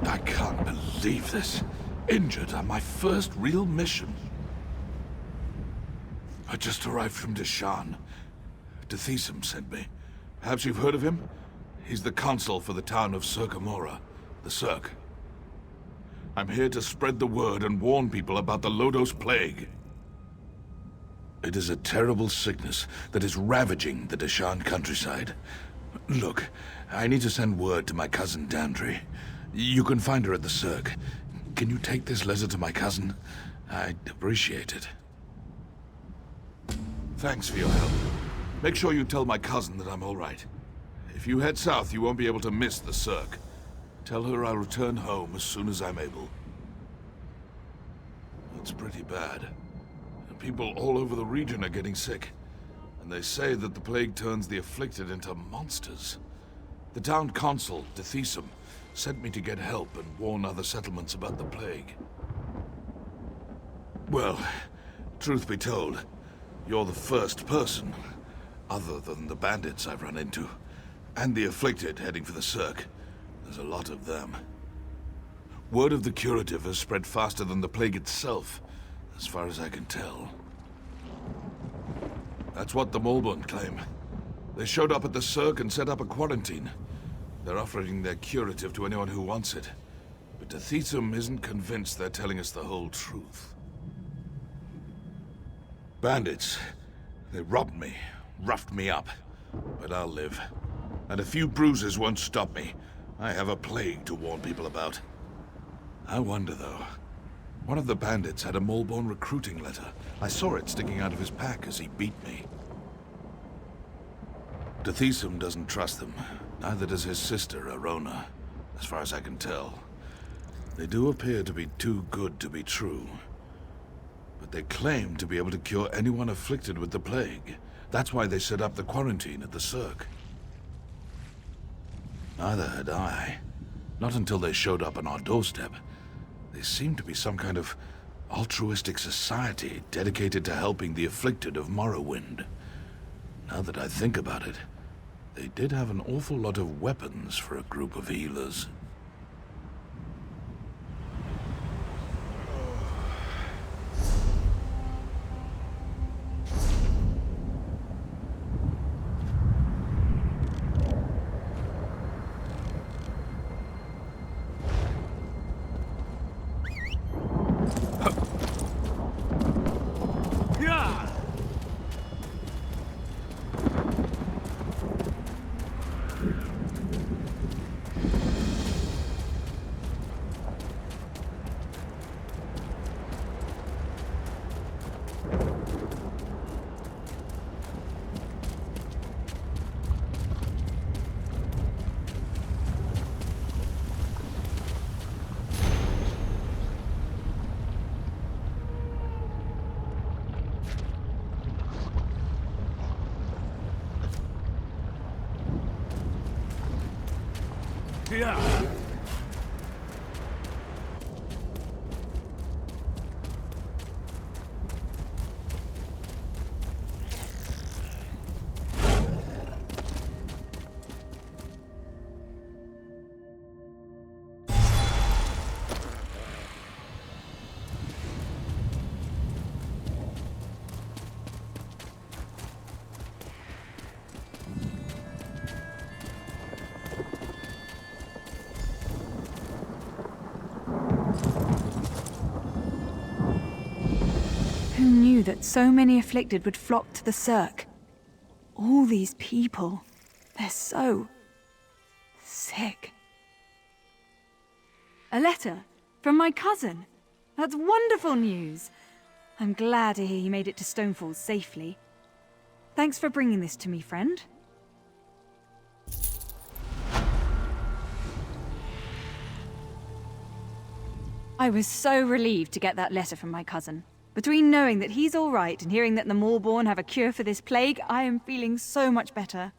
I can't believe this. Injured on my first real mission. I just arrived from Deshaan. Deshaan sent me. Perhaps you've heard of him? He's the consul for the town of Circamora, the Cirque. I'm here to spread the word and warn people about the Llodos plague. It is a terrible sickness that is ravaging the Deshaan countryside. Look, I need to send word to my cousin Dandry. You can find her at the Cirque. Can you take this letter to my cousin? I'd appreciate it. Thanks for your help. Make sure you tell my cousin that I'm all right. If you head south, you won't be able to miss the Cirque. Tell her I'll return home as soon as I'm able. It's pretty bad. People all over the region are getting sick. And they say that the plague turns the afflicted into monsters. The town consul, Deshaan, sent me to get help and warn other settlements about the plague. Well, truth be told, you're the first person, other than the bandits I've run into, and the afflicted heading for the Cirque. There's a lot of them. Word of the curative has spread faster than the plague itself, as far as I can tell. That's what the Mournhold claim. They showed up at the Cirque and set up a quarantine. They're offering their curative to anyone who wants it. But Deshaan isn't convinced they're telling us the whole truth. Bandits. They robbed me, roughed me up. But I'll live. And a few bruises won't stop me. I have a plague to warn people about. I wonder, though. One of the bandits had a Mournhold recruiting letter. I saw it sticking out of his pack as he beat me. Deshaan doesn't trust them. Neither does his sister, Arona, as far as I can tell. They do appear to be too good to be true. But they claim to be able to cure anyone afflicted with the plague. That's why they set up the quarantine at the Cirque. Neither had I. Not until they showed up on our doorstep. They seem to be some kind of altruistic society dedicated to helping the afflicted of Morrowind. Now that I think about it, they did have an awful lot of weapons for a group of healers. Yeah. Who knew that so many afflicted would flock to the Cirque? All these people, they're so sick. A letter from my cousin. That's wonderful news. I'm glad to hear he made it to Stonefalls safely. Thanks for bringing this to me, friend. I was so relieved to get that letter from my cousin. Between knowing that he's all right and hearing that the Mournhold have a cure for this plague, I am feeling so much better.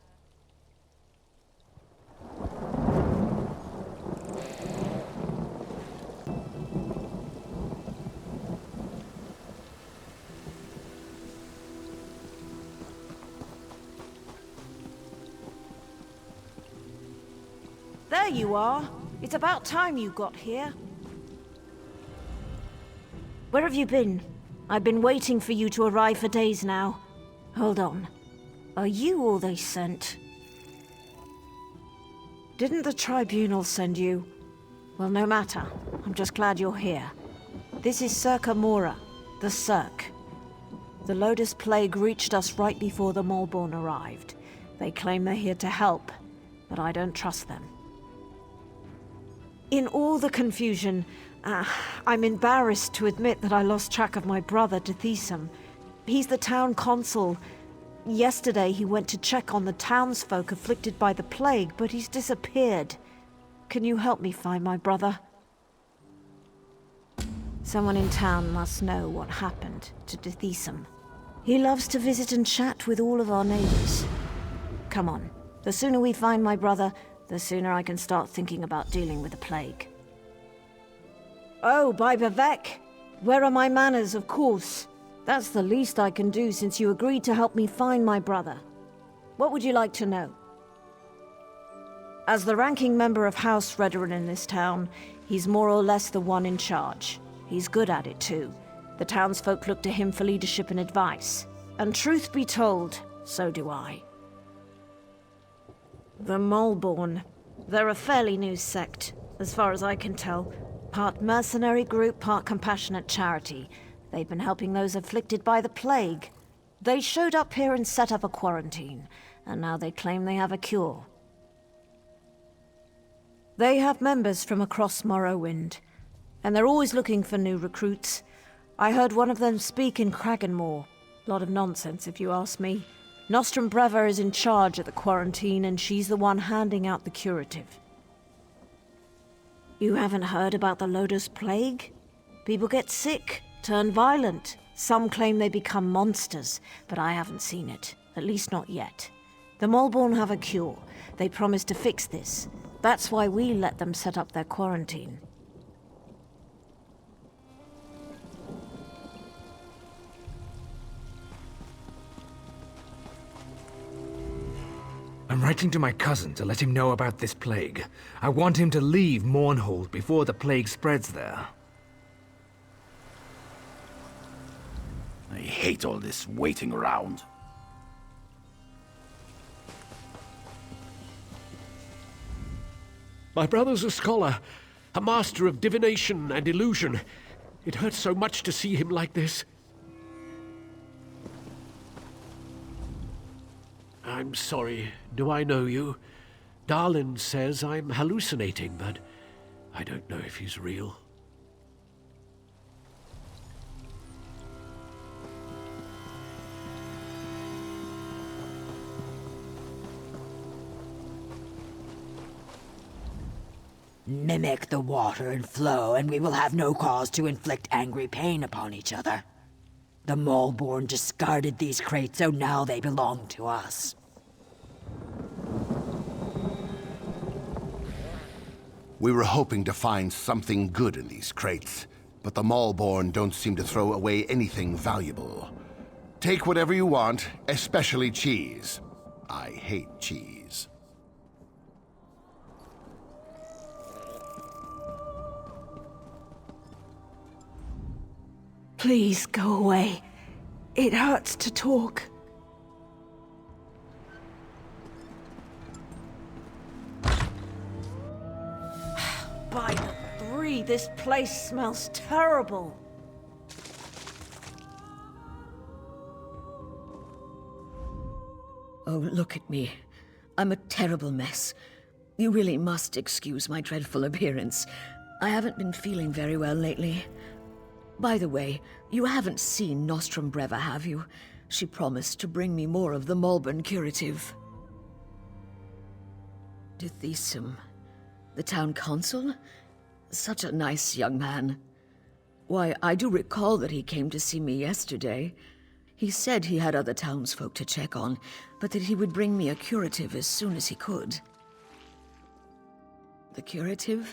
There you are. It's about time you got here. Where have you been? I've been waiting for you to arrive for days now. Hold on. Are you all they sent? Didn't the Tribunal send you? Well, no matter. I'm just glad you're here. This is Circa Mora, the Cirque. The Llodos plague reached us right before the Mournhold arrived. They claim they're here to help, but I don't trust them. In all the confusion, I'm embarrassed to admit that I lost track of my brother, Deshaan. He's the town consul. Yesterday he went to check on the townsfolk afflicted by the plague, but he's disappeared. Can you help me find my brother? Someone in town must know what happened to Deshaan. He loves to visit and chat with all of our neighbors. Come on. The sooner we find my brother, the sooner I can start thinking about dealing with the plague. Oh, by Payback! Where are my manners, of course? That's the least I can do since you agreed to help me find my brother. What would you like to know? As the ranking member of House Redoran in this town, he's more or less the one in charge. He's good at it too. The townsfolk look to him for leadership and advice. And truth be told, so do I. The Mournhold. They're a fairly new sect, as far as I can tell. Part mercenary group, part compassionate charity. They've been helping those afflicted by the plague. They showed up here and set up a quarantine, and now they claim they have a cure. They have members from across Morrowind, and they're always looking for new recruits. I heard one of them speak in Kraganmore. Lot of nonsense, if you ask me. Nostrum Breva is in charge at the quarantine, and she's the one handing out the curative. You haven't heard about the Llodos plague? People get sick, turn violent. Some claim they become monsters, but I haven't seen it. At least not yet. The Mournhold have a cure. They promised to fix this. That's why we let them set up their quarantine. I'm writing to my cousin to let him know about this plague. I want him to leave Mournhold before the plague spreads there. I hate all this waiting around. My brother's a scholar, a master of divination and illusion. It hurts so much to see him like this. I'm sorry. Do I know you? Darlin says I'm hallucinating, but I don't know if he's real. Mimic the water and flow, and we will have no cause to inflict angry pain upon each other. The Mournhold discarded these crates, so now they belong to us. We were hoping to find something good in these crates, but the Mournhold don't seem to throw away anything valuable. Take whatever you want, especially cheese. I hate cheese. Please go away. It hurts to talk. By the three, this place smells terrible. Oh, look at me. I'm a terrible mess. You really must excuse my dreadful appearance. I haven't been feeling very well lately. By the way, you haven't seen Nostrum Breva, have you? She promised to bring me more of the Mournhold curative. Deshaan, the town consul? Such a nice young man. Why, I do recall that he came to see me yesterday. He said he had other townsfolk to check on, but that he would bring me a curative as soon as he could. The curative?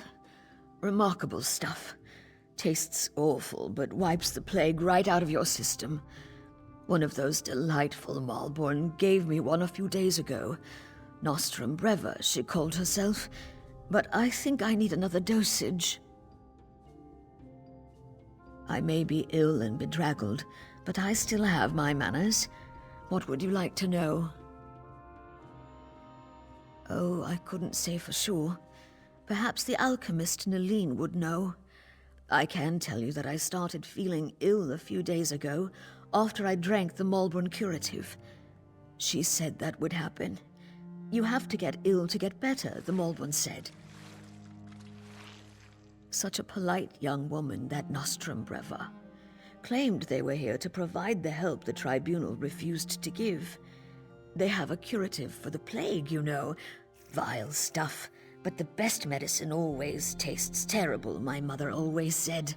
Remarkable stuff. Tastes awful, but wipes the plague right out of your system. One of those delightful Mournhold gave me one a few days ago. Nostrum Breva, she called herself. but I think I need another dosage. I may be ill and bedraggled, but I still have my manners. What would you like to know? Oh, I couldn't say for sure. Perhaps the alchemist Nalene would know. I can tell you that I started feeling ill a few days ago after I drank the Malborn curative. She said that would happen. You have to get ill to get better, the Malborn said. Such a polite young woman, that Nostrum-Breva. Claimed they were here to provide the help the tribunal refused to give. They have a curative for the plague, you know. Vile stuff, but the best medicine always tastes terrible, my mother always said.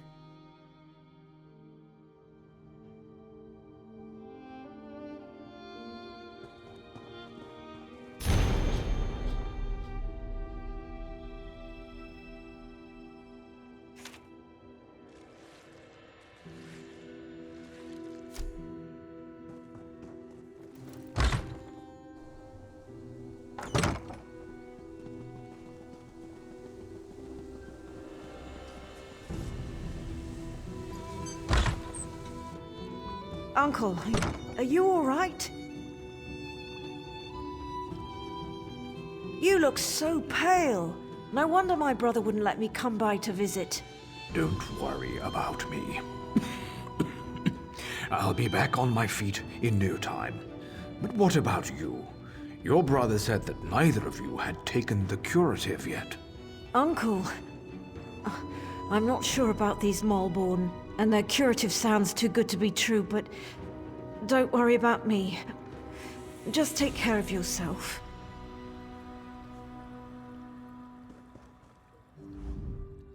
Uncle, are you all right? You look so pale. No wonder my brother wouldn't let me come by to visit. Don't worry about me. I'll be back on my feet in no time. But what about you? Your brother said that neither of you had taken the curative yet. Uncle, I'm not sure about these Malborn, and their curative sounds too good to be true, but don't worry about me. Just take care of yourself.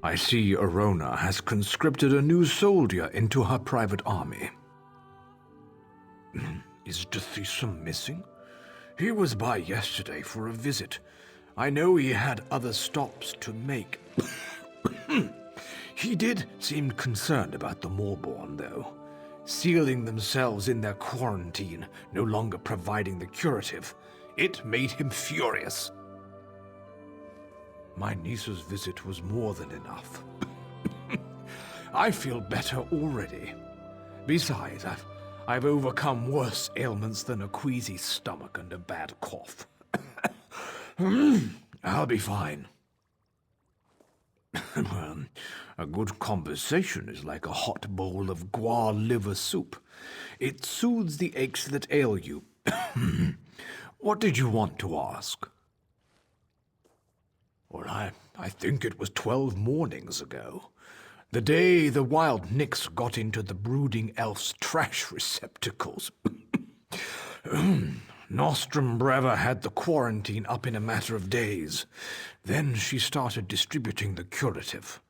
I see Arona has conscripted a new soldier into her private army. Is Deshaan missing? He was by yesterday for a visit. I know he had other stops to make. He did seem concerned about the Malborn, though. Sealing themselves in their quarantine, no longer providing the curative. It made him furious. My niece's visit was more than enough. I feel better already. Besides, I've overcome worse ailments than a queasy stomach and a bad cough. I'll be fine. Well, a good conversation is like a hot bowl of guar liver soup. It soothes the aches that ail you. What did you want to ask? Well, I think it was 12 mornings ago. The day the wild Nyx got into the brooding elf's trash receptacles. Nostrum-Breva had the quarantine up in a matter of days. Then she started distributing the curative.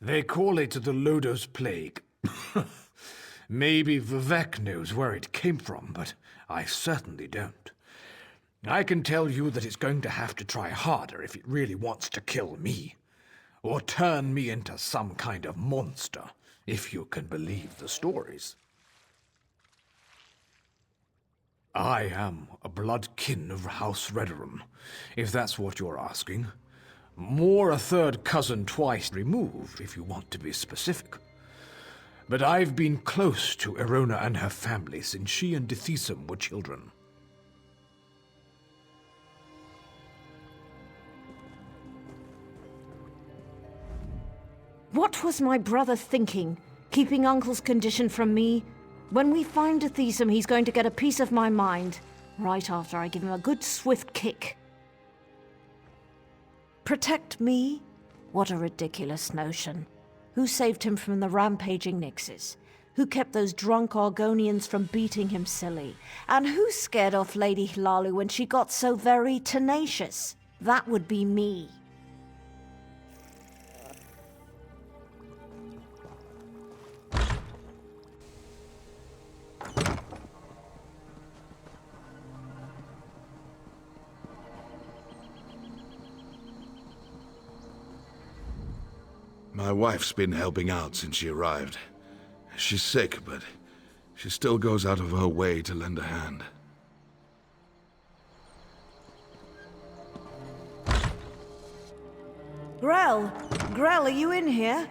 They call it the Llodos plague. Maybe Vivek knows where it came from, but I certainly don't. I can tell you that it's going to have to try harder if it really wants to kill me. Or turn me into some kind of monster, if you can believe the stories. I am a blood kin of House Rederum, if that's what you're asking. More a third cousin twice removed, if you want to be specific. But I've been close to Arona and her family since she and Deshaan were children. What was my brother thinking, keeping Uncle's condition from me? When we find Deshaan, he's going to get a piece of my mind, right after I give him a good swift kick. Protect me? What a ridiculous notion. Who saved him from the rampaging Nyxes? Who kept those drunk Argonians from beating him silly? And who scared off Lady Hlalu when she got so very tenacious? That would be me. My wife's been helping out since she arrived. She's sick, but she still goes out of her way to lend a hand. Grell? Grell, are you in here?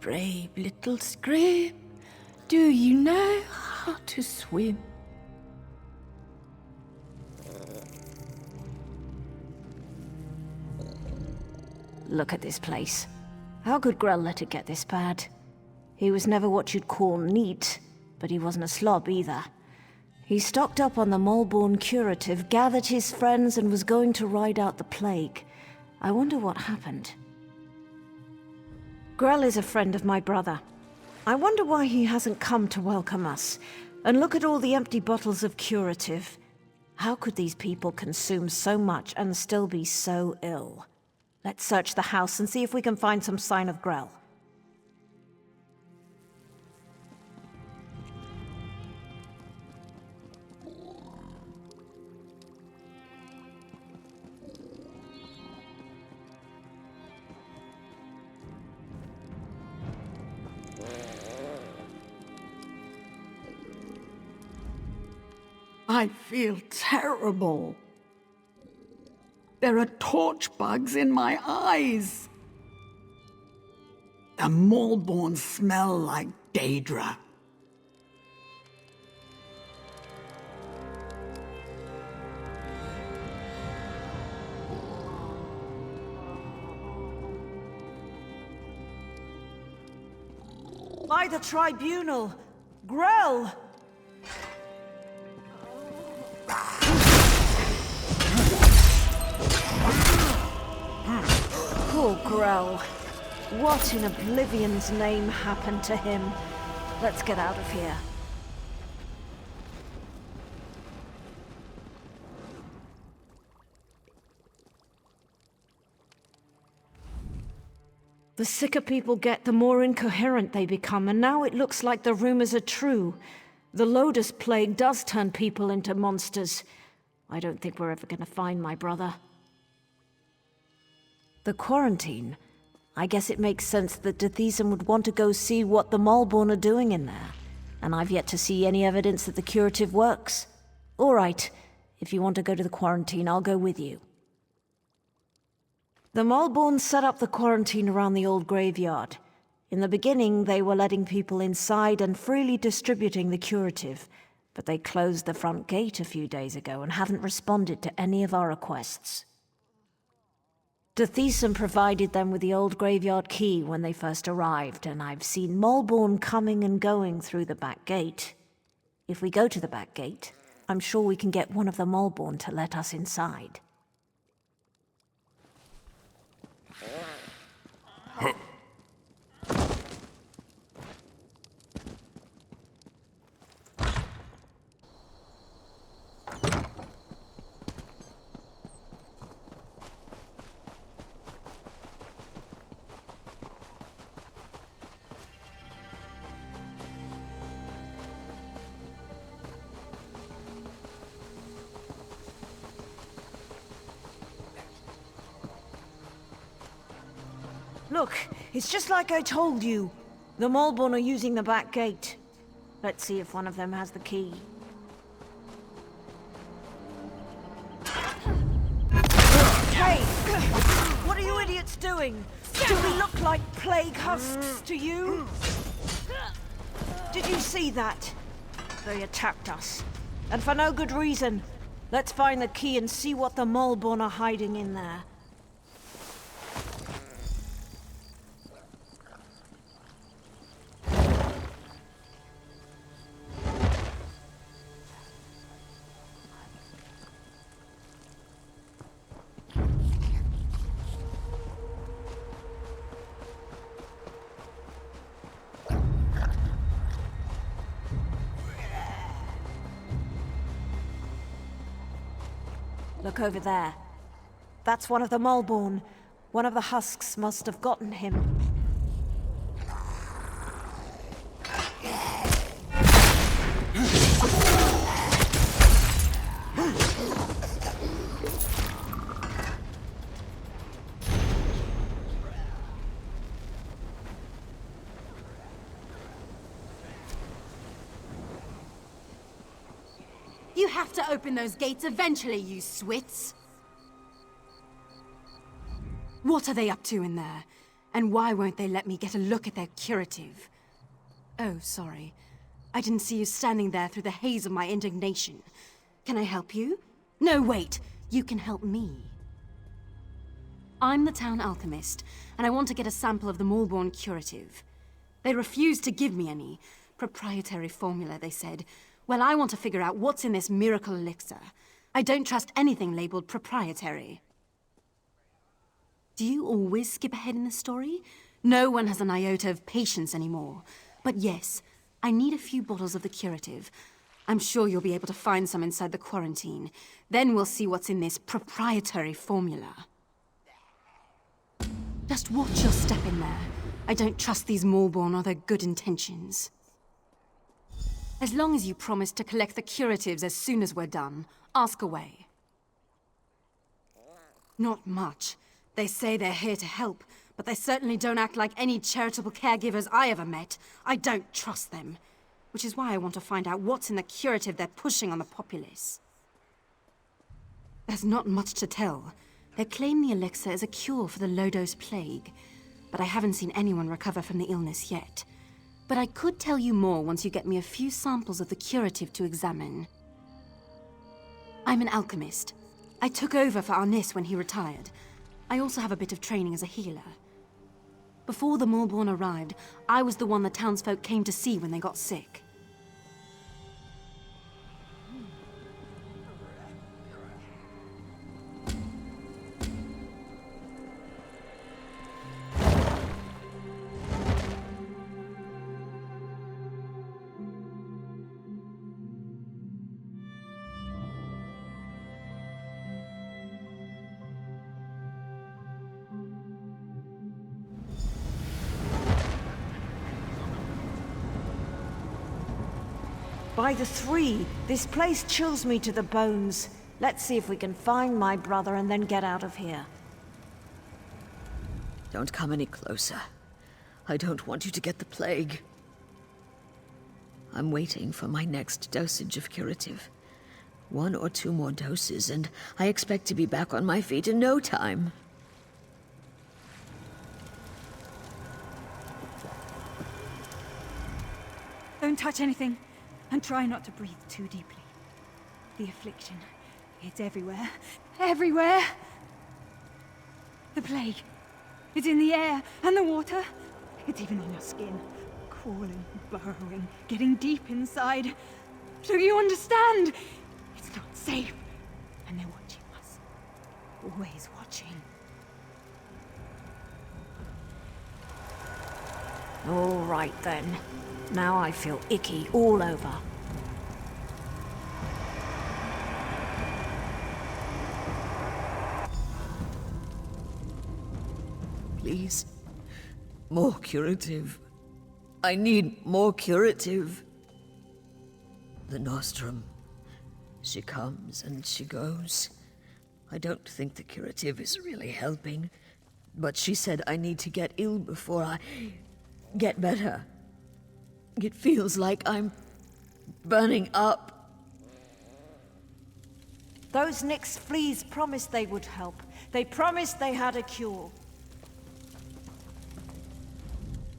Brave little scream, do you know how to swim? Look at this place. How could Grell let it get this bad? He was never what you'd call neat, but he wasn't a slob either. He stocked up on the Mournhold curative, gathered his friends, and was going to ride out the plague. I wonder what happened. Grell is a friend of my brother. I wonder why he hasn't come to welcome us. And look at all the empty bottles of curative. How could these people consume so much and still be so ill? Let's search the house and see if we can find some sign of Grell. I feel terrible. There are torch bugs in my eyes. The Mournhold smell like Daedra. By the tribunal! Grell! Poor Grell. What in Oblivion's name happened to him? Let's get out of here. The sicker people get, the more incoherent they become, and now it looks like the rumors are true. The Llodos plague does turn people into monsters. I don't think we're ever going to find my brother. The quarantine. I guess it makes sense that Deshaan would want to go see what the Mournhold are doing in there. And I've yet to see any evidence that the curative works. All right, if you want to go to the quarantine, I'll go with you. The Mournhold set up the quarantine around the old graveyard. In the beginning, they were letting people inside and freely distributing the curative, but they closed the front gate a few days ago and haven't responded to any of our requests. Deshaan provided them with the old graveyard key when they first arrived, and I've seen Mournhold coming and going through the back gate. If we go to the back gate, I'm sure we can get one of the Mournhold to let us inside. Look, it's just like I told you. The Mournhold are using the back gate. Let's see if one of them has the key. Hey! What are you idiots doing? Do we look like plague husks to you? Did you see that? They attacked us. And for no good reason. Let's find the key and see what the Mournhold are hiding in there. Look over there. That's one of the Mournhold. One of the husks must have gotten him. You have to open those gates eventually, you swits! What are they up to in there? And why won't they let me get a look at their curative? Oh, sorry. I didn't see you standing there through the haze of my indignation. Can I help you? No, wait! You can help me. I'm the town alchemist, and I want to get a sample of the Mournhold curative. They refused to give me any. Proprietary formula, they said. Well, I want to figure out what's in this miracle elixir. I don't trust anything labeled proprietary. Do you always skip ahead in the story? No one has an iota of patience anymore. But yes, I need a few bottles of the curative. I'm sure you'll be able to find some inside the quarantine. Then we'll see what's in this proprietary formula. Just watch your step in there. I don't trust these Mournhold or their good intentions. As long as you promise to collect the curatives as soon as we're done, ask away. Not much. They say they're here to help, but they certainly don't act like any charitable caregivers I ever met. I don't trust them. Which is why I want to find out what's in the curative they're pushing on the populace. There's not much to tell. They claim the elixir is a cure for the Llodos plague, but I haven't seen anyone recover from the illness yet. But I could tell you more once you get me a few samples of the curative to examine. I'm an alchemist. I took over for Arnis when he retired. I also have a bit of training as a healer. Before the Mournhold arrived, I was the one the townsfolk came to see when they got sick. By the three, this place chills me to the bones. Let's see if we can find my brother and then get out of here. Don't come any closer. I don't want you to get the plague. I'm waiting for my next dosage of curative. 1 or 2 more doses, and I expect to be back on my feet in no time. Don't touch anything, and try not to breathe too deeply. The affliction, it's everywhere. Everywhere! The plague, it's in the air and the water. It's even in your skin. Crawling, burrowing, getting deep inside. So you understand? It's not safe. And they're watching us. Always watching. All right then. Now I feel icky all over. Please. More curative. I need more curative. The Nostrum. She comes and she goes. I don't think the curative is really helping, but she said I need to get ill before I get better. It feels like I'm burning up. Those Nyx fleas promised they would help. They promised they had a cure.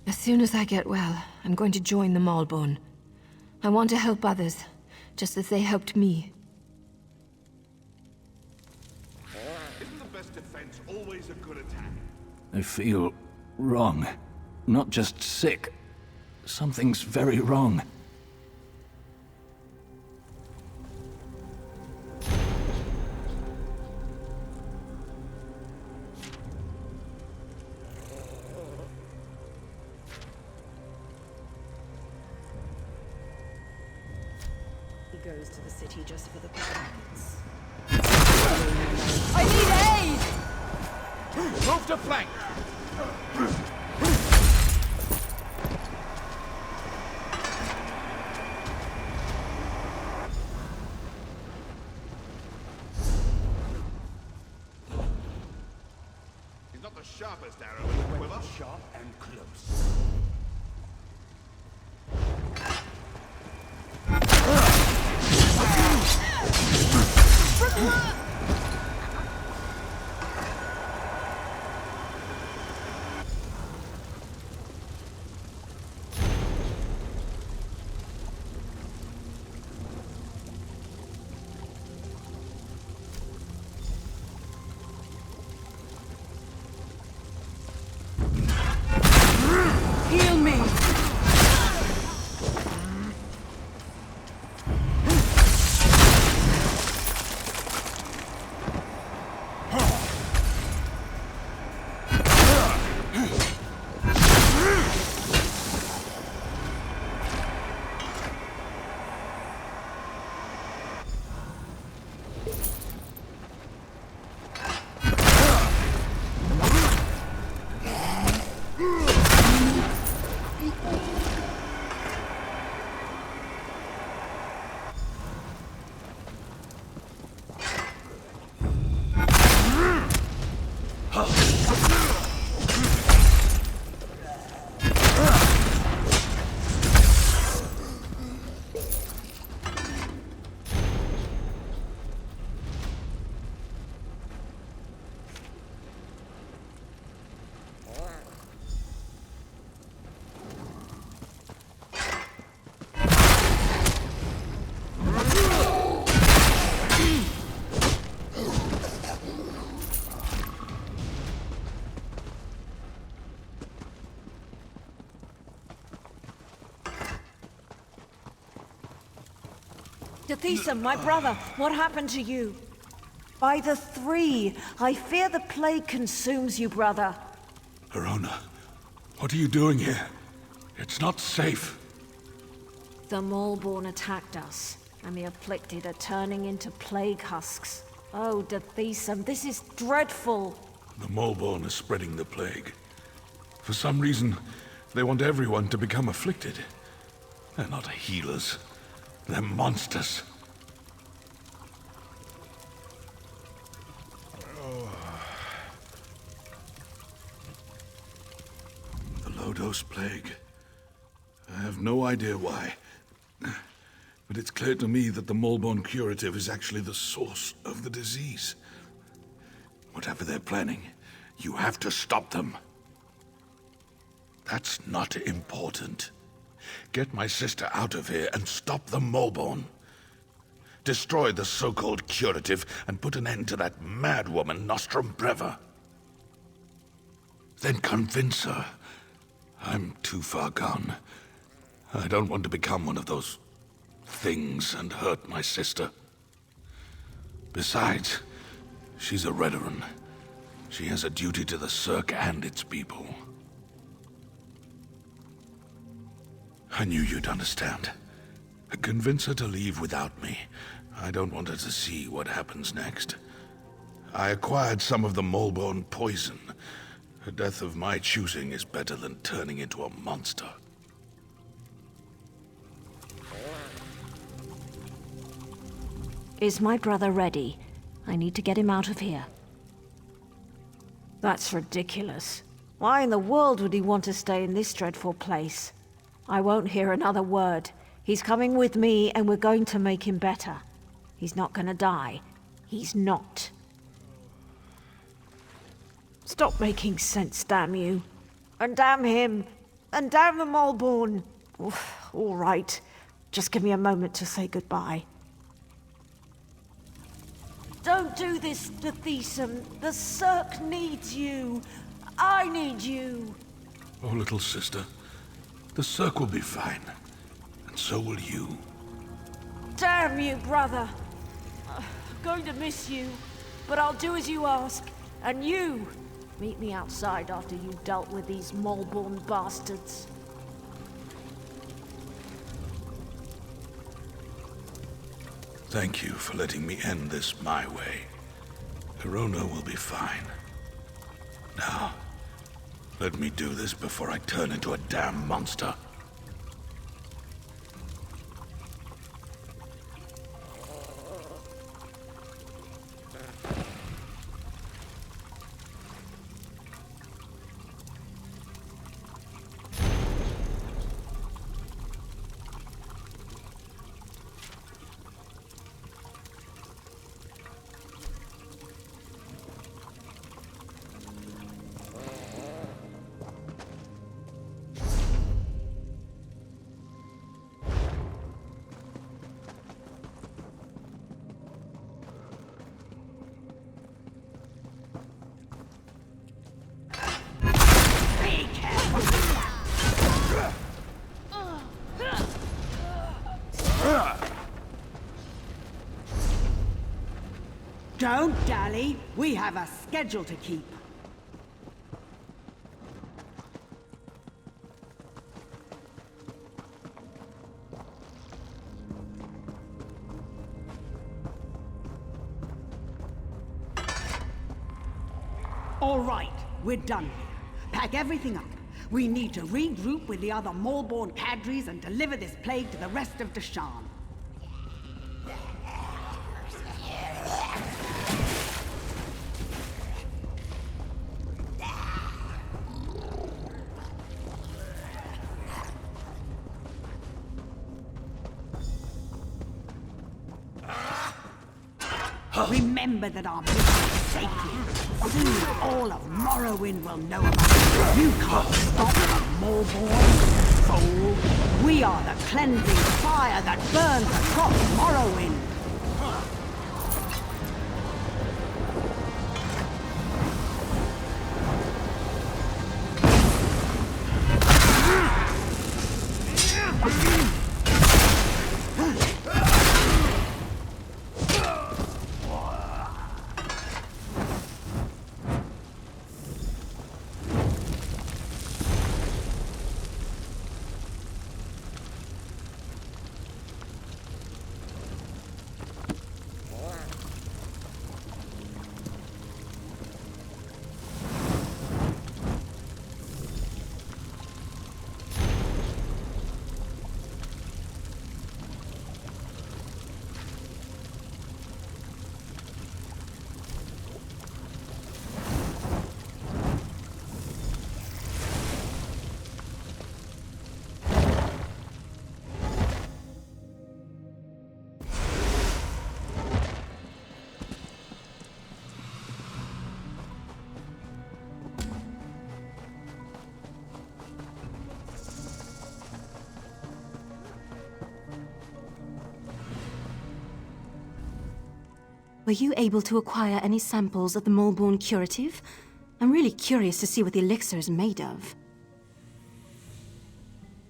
As soon as I get well, I'm going to join the Mournhold. I want to help others, just as they helped me. Isn't the best defense always a good attack? I feel wrong. Not just sick. Something's very wrong. He goes to the city just for the packets. I need aid! Move to flank! He's not the sharpest arrow in the quiver. Sharp and close. Deshaan, my brother, what happened to you? By the three, I fear the plague consumes you, brother. Arona, what are you doing here? It's not safe. The Maulborn attacked us, and the afflicted are turning into plague husks. Oh, Deshaan, this is dreadful. The Maulborn is spreading the plague. For some reason, they want everyone to become afflicted. They're not healers. They're monsters. The Llodos plague. I have no idea why. But it's clear to me that the Maulborn curative is actually the source of the disease. Whatever they're planning, you have to stop them. That's not important. Get my sister out of here and stop the Maulborn. Destroy the so-called curative and put an end to that mad woman, Nostrum Breva. Then convince her. I'm too far gone. I don't want to become one of those things and hurt my sister. Besides, she's a Redoran. She has a duty to the Cirque and its people. I knew you'd understand. Convince her to leave without me. I don't want her to see what happens next. I acquired some of the Maulborn poison. A death of my choosing is better than turning into a monster. Is my brother ready? I need to get him out of here. That's ridiculous. Why in the world would he want to stay in this dreadful place? I won't hear another word. He's coming with me, and we're going to make him better. He's not gonna die. He's not. Stop making sense, damn you. And damn him. And damn the Maulborn. All right. Just give me a moment to say goodbye. Don't do this, Deshaan. The Cirque needs you. I need you. Oh, little sister. The Cirque will be fine. And so will you. Damn you, brother. I'm going to miss you. But I'll do as you ask. And you, meet me outside after you've dealt with these Maulborn bastards. Thank you for letting me end this my way. Arona will be fine. Now, let me do this before I turn into a damn monster. Don't dally. We have a schedule to keep. All right, we're done here. Pack everything up. We need to regroup with the other Maulborn cadres and deliver this plague to the rest of Deshaan. Remember that our mission is sacred. Soon all of Morrowind will know about it. You can't stop the Maulborn, fool. We are the cleansing fire that burns across Morrowind. Were you able to acquire any samples of the Moleborn curative? I'm really curious to see what the elixir is made of.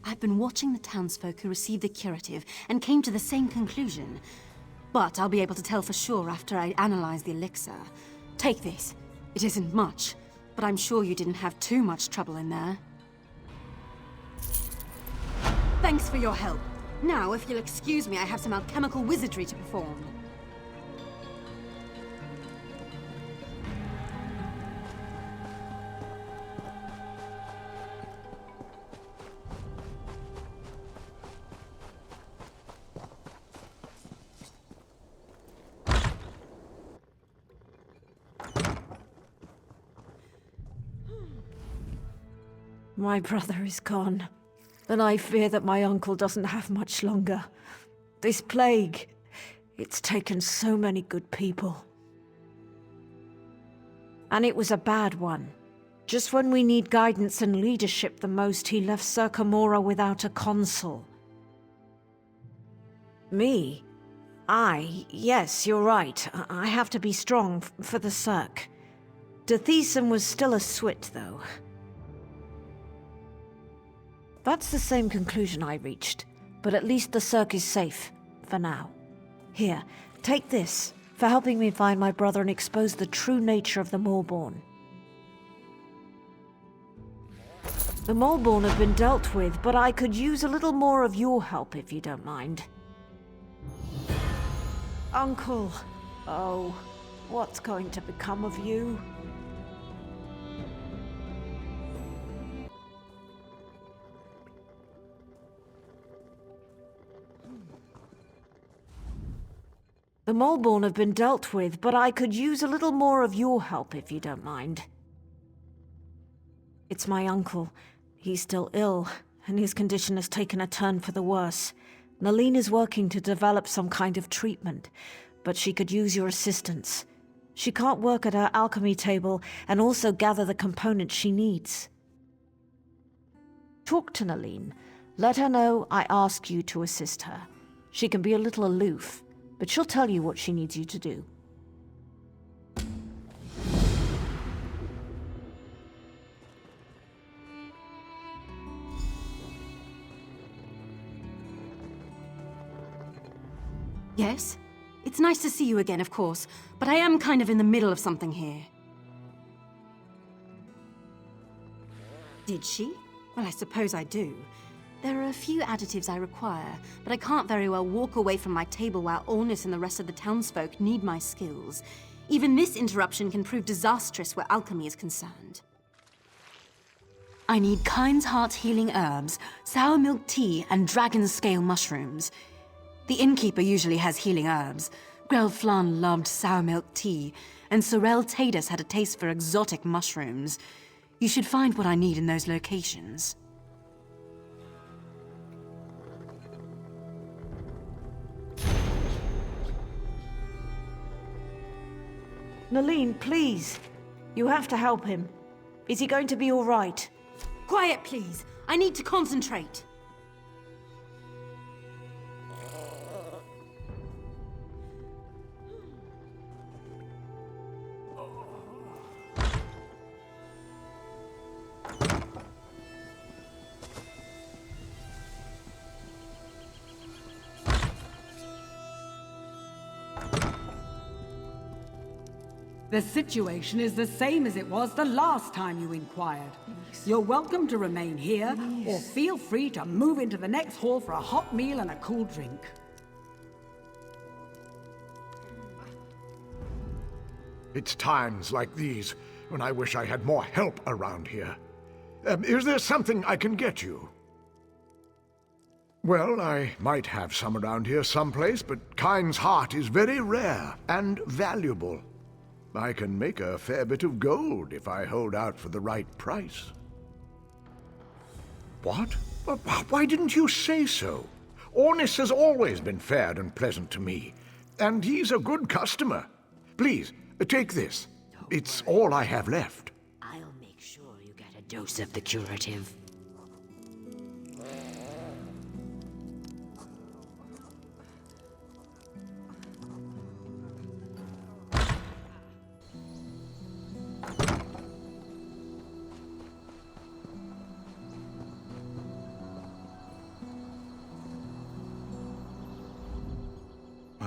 I've been watching the townsfolk who received the curative and came to the same conclusion. But I'll be able to tell for sure after I analyze the elixir. Take this. It isn't much, but I'm sure you didn't have too much trouble in there. Thanks for your help. Now, if you'll excuse me, I have some alchemical wizardry to perform. My brother is gone, and I fear that my uncle doesn't have much longer. This plague, it's taken so many good people. And it was a bad one. Just when we need guidance and leadership the most, he left Circamora without a consul. Me? Yes, you're right. I have to be strong for the Cirque. Deshaan was still a swit, though. That's the same conclusion I reached, but at least the Cirque is safe, for now. Here, take this, for helping me find my brother and expose the true nature of the Moleborn. The Moleborn have been dealt with, but I could use a little more of your help if you don't mind. Uncle, oh, what's going to become of you? The Moleborn have been dealt with, but I could use a little more of your help if you don't mind. It's my uncle. He's still ill, and his condition has taken a turn for the worse. Nalene is working to develop some kind of treatment, but she could use your assistance. She can't work at her alchemy table and also gather the components she needs. Talk to Nalene. Let her know I ask you to assist her. She can be a little aloof, but she'll tell you what she needs you to do. Yes? It's nice to see you again, of course, but I am kind of in the middle of something here. Did she? Well, I suppose I do. There are a few additives I require, but I can't very well walk away from my table while Ornis and the rest of the townsfolk need my skills. Even this interruption can prove disastrous where alchemy is concerned. I need Kind's Heart healing herbs, sour milk tea, and dragon scale mushrooms. The innkeeper usually has healing herbs. Grell Flan loved sour milk tea, and Sorel Tadas had a taste for exotic mushrooms. You should find what I need in those locations. Nalene, please. You have to help him. Is he going to be all right? Quiet, please. I need to concentrate. The situation is the same as it was the last time you inquired. You're welcome to remain here, or feel free to move into the next hall for a hot meal and a cool drink. It's times like these when I wish I had more help around here. Is there something I can get you? Well, I might have some around here someplace, but Kind's Heart is very rare and valuable. I can make a fair bit of gold if I hold out for the right price. What? Why didn't you say so? Ornis has always been fair and pleasant to me, and he's a good customer. Please, take this. It's all I have left. I'll make sure you get a dose of the curative.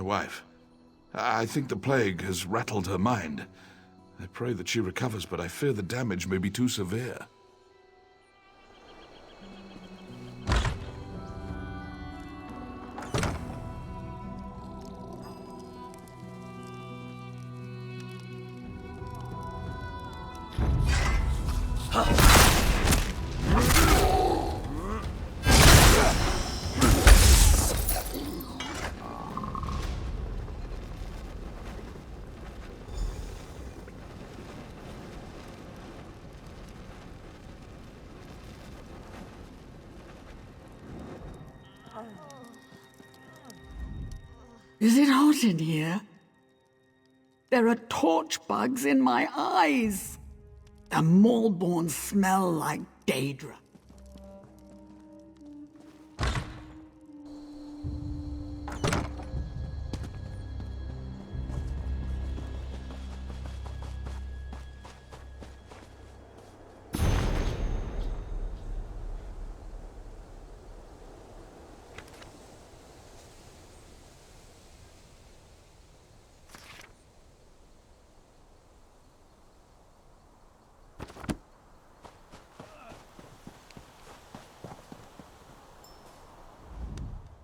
My wife. I think the plague has rattled her mind. I pray that she recovers, but I fear the damage may be too severe. Is it hot in here? There are torch bugs in my eyes. The Maulborn smell like Daedra.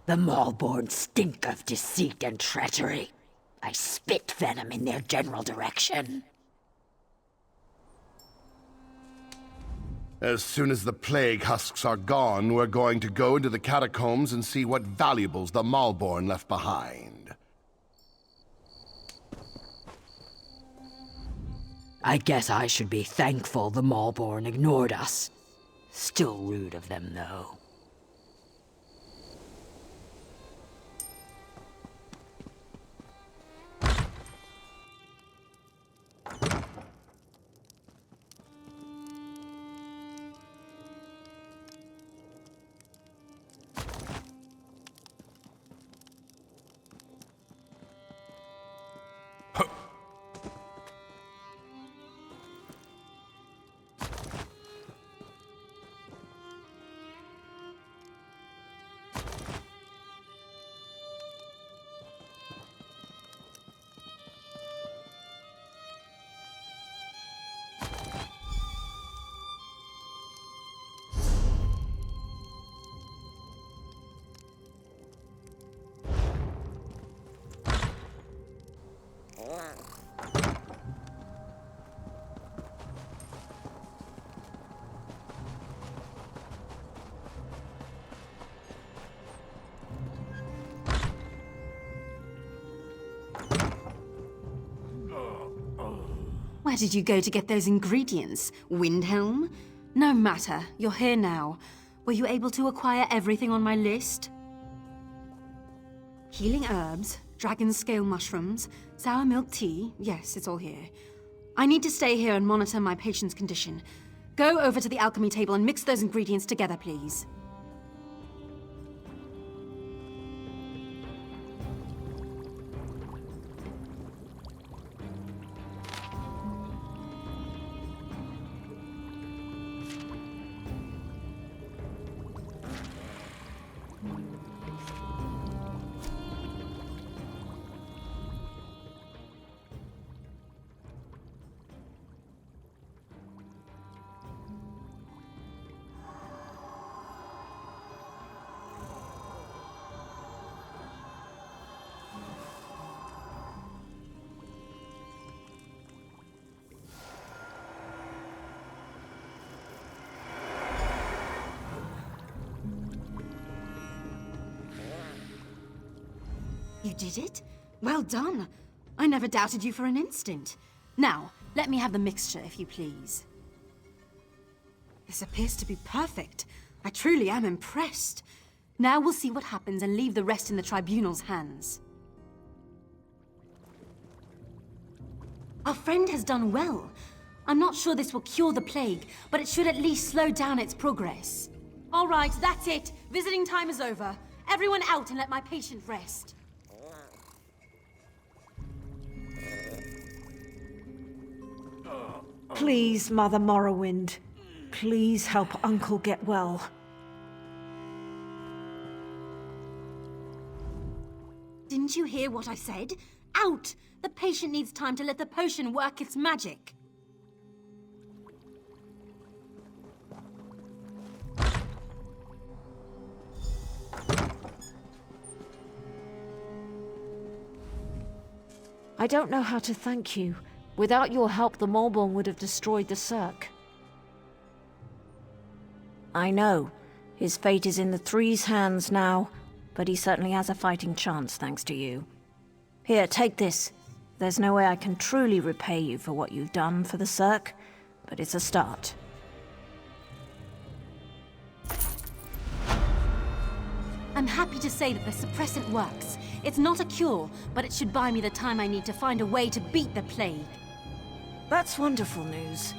The Maulborn stink of deceit and treachery. I spit venom in their general direction. As soon as the plague husks are gone, we're going to go into the catacombs and see what valuables the Maulborn left behind. I guess I should be thankful the Maulborn ignored us. Still rude of them, though. Where did you go to get those ingredients? Windhelm? No matter, you're here now. Were you able to acquire everything on my list? Healing herbs, dragon scale mushrooms, sour milk tea. Yes, it's all here. I need to stay here and monitor my patient's condition. Go over to the alchemy table and mix those ingredients together, please. You did it? Well done. I never doubted you for an instant. Now, let me have the mixture, if you please. This appears to be perfect. I truly am impressed. Now we'll see what happens and leave the rest in the Tribunal's hands. Our friend has done well. I'm not sure this will cure the plague, but it should at least slow down its progress. All right, that's it. Visiting time is over. Everyone out and let my patient rest. Please, Mother Morrowind. Please help Uncle get well. Did Didn't you hear what I said? Out! The patient needs time to let the potion work its magic. I don't know how to thank you. Without your help, the Maulborn would have destroyed the Cirque. I know. His fate is in the Three's hands now, but he certainly has a fighting chance thanks to you. Here, take this. There's no way I can truly repay you for what you've done for the Cirque, but it's a start. I'm happy to say that the suppressant works. It's not a cure, but it should buy me the time I need to find a way to beat the plague. That's wonderful news.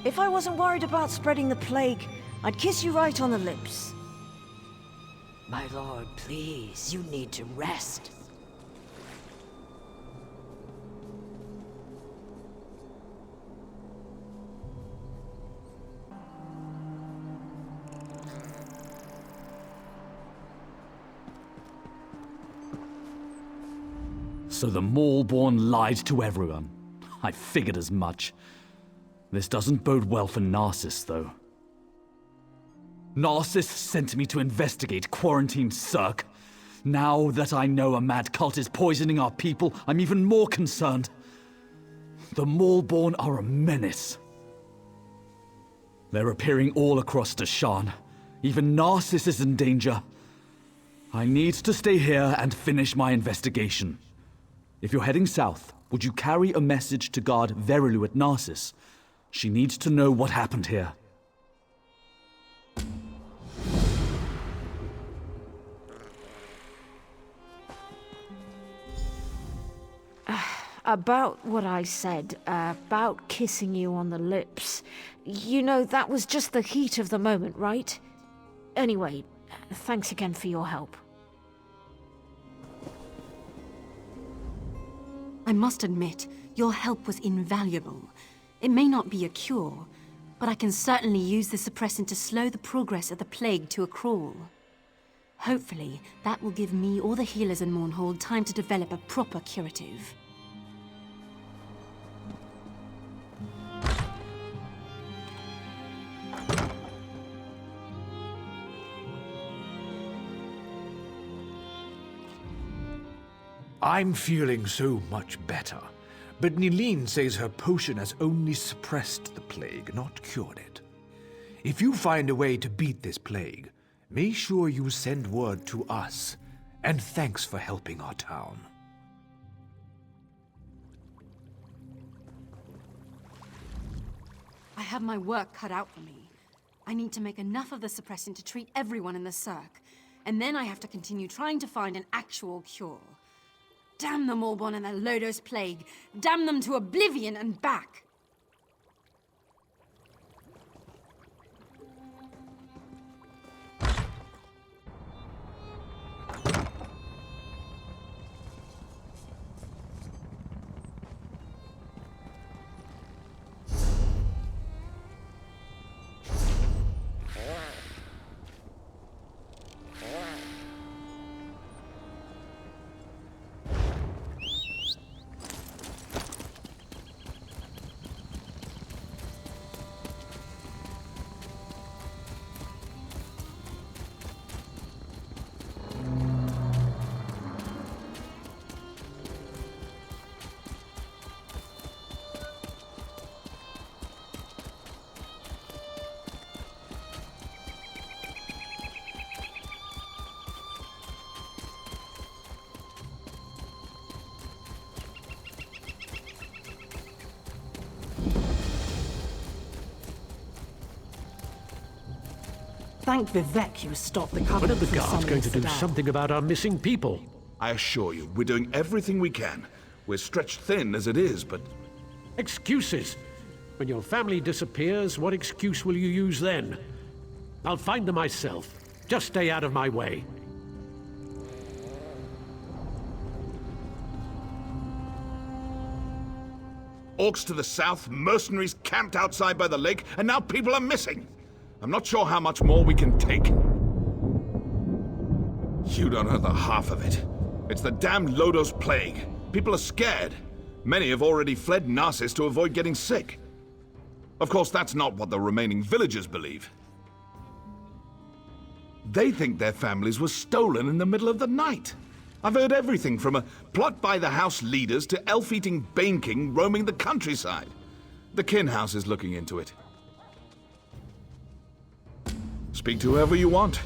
If I wasn't worried about spreading the plague, I'd kiss you right on the lips. My lord, please, you need to rest. So the Maulborn lied to everyone. I figured as much. This doesn't bode well for Narcissus, though. Narcissus sent me to investigate quarantined Cirque. Now that I know a mad cult is poisoning our people, I'm even more concerned. The Maulborn are a menace. They're appearing all across Deshaan. Even Narcissus is in danger. I need to stay here and finish my investigation. If you're heading south, would you carry a message to guard Verilu at Narcissus? She needs to know what happened here. About what I said, about kissing you on the lips. You know, that was just the heat of the moment, right? Anyway, thanks again for your help. I must admit, your help was invaluable. It may not be a cure, but I can certainly use the suppressant to slow the progress of the plague to a crawl. Hopefully, that will give me or the healers in Mournhold time to develop a proper curative. I'm feeling so much better. But Nileen says her potion has only suppressed the plague, not cured it. If you find a way to beat this plague, make sure you send word to us. And thanks for helping our town. I have my work cut out for me. I need to make enough of the suppressant to treat everyone in the Cirque. And then I have to continue trying to find an actual cure. Damn the Maulborn and the Llodos plague. Damn them to oblivion and back. Thank Vivek you stopped the When are Covenant the from guards summoning going to do Sedan. something about our missing people? I assure you, we're doing everything we can. We're stretched thin as it is, but... Excuses! When your family disappears, what excuse will you use then? I'll find them myself. Just stay out of my way. Orcs to the south, mercenaries camped outside by the lake, and now people are missing. I'm not sure how much more we can take. You don't know the half of it. It's the damned Llodos plague. People are scared. Many have already fled Narcissus to avoid getting sick. Of course, that's not what the remaining villagers believe. They think their families were stolen in the middle of the night. I've heard everything from a plot by the house leaders to elf-eating Bane King roaming the countryside. The Kin House is looking into it. Speak to whoever you want.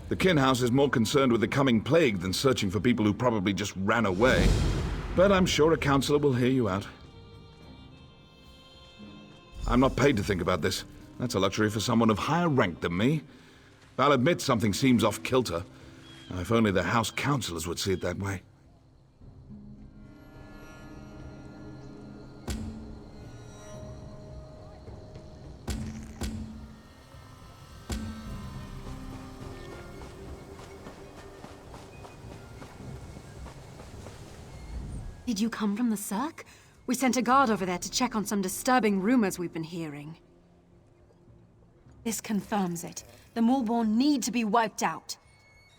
The Kin House is more concerned with the coming plague than searching for people who probably just ran away. But I'm sure a counselor will hear you out. I'm not paid to think about this. That's a luxury for someone of higher rank than me. I'll admit something seems off-kilter. If only the house counselors would see it that way. Did you come from the Cirque? We sent a guard over there to check on some disturbing rumors we've been hearing. This confirms it. The Mournhold need to be wiped out.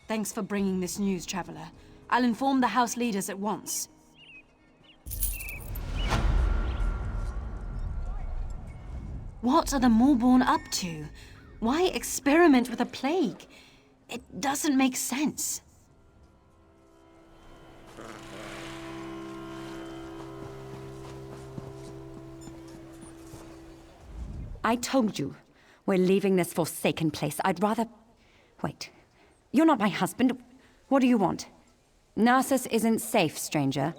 Thanks for bringing this news, Traveler. I'll inform the house leaders at once. What are the Mournhold up to? Why experiment with a plague? It doesn't make sense. I told you, we're leaving this forsaken place. I'd rather... Wait. You're not my husband. What do you want? Narcissus isn't safe, stranger.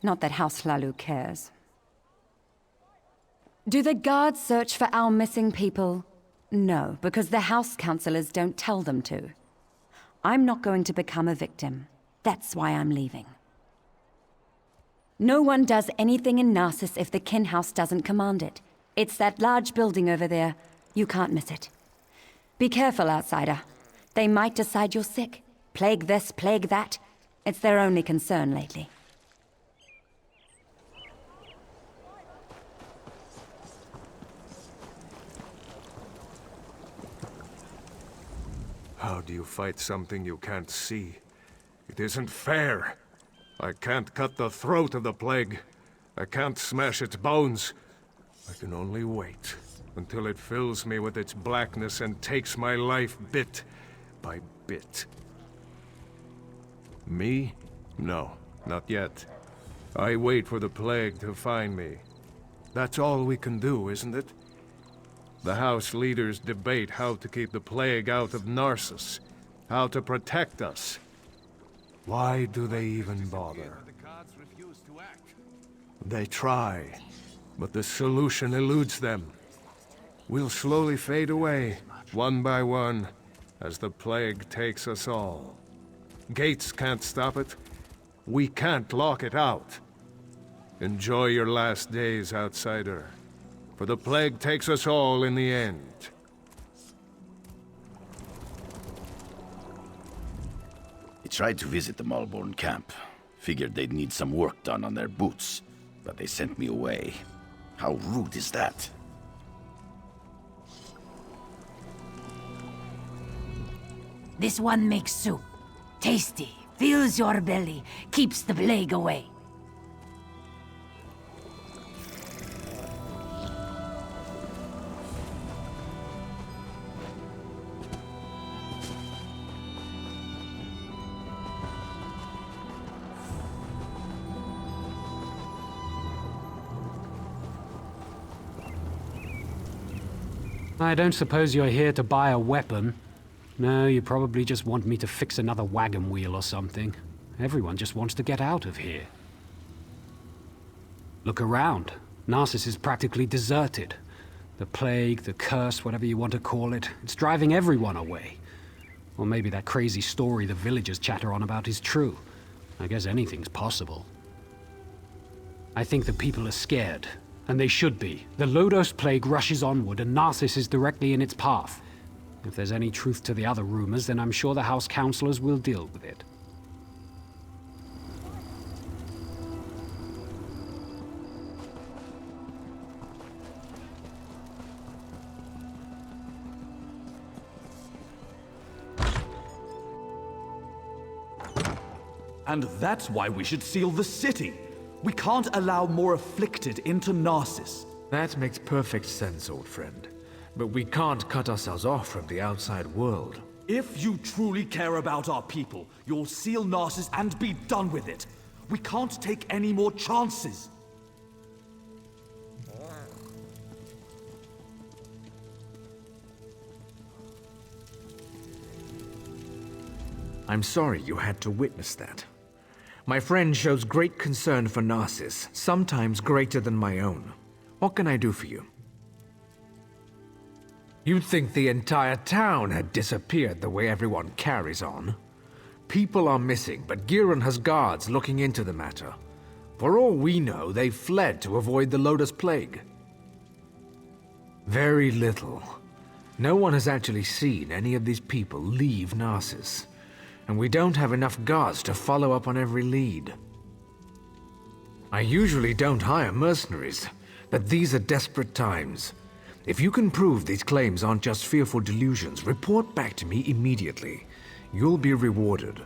Not that House Hlaalu cares. Do the guards search for our missing people? No, because the house counselors don't tell them to. I'm not going to become a victim. That's why I'm leaving. No one does anything in Narcissus if the Kin House doesn't command it. It's that large building over there. You can't miss it. Be careful, outsider. They might decide you're sick. Plague this, plague that. It's their only concern lately. How do you fight something you can't see? It isn't fair. I can't cut the throat of the plague. I can't smash its bones. I can only wait until it fills me with its blackness and takes my life bit by bit. Me? No, not yet. I wait for the plague to find me. That's all we can do, isn't it? The house leaders debate how to keep the plague out of Narcissus, how to protect us. Why do they even bother? They try, but the solution eludes them. We'll slowly fade away, one by one, as the plague takes us all. Gates can't stop it. We can't lock it out. Enjoy your last days, outsider, for the plague takes us all in the end. I tried to visit the Mournhold camp. Figured they'd need some work done on their boots, but they sent me away. How rude is that? This one makes soup. Tasty, fills your belly, keeps the plague away. I don't suppose you're here to buy a weapon. No, you probably just want me to fix another wagon wheel or something. Everyone just wants to get out of here. Look around. Narcissus is practically deserted. The plague, the curse, whatever you want to call it, it's driving everyone away. Or maybe that crazy story the villagers chatter on about is true. I guess anything's possible. I think the people are scared. And they should be. The Llodos plague rushes onward, and Narcissus is directly in its path. If there's any truth to the other rumors, then I'm sure the house counselors will deal with it. And that's why we should seal the city. We can't allow more afflicted into Narcissus. That makes perfect sense, old friend. But we can't cut ourselves off from the outside world. If you truly care about our people, you'll seal Narcissus and be done with it. We can't take any more chances. I'm sorry you had to witness that. My friend shows great concern for Narcissus, sometimes greater than my own. What can I do for you? You'd think the entire town had disappeared the way everyone carries on. People are missing, but Giron has guards looking into the matter. For all we know, they fled to avoid the Llodos plague. Very little. No one has actually seen any of these people leave Narcissus, and we don't have enough guards to follow up on every lead. I usually don't hire mercenaries, but these are desperate times. If you can prove these claims aren't just fearful delusions, report back to me immediately. You'll be rewarded.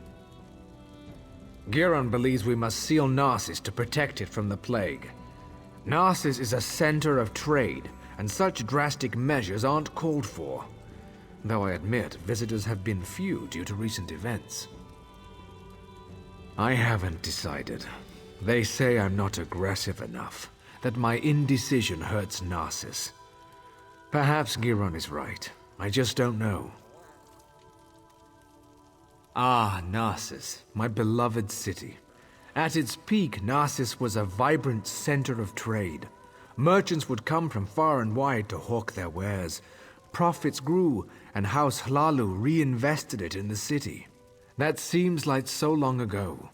Giron believes we must seal Narcissus to protect it from the plague. Narcissus is a center of trade, and such drastic measures aren't called for. Though I admit, visitors have been few due to recent events. I haven't decided. They say I'm not aggressive enough, that my indecision hurts Narcissus. Perhaps Giron is right. I just don't know. Ah, Narcissus, my beloved city. At its peak, Narcissus was a vibrant center of trade. Merchants would come from far and wide to hawk their wares. Profits grew, and House Hlalu reinvested it in the city. That seems like so long ago.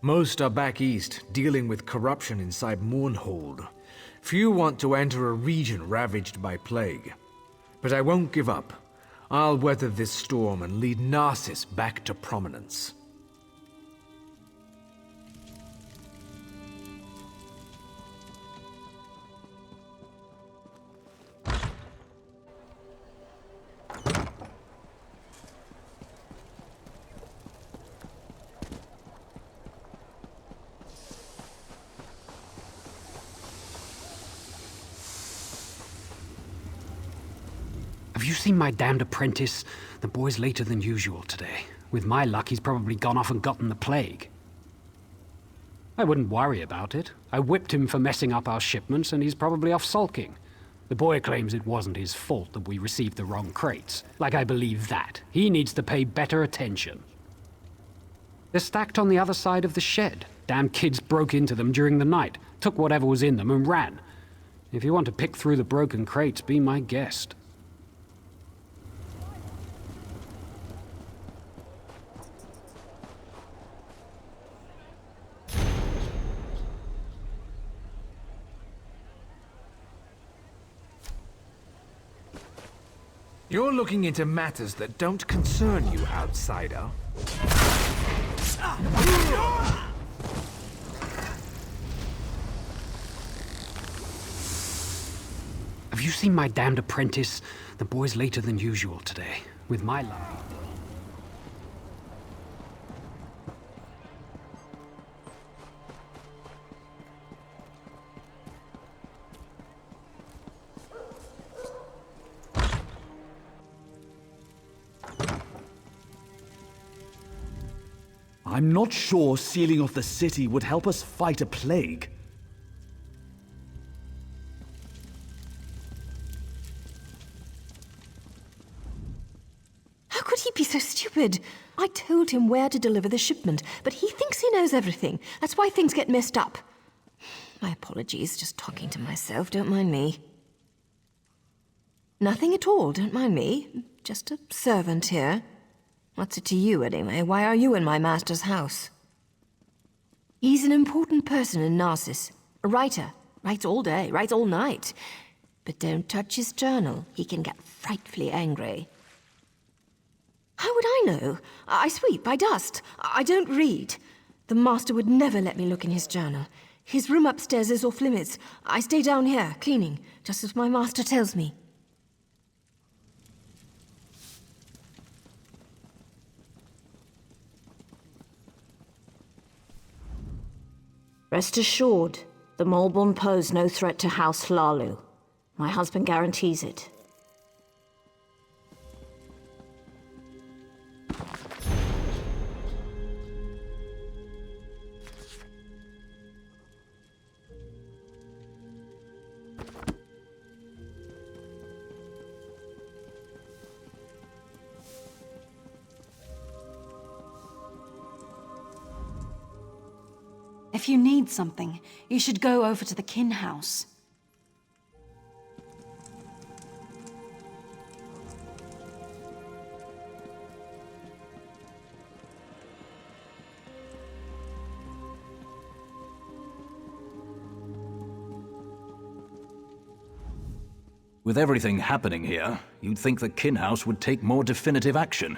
Most are back east, dealing with corruption inside Mournhold. Few want to enter a region ravaged by plague. But I won't give up. I'll weather this storm and lead Narcissus back to prominence. Have you seen my damned apprentice? The boy's later than usual today. With my luck, he's probably gone off and gotten the plague. I wouldn't worry about it. I whipped him for messing up our shipments, and he's probably off sulking. The boy claims it wasn't his fault that we received the wrong crates. Like I believe that. He needs to pay better attention. They're stacked on the other side of the shed. Damn kids broke into them during the night, took whatever was in them, and ran. If you want to pick through the broken crates, be my guest. You're looking into matters that don't concern you, outsider. Have you seen my damned apprentice? The boy's later than usual today. With my luck. I'm not sure sealing off the city would help us fight a plague. How could he be so stupid? I told him where to deliver the shipment, but he thinks he knows everything. That's why things get messed up. My apologies, just talking to myself, don't mind me. Nothing at all, don't mind me. Just a servant here. What's it to you, anyway? Why are you in my master's house? He's an important person in Narcissus. A writer. Writes all day, writes all night. But don't touch his journal. He can get frightfully angry. How would I know? I sweep, I dust. I don't read. The master would never let me look in his journal. His room upstairs is off limits. I stay down here, cleaning, just as my master tells me. Rest assured, the Moleborn pose no threat to House Hlalu. My husband guarantees it. If you need something, you should go over to the Kin House. With everything happening here, you'd think the Kin House would take more definitive action.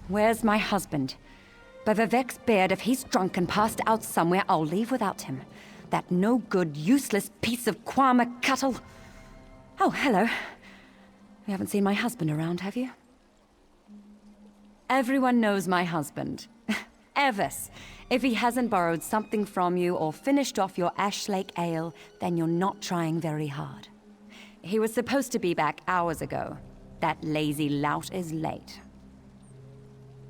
Where's my husband? By Vivek's beard, if he's drunk and passed out somewhere, I'll leave without him. That no-good, useless piece of Kwama cattle. Oh, hello. You haven't seen my husband around, have you? Everyone knows my husband. Evis. If he hasn't borrowed something from you or finished off your Ash Lake ale, then you're not trying very hard. He was supposed to be back hours ago. That lazy lout is late.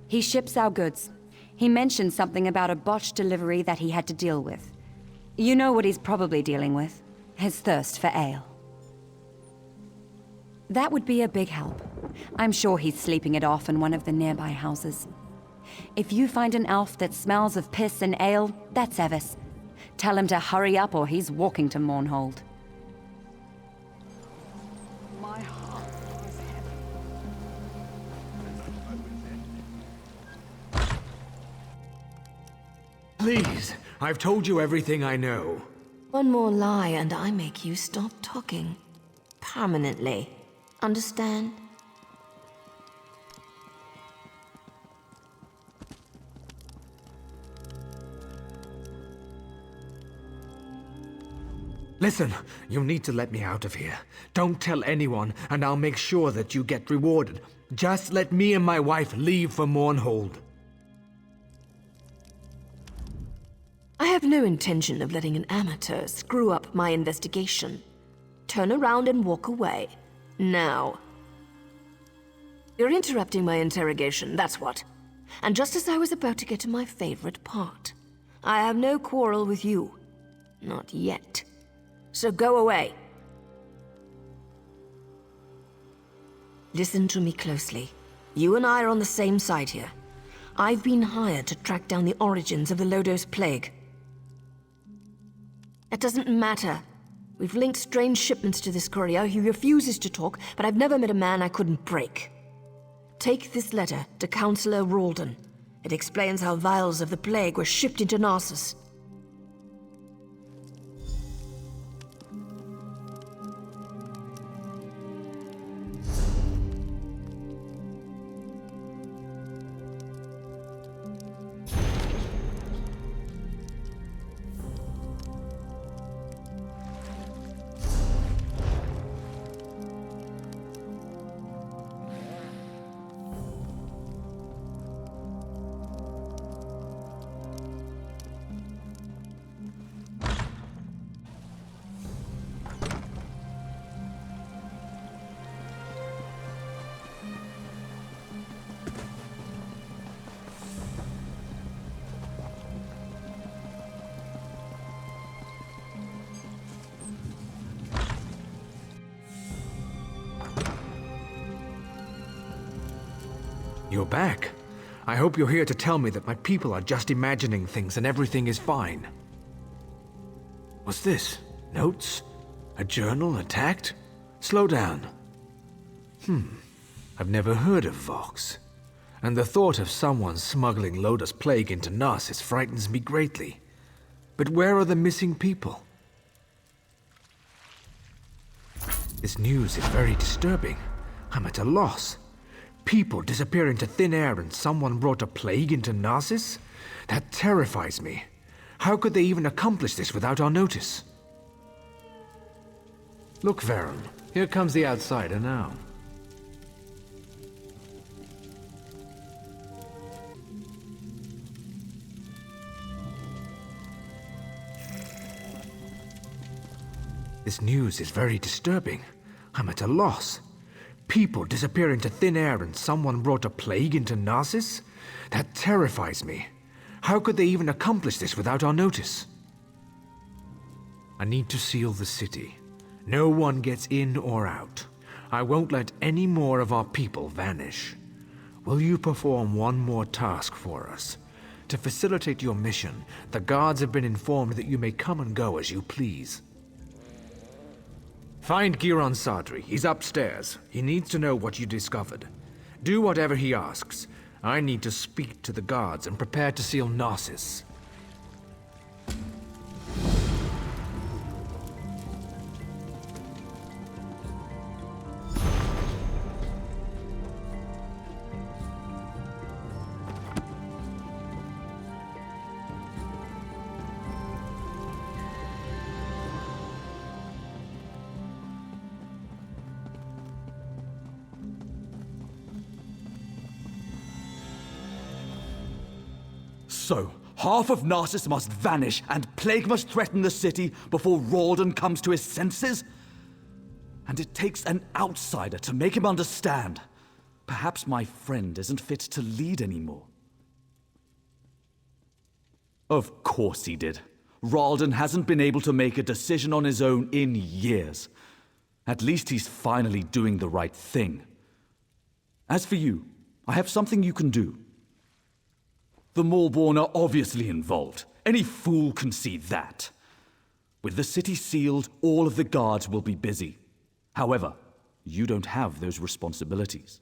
He ships our goods. He mentioned something about a botched delivery that he had to deal with. You know what he's probably dealing with. His thirst for ale. That would be a big help. I'm sure he's sleeping it off in one of the nearby houses. If you find an elf that smells of piss and ale, that's Evis. Tell him to hurry up or he's walking to Mournhold. My heart is heavy. Please, I've told you everything I know. One more lie and I make you stop talking. Permanently. Understand? Listen, you need to let me out of here. Don't tell anyone, and I'll make sure that you get rewarded. Just let me and my wife leave for Mournhold. I have no intention of letting an amateur screw up my investigation. Turn around and walk away. Now. You're interrupting my interrogation, that's what. And just as I was about to get to my favorite part. I have no quarrel with you. Not yet. So go away. Listen to me closely. You and I are on the same side here. I've been hired to track down the origins of the Llodos plague. It doesn't matter. We've linked strange shipments to this courier. He refuses to talk, but I've never met a man I couldn't break. Take this letter to Councillor Ralden. It explains how vials of the plague were shipped into Narcissus. You're back. I hope you're here to tell me that my people are just imagining things and everything is fine. What's this? Notes? A journal attacked? Slow down. I've never heard of Vox. and the thought of someone smuggling Llodos plague into Narsis frightens me greatly. But where are the missing people? This news is very disturbing. I'm at a loss. People disappear into thin air and someone brought a plague into Narsis? That terrifies me. How could they even accomplish this without our notice? Look, Verum, here comes the outsider now. This news is very disturbing. I'm at a loss. People disappear into thin air and someone brought a plague into Narsis? That terrifies me. How could they even accomplish this without our notice? I need to seal the city. No one gets in or out. I won't let any more of our people vanish. Will you perform one more task for us? To facilitate your mission, the guards have been informed that you may come and go as you please. Find Giron Sadri. He's upstairs. He needs to know what you discovered. Do whatever he asks. I need to speak to the guards and prepare to seal Narsis. So, half of Narsis must vanish and plague must threaten the city before Ralden comes to his senses? And it takes an outsider to make him understand. Perhaps my friend isn't fit to lead anymore. Of course he did. Ralden hasn't been able to make a decision on his own in years. At least he's finally doing the right thing. As for you, I have something you can do. The Maulborn are obviously involved. Any fool can see that. With the city sealed, all of the guards will be busy. However, you don't have those responsibilities.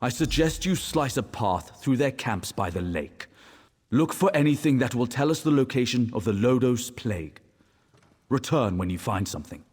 I suggest you slice a path through their camps by the lake. Look for anything that will tell us the location of the Llodos plague. Return when you find something.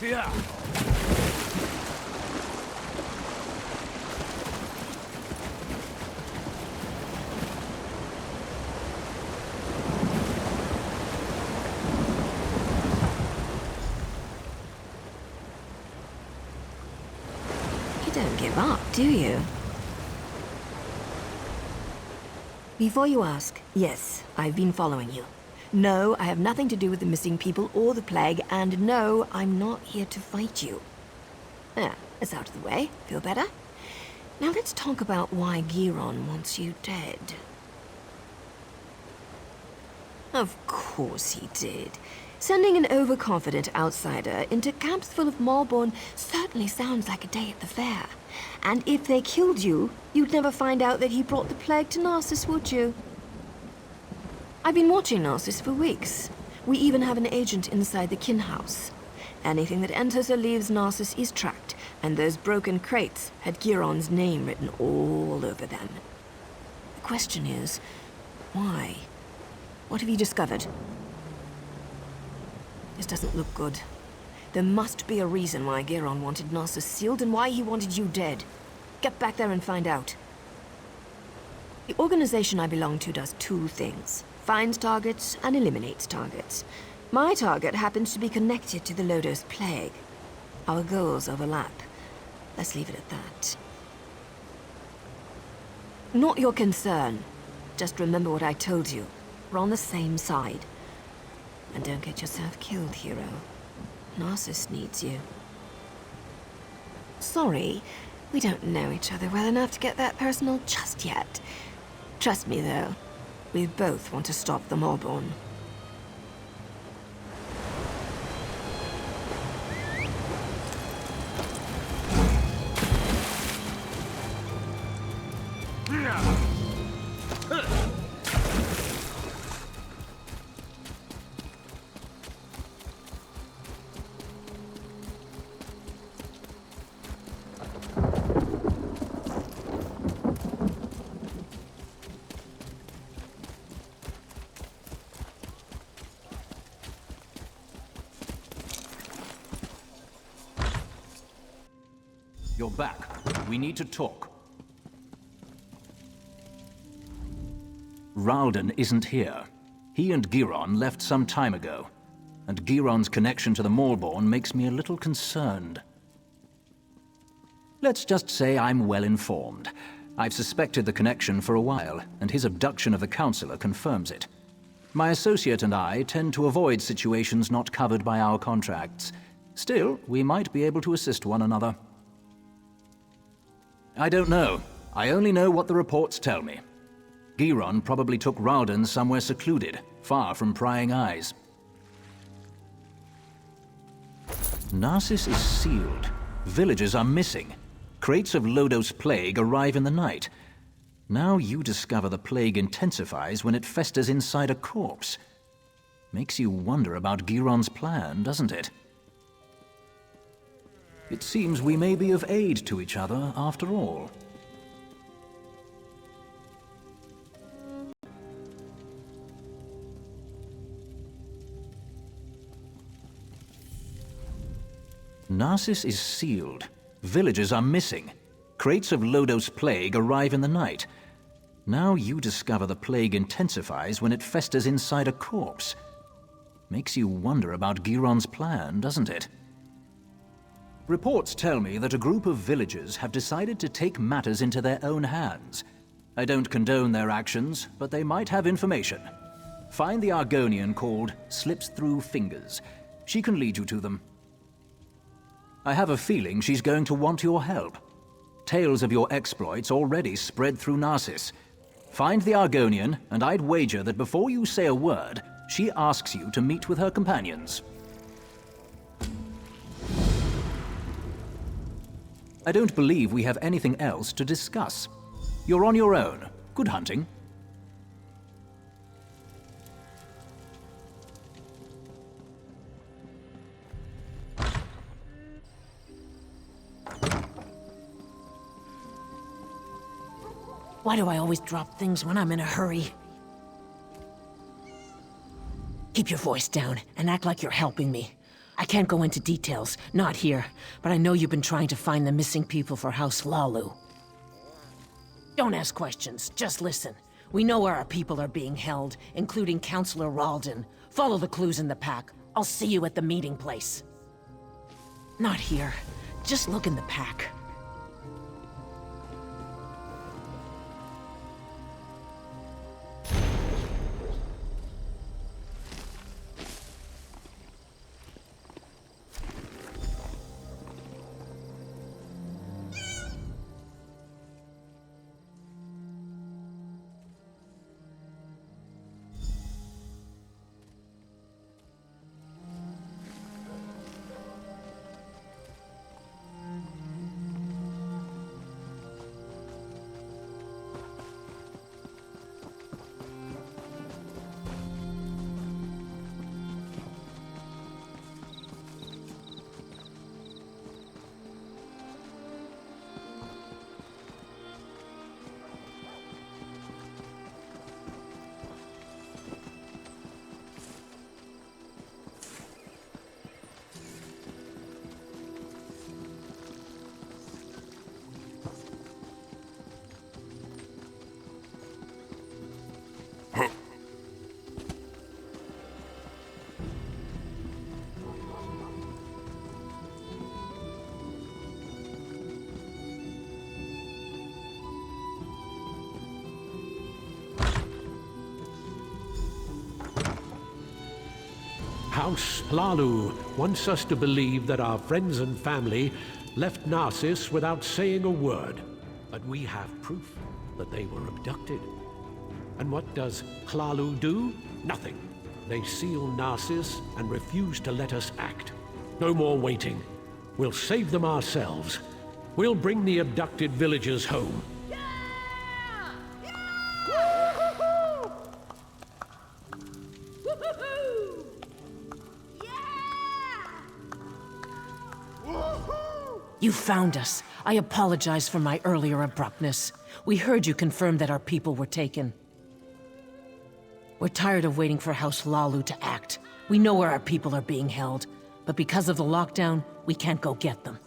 Yeah. You don't give up, do you? Before you ask, yes, I've been following you. No, I have nothing to do with the missing people or the plague, and no, I'm not here to fight you. There, it's out of the way. Feel better? Now let's talk about why Giron wants you dead. Of course he did. Sending an overconfident outsider into camps full of Maulborn certainly sounds like a day at the fair. And if they killed you, you'd never find out that he brought the plague to Narsis, would you? I've been watching Narsis for weeks. We even have an agent inside the kin house. Anything that enters or leaves Narsis is tracked, and those broken crates had Giron's name written all over them. The question is, why? What have you discovered? This doesn't look good. There must be a reason why Giron wanted Narcissus sealed and why he wanted you dead. Get back there and find out. The organization I belong to does two things. Finds targets and eliminates targets. My target happens to be connected to the Llodos plague. Our goals overlap. Let's leave it at that. Not your concern. Just remember what I told you. We're on the same side. And don't get yourself killed, hero. Narcissus needs you. Sorry, we don't know each other well enough to get that personal just yet. Trust me, though. We both want to stop the Maulborn. You're back. We need to talk. Ralden isn't here. He and Giron left some time ago, and Giron's connection to the Maulborn makes me a little concerned. Let's just say I'm well informed. I've suspected the connection for a while, and his abduction of the Counselor confirms it. My associate and I tend to avoid situations not covered by our contracts. Still, we might be able to assist one another. I don't know. I only know what the reports tell me. Giron probably took Ralden somewhere secluded, far from prying eyes. Narcissus is sealed. Villagers are missing. Crates of Llodos plague arrive in the night. Now you discover the plague intensifies when it festers inside a corpse. Makes you wonder about Giron's plan, doesn't it? It seems we may be of aid to each other after all. Narcissus is sealed. Villagers are missing. Crates of Llodos plague arrive in the night. Now you discover the plague intensifies when it festers inside a corpse. Makes you wonder about Giron's plan, doesn't it? Reports tell me that a group of villagers have decided to take matters into their own hands. I don't condone their actions, but they might have information. Find the Argonian called Slips Through Fingers. She can lead you to them. I have a feeling she's going to want your help. Tales of your exploits already spread through Narcissus. Find the Argonian, and I'd wager that before you say a word, she asks you to meet with her companions. I don't believe we have anything else to discuss. You're on your own. Good hunting. Why do I always drop things when I'm in a hurry? Keep your voice down and act like you're helping me. I can't go into details, not here, but I know you've been trying to find the missing people for House Lalu. Don't ask questions, just listen. We know where our people are being held, including Counselor Ralden. Follow the clues in the pack. I'll see you at the meeting place. Not here. Just look in the pack. House Hlalu wants us to believe that our friends and family left Narcissus without saying a word. But we have proof that they were abducted. And what does Hlalu do? Nothing. They seal Narcissus and refuse to let us act. No more waiting. We'll save them ourselves. We'll bring the abducted villagers home. You found us. I apologize for my earlier abruptness. We heard you confirm that our people were taken. We're tired of waiting for House Hlalu to act. We know where our people are being held, but because of the lockdown, we can't go get them.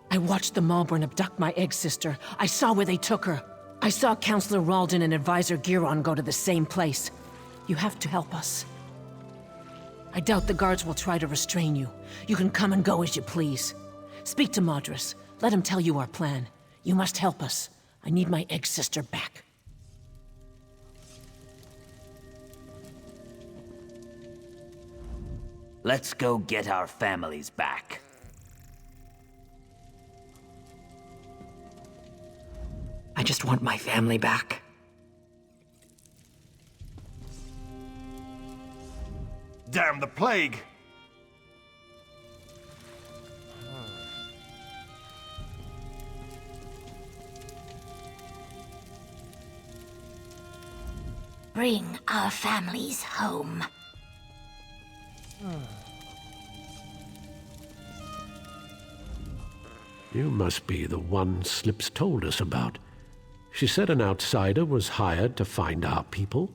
I watched the Malborn abduct my egg sister. I saw where they took her. I saw Counselor Ralden and Advisor Giron go to the same place. You have to help us. I doubt the guards will try to restrain you. You can come and go as you please. Speak to Madras. Let him tell you our plan. You must help us. I need my egg sister back. Let's go get our families back. I just want my family back. Damn the plague! Bring our families home. You must be the one Slips told us about. She said an outsider was hired to find our people.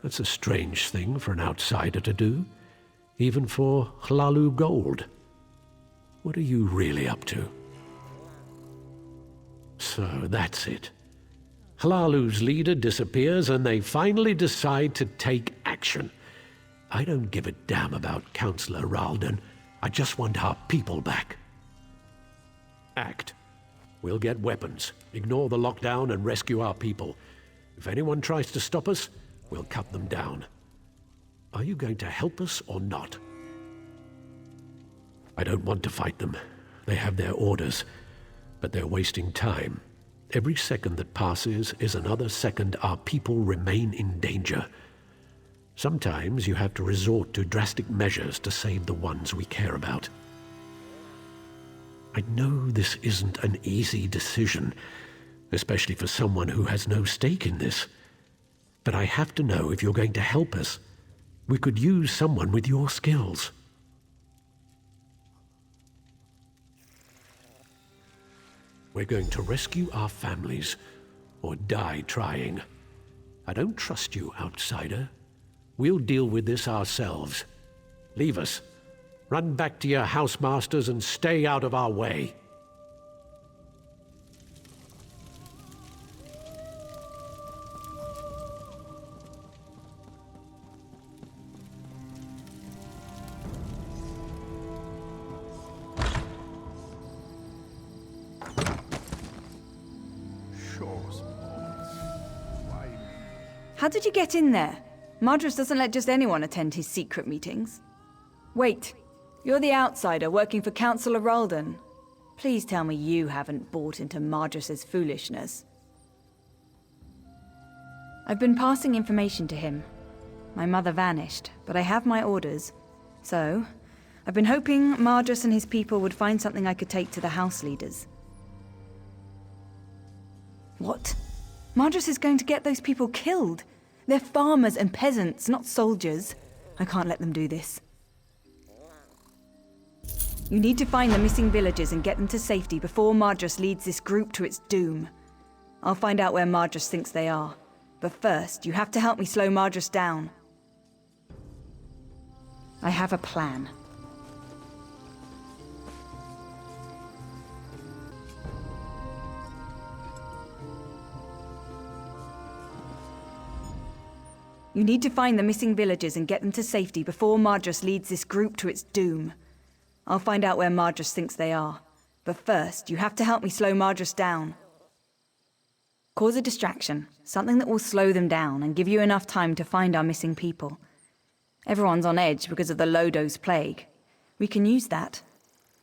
That's a strange thing for an outsider to do, even for Hlalu Gold. What are you really up to? So that's it. Hlalu's leader disappears and they finally decide to take action. I don't give a damn about Counselor Ralden. I just want our people back. Act. We'll get weapons, ignore the lockdown and rescue our people. If anyone tries to stop us, we'll cut them down. Are you going to help us or not? I don't want to fight them. They have their orders, but they're wasting time. Every second that passes is another second our people remain in danger. Sometimes you have to resort to drastic measures to save the ones we care about. I know this isn't an easy decision, especially for someone who has no stake in this. But I have to know if you're going to help us. We could use someone with your skills. We're going to rescue our families, or die trying. I don't trust you, outsider. We'll deal with this ourselves. Leave us. Run back to your housemasters and stay out of our way. How did you get in there? Madras doesn't let just anyone attend his secret meetings. Wait, you're the outsider working for Counselor Ralden. Please tell me you haven't bought into Madras's foolishness. I've been passing information to him. My mother vanished, but I have my orders. So, I've been hoping Madras and his people would find something I could take to the house leaders. What? Madras is going to get those people killed. They're farmers and peasants, not soldiers. I can't let them do this. You need to find the missing villagers and get them to safety before Madras leads this group to its doom. I'll find out where Madras thinks they are. But first, you have to help me slow Madras down. I have a plan. You need to find the missing villagers and get them to safety before Madras leads this group to its doom. I'll find out where Madras thinks they are. But first, you have to help me slow Madras down. Cause a distraction, something that will slow them down and give you enough time to find our missing people. Everyone's on edge because of the Llodos plague. We can use that.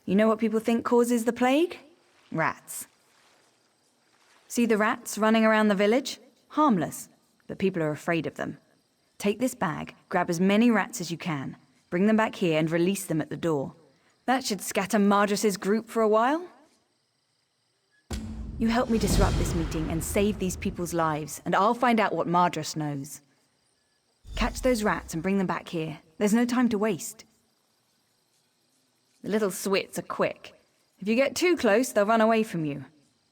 You know what people think causes the plague? Rats. See the rats running around the village? Harmless, but people are afraid of them. Take this bag, grab as many rats as you can, bring them back here and release them at the door. That should scatter Magistrix's group for a while. You help me disrupt this meeting and save these people's lives, and I'll find out what Magistrix knows. Catch those rats and bring them back here. There's no time to waste. The little swits are quick. If you get too close, they'll run away from you.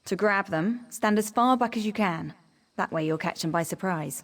To grab them, stand as far back as you can. That way you'll catch them by surprise.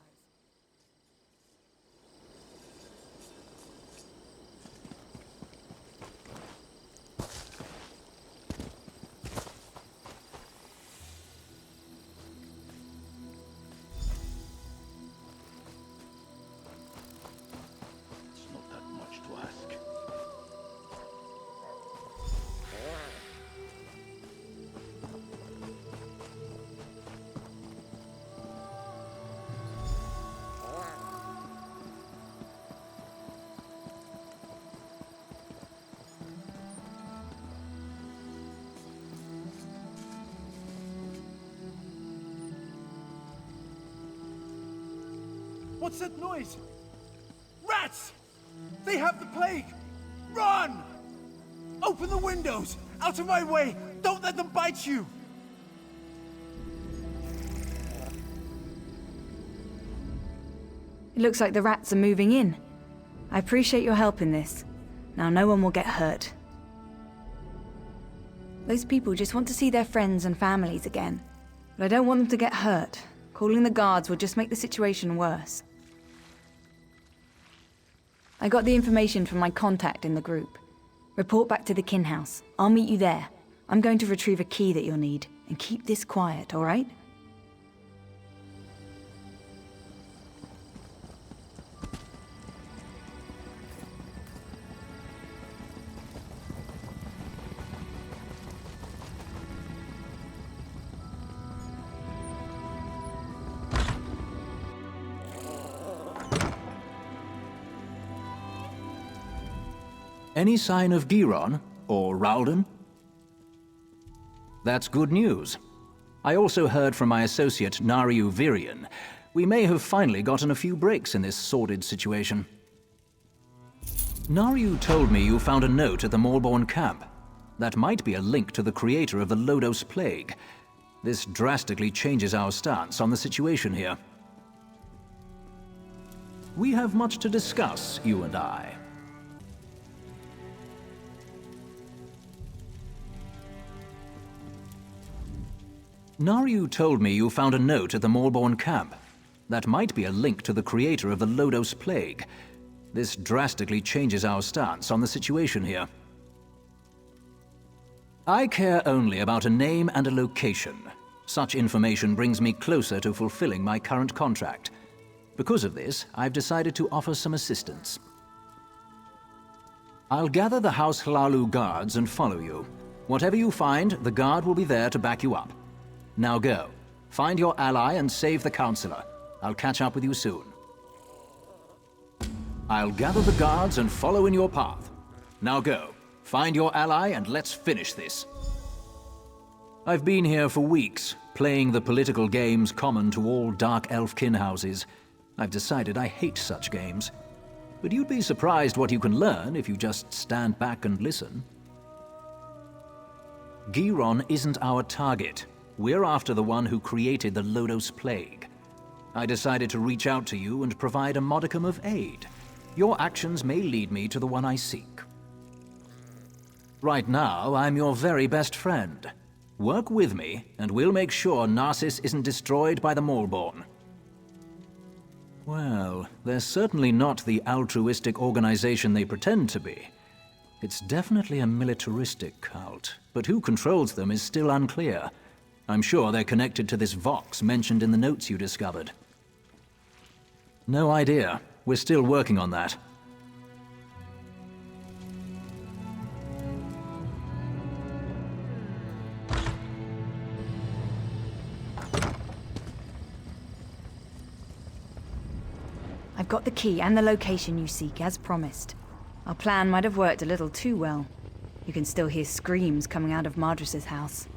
What's that noise? Rats! They have the plague! Run! Open the windows! Out of my way! Don't let them bite you! It looks like the rats are moving in. I appreciate your help in this. Now no one will get hurt. Those people just want to see their friends and families again. But I don't want them to get hurt. Calling the guards will just make the situation worse. I got the information from my contact in the group. Report back to the kin house. I'll meet you there. I'm going to retrieve a key that you'll need. And keep this quiet, all right? Any sign of Giron or Ralden? That's good news. I also heard from my associate Nariu Virian. We may have finally gotten a few breaks in this sordid situation. Nariu told me you found a note at the Mournhold camp. That might be a link to the creator of the Llodos plague. This drastically changes our stance on the situation here. We have much to discuss, you and I. Nariu told me you found a note at the Mournhold camp. That might be a link to the creator of the Llodos plague. This drastically changes our stance on the situation here. I care only about a name and a location. Such information brings me closer to fulfilling my current contract. Because of this, I've decided to offer some assistance. I'll gather the House Hlalu guards and follow you. Whatever you find, the guard will be there to back you up. Now go. Find your ally and save the Counselor. I'll catch up with you soon. I'll gather the guards and follow in your path. Now go. Find your ally and let's finish this. I've been here for weeks, playing the political games common to all Dark Elf kin houses. I've decided I hate such games. But you'd be surprised what you can learn if you just stand back and listen. Giron isn't our target. We're after the one who created the Llodos plague. I decided to reach out to you and provide a modicum of aid. Your actions may lead me to the one I seek. Right now, I'm your very best friend. Work with me, and we'll make sure Narcissus isn't destroyed by the Mournhold. Well, they're certainly not the altruistic organization they pretend to be. It's definitely a militaristic cult, but who controls them is still unclear. I'm sure they're connected to this Vox mentioned in the notes you discovered. No idea. We're still working on that. I've got the key and the location you seek, as promised. Our plan might have worked a little too well. You can still hear screams coming out of Magistrix's house.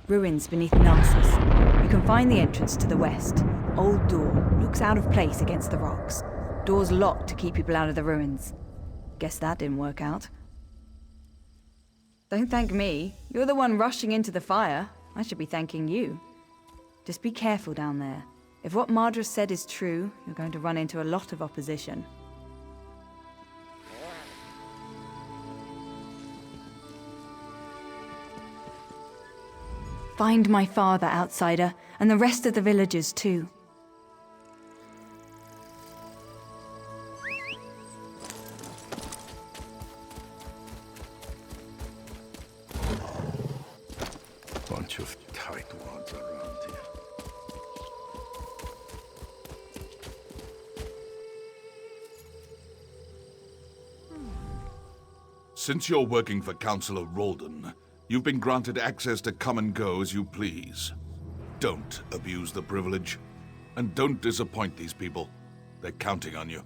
Ruins beneath Narcissus. You can find the entrance to the west. Old door. Looks out of place against the rocks. Door's locked to keep people out of the ruins. Guess that didn't work out. Don't thank me. You're the one rushing into the fire. I should be thanking you. Just be careful down there. If what Madras said is true, you're going to run into a lot of opposition. Find my father, outsider, and the rest of the villagers too. Bunch of tightwads around here. Since you're working for Councillor Ralden, you've been granted access to come and go as you please. Don't abuse the privilege. And don't disappoint these people. They're counting on you.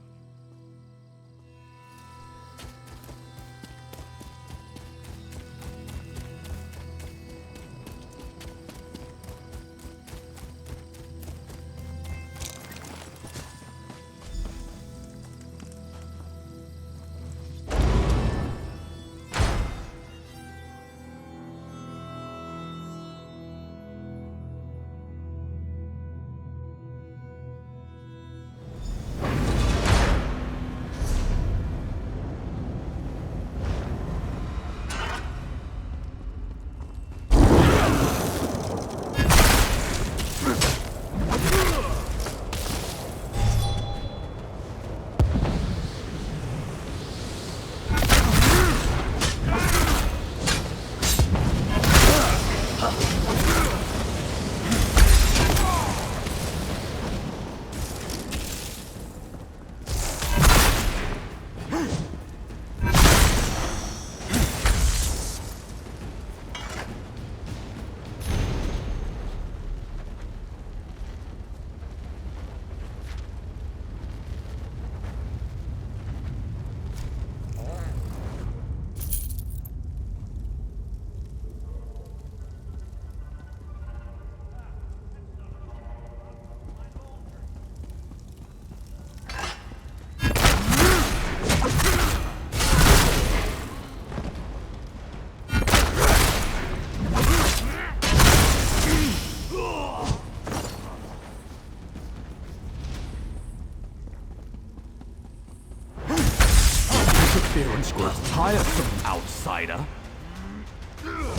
Interference grows tiresome, outsider.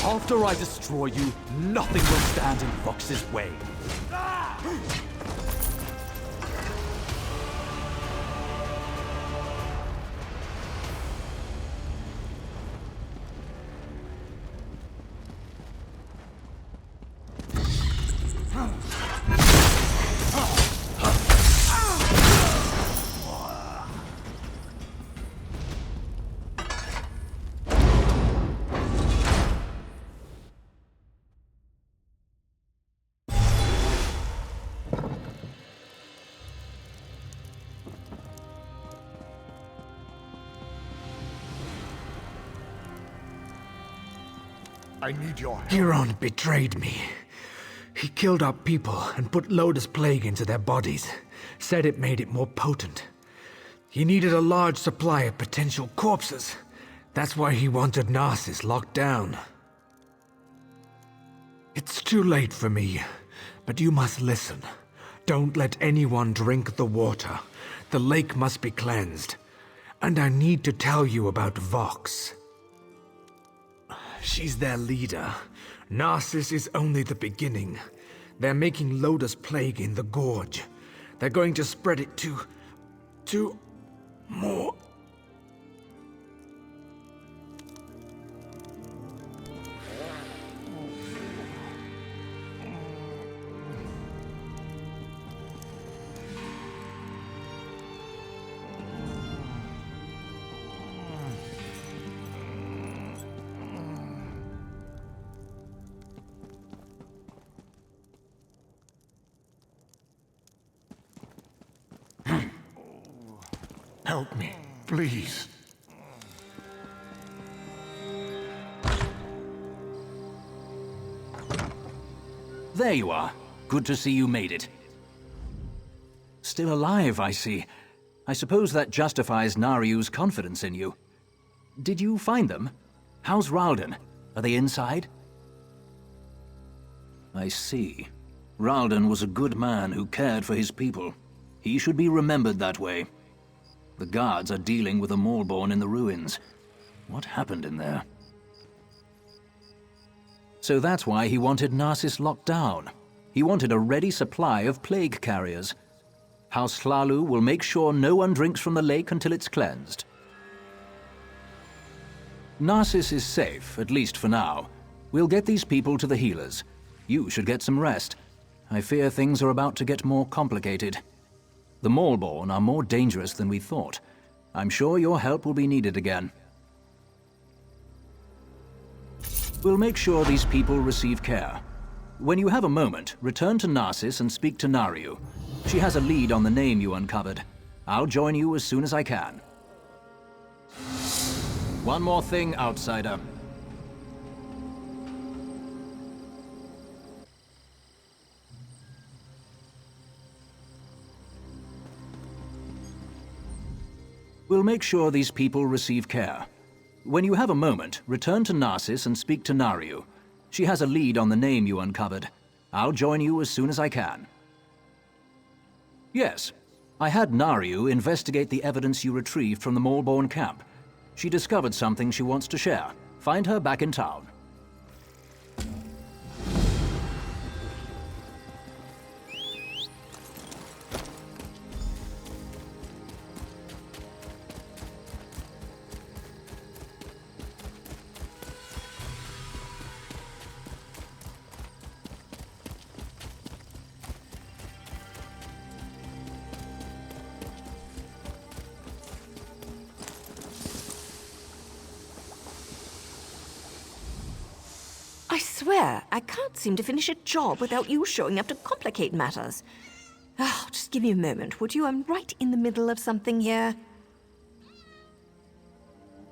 After I destroy you, nothing will stand in Fox's way. I need your help. Huron betrayed me. He killed our people and put Llodos plague into their bodies. Said it made it more potent. He needed a large supply of potential corpses. That's why he wanted Narcissus locked down. It's too late for me, but you must listen. Don't let anyone drink the water. The lake must be cleansed. And I need to tell you about Vox. She's their leader. Narcissus is only the beginning. They're making Llodos plague in the gorge. They're going to spread it to more. Help me, please. There you are. Good to see you made it. Still alive, I see. I suppose that justifies Nariu's confidence in you. Did you find them? How's Ralden? Are they inside? I see. Ralden was a good man who cared for his people. He should be remembered that way. The guards are dealing with a Maulborn in the ruins. What happened in there? So that's why he wanted Narsis locked down. He wanted a ready supply of plague carriers. House Hlalu will make sure no one drinks from the lake until it's cleansed. Narsis is safe, at least for now. We'll get these people to the healers. You should get some rest. I fear things are about to get more complicated. The Maulborn are more dangerous than we thought. I'm sure your help will be needed again. We'll make sure these people receive care. When you have a moment, return to Narsis and speak to Nariu. She has a lead on the name you uncovered. I'll join you as soon as I can. One more thing, outsider. We'll make sure these people receive care. When you have a moment, return to Narsis and speak to Nariu. She has a lead on the name you uncovered. I'll join you as soon as I can. Yes, I had Nariu investigate the evidence you retrieved from the Maulborn camp. She discovered something she wants to share. Find her back in town. I swear, I can't seem to finish a job without you showing up to complicate matters. Oh, just give me a moment, would you? I'm right in the middle of something here.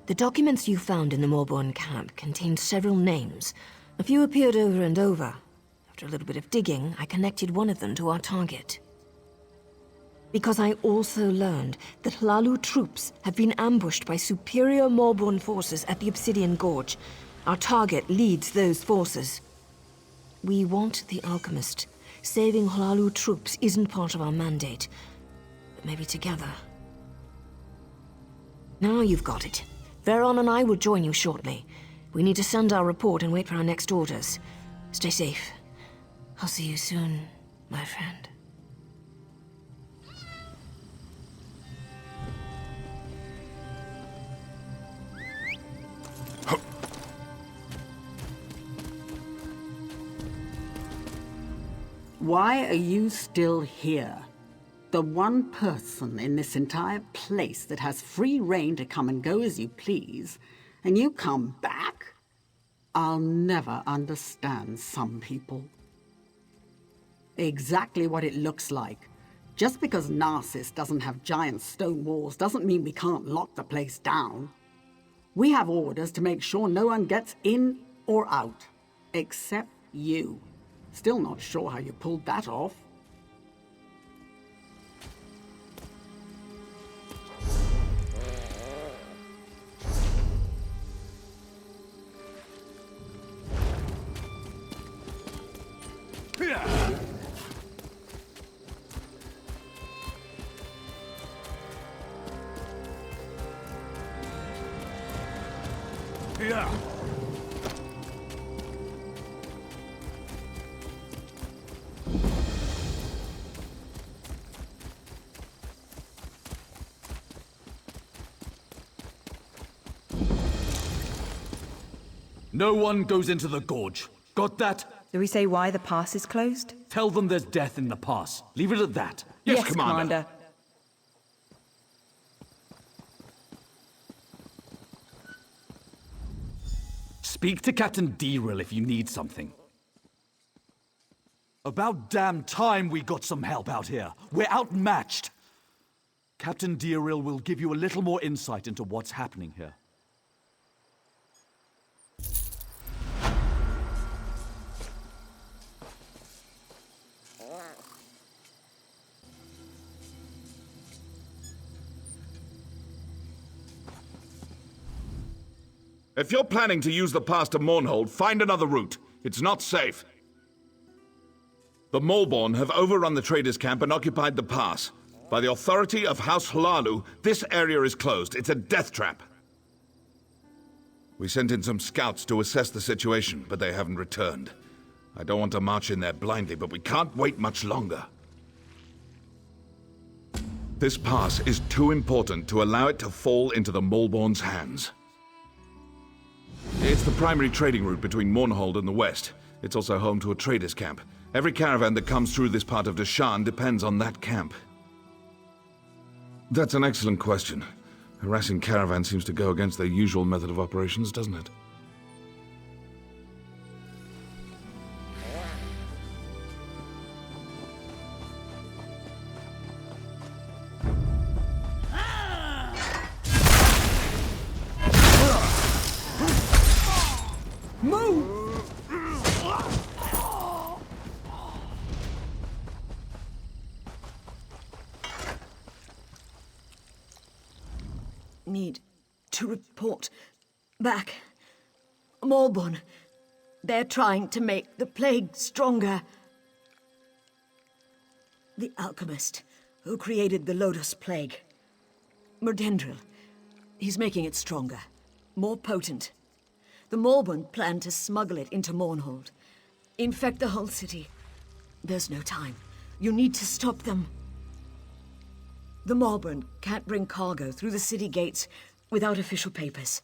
The documents you found in the Maulborn camp contained several names. A few appeared over and over. After a little bit of digging, I connected one of them to our target. Because I also learned that Hlalu troops have been ambushed by superior Maulborn forces at the Obsidian Gorge. Our target leads those forces. We want the Alchemist. Saving Hlalu troops isn't part of our mandate. But maybe together. Now you've got it. Veron and I will join you shortly. We need to send our report and wait for our next orders. Stay safe. I'll see you soon, my friend. Why are you still here? The one person in this entire place that has free reign to come and go as you please, and you come back? I'll never understand some people. Exactly what it looks like. Just because Narsis doesn't have giant stone walls doesn't mean we can't lock the place down. We have orders to make sure no one gets in or out. Except you. Still not sure how you pulled that off. No one goes into the gorge. Got that? Do we say why the pass is closed? Tell them there's death in the pass. Leave it at that. Yes, Commander. Speak to Captain Deril if you need something. About damn time we got some help out here. We're outmatched. Captain Deeril will give you a little more insight into what's happening here. If you're planning to use the pass to Mournhold, find another route. It's not safe. The Maulborn have overrun the traders' camp and occupied the pass. By the authority of House Hlalu, this area is closed. It's a death trap. We sent in some scouts to assess the situation, but they haven't returned. I don't want to march in there blindly, but we can't wait much longer. This pass is too important to allow it to fall into the Maulborn's hands. It's the primary trading route between Mournhold and the west. It's also home to a traders' camp. Every caravan that comes through this part of Deshaan depends on that camp. That's an excellent question. Harassing caravan seems to go against their usual method of operations, doesn't it? Need to report back. Maulborn. They're trying to make the plague stronger. The alchemist who created the Llodos plague. Murdendril. He's making it stronger. More potent. The Maulborn plan to smuggle it into Mournhold. Infect the whole city. There's no time. You need to stop them. The Maulborn can't bring cargo through the city gates without official papers.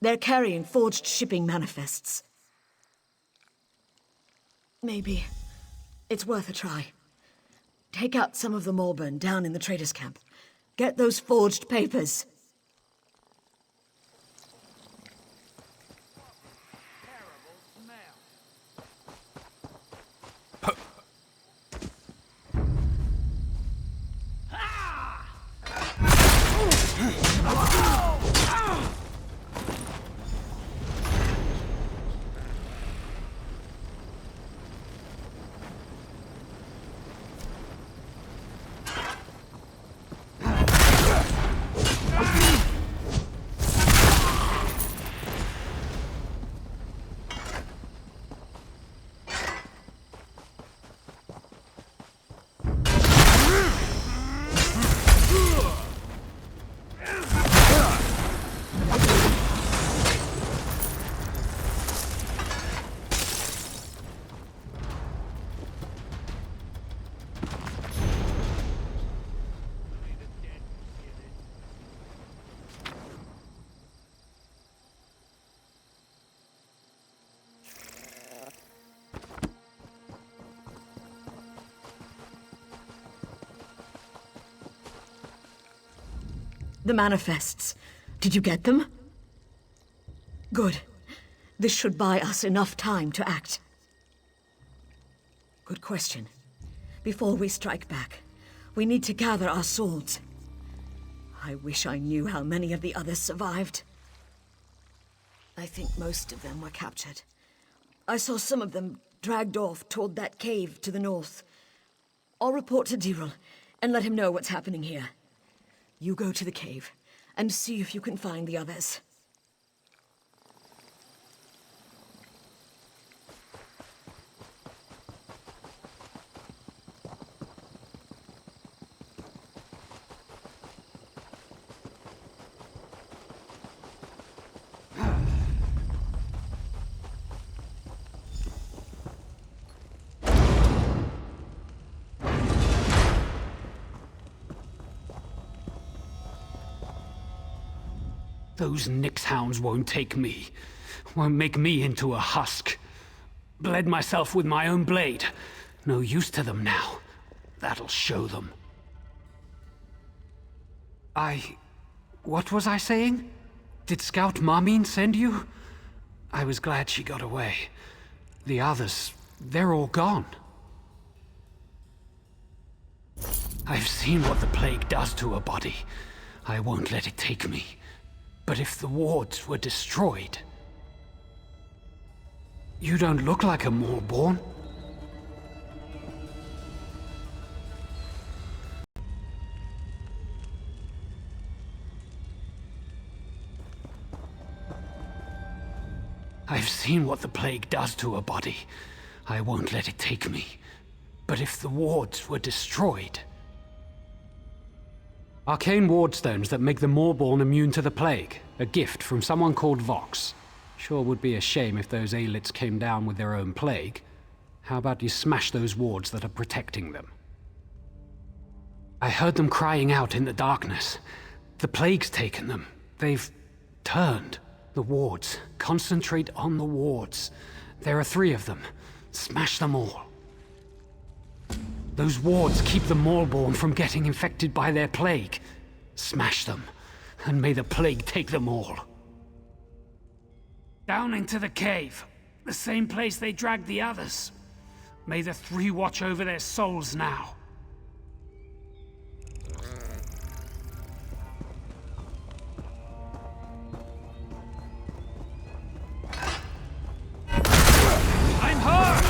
They're carrying forged shipping manifests. Maybe it's worth a try. Take out some of the Maulborn down in the traders' camp. Get those forged papers. The manifests. Did you get them? Good. This should buy us enough time to act. Good question. Before we strike back, we need to gather our swords. I wish I knew how many of the others survived. I think most of them were captured. I saw some of them dragged off toward that cave to the north. I'll report to Deeril and let him know what's happening here. You go to the cave and see if you can find the others. Those Nyx hounds won't take me. Won't make me into a husk. Bled myself with my own blade. No use to them now. That'll show them. What was I saying? Did Scout Marmine send you? I was glad she got away. The others, they're all gone. I've seen what the plague does to a body. I won't let it take me. But if the wards were destroyed... You don't look like a Moorborn. I've seen what the plague does to a body. I won't let it take me. But if the wards were destroyed... Arcane wardstones that make the Moorborn immune to the plague. A gift from someone called Vox. Sure would be a shame if those Aelits came down with their own plague. How about you smash those wards that are protecting them? I heard them crying out in the darkness. The plague's taken them. They've turned. The wards. Concentrate on the wards. There are 3 of them. Smash them all. Those wards keep the Moorborn from getting infected by their plague. Smash them, and may the plague take them all. Down into the cave. The same place they dragged the others. May the 3 watch over their souls now. I'm hurt!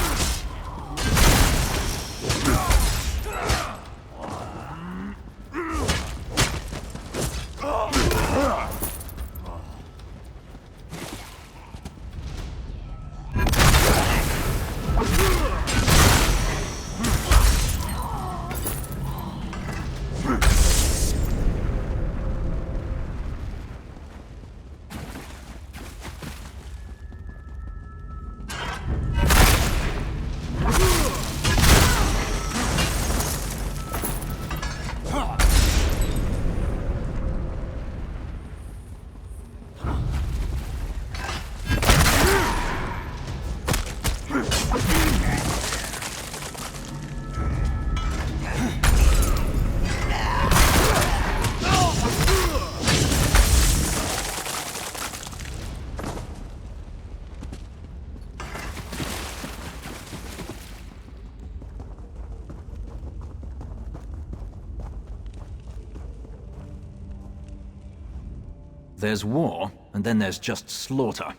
There's war, and then there's just slaughter.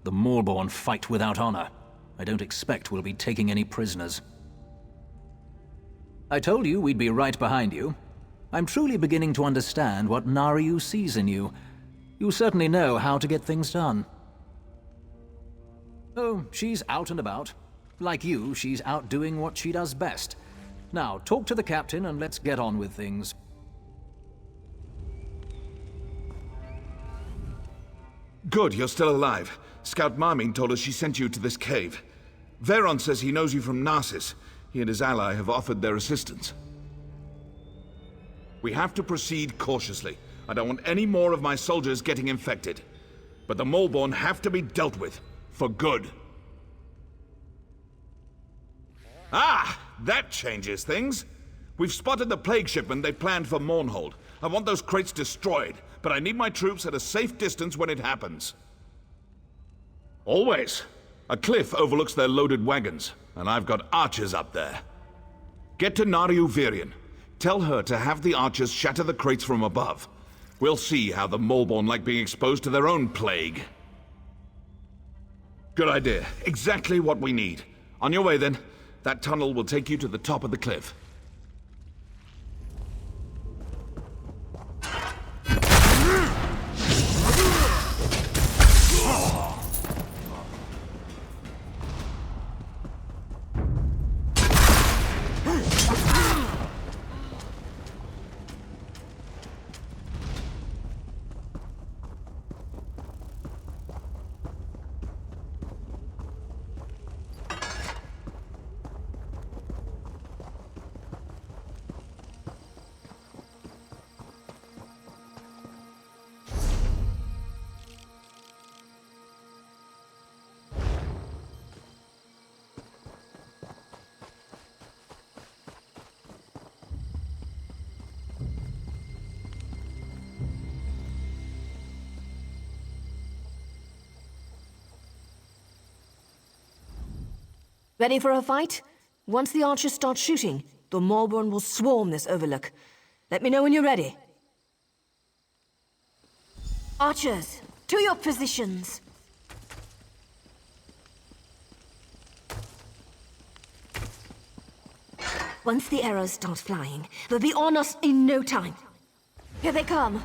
The Moorborn fight without honor. I don't expect we'll be taking any prisoners. I told you we'd be right behind you. I'm truly beginning to understand what Nariu sees in you. You certainly know how to get things done. Oh, she's out and about. Like you, she's out doing what she does best. Now, talk to the captain and let's get on with things. Good, you're still alive. Scout Marmin told us she sent you to this cave. Veron says he knows you from Narsis. He and his ally have offered their assistance. We have to proceed cautiously. I don't want any more of my soldiers getting infected. But the Moorborn have to be dealt with. For good. Ah! That changes things. We've spotted the plague shipment they planned for Mournhold. I want those crates destroyed, but I need my troops at a safe distance when it happens. Always. A cliff overlooks their loaded wagons, and I've got archers up there. Get to Nariu Virion. Tell her to have the archers shatter the crates from above. We'll see how the Moorborn like being exposed to their own plague. Good idea. Exactly what we need. On your way, then. That tunnel will take you to the top of the cliff. Ready for a fight? Once the archers start shooting, the Maulborn will swarm this overlook. Let me know when you're ready. Archers, to your positions. Once the arrows start flying, they'll be on us in no time. Here they come.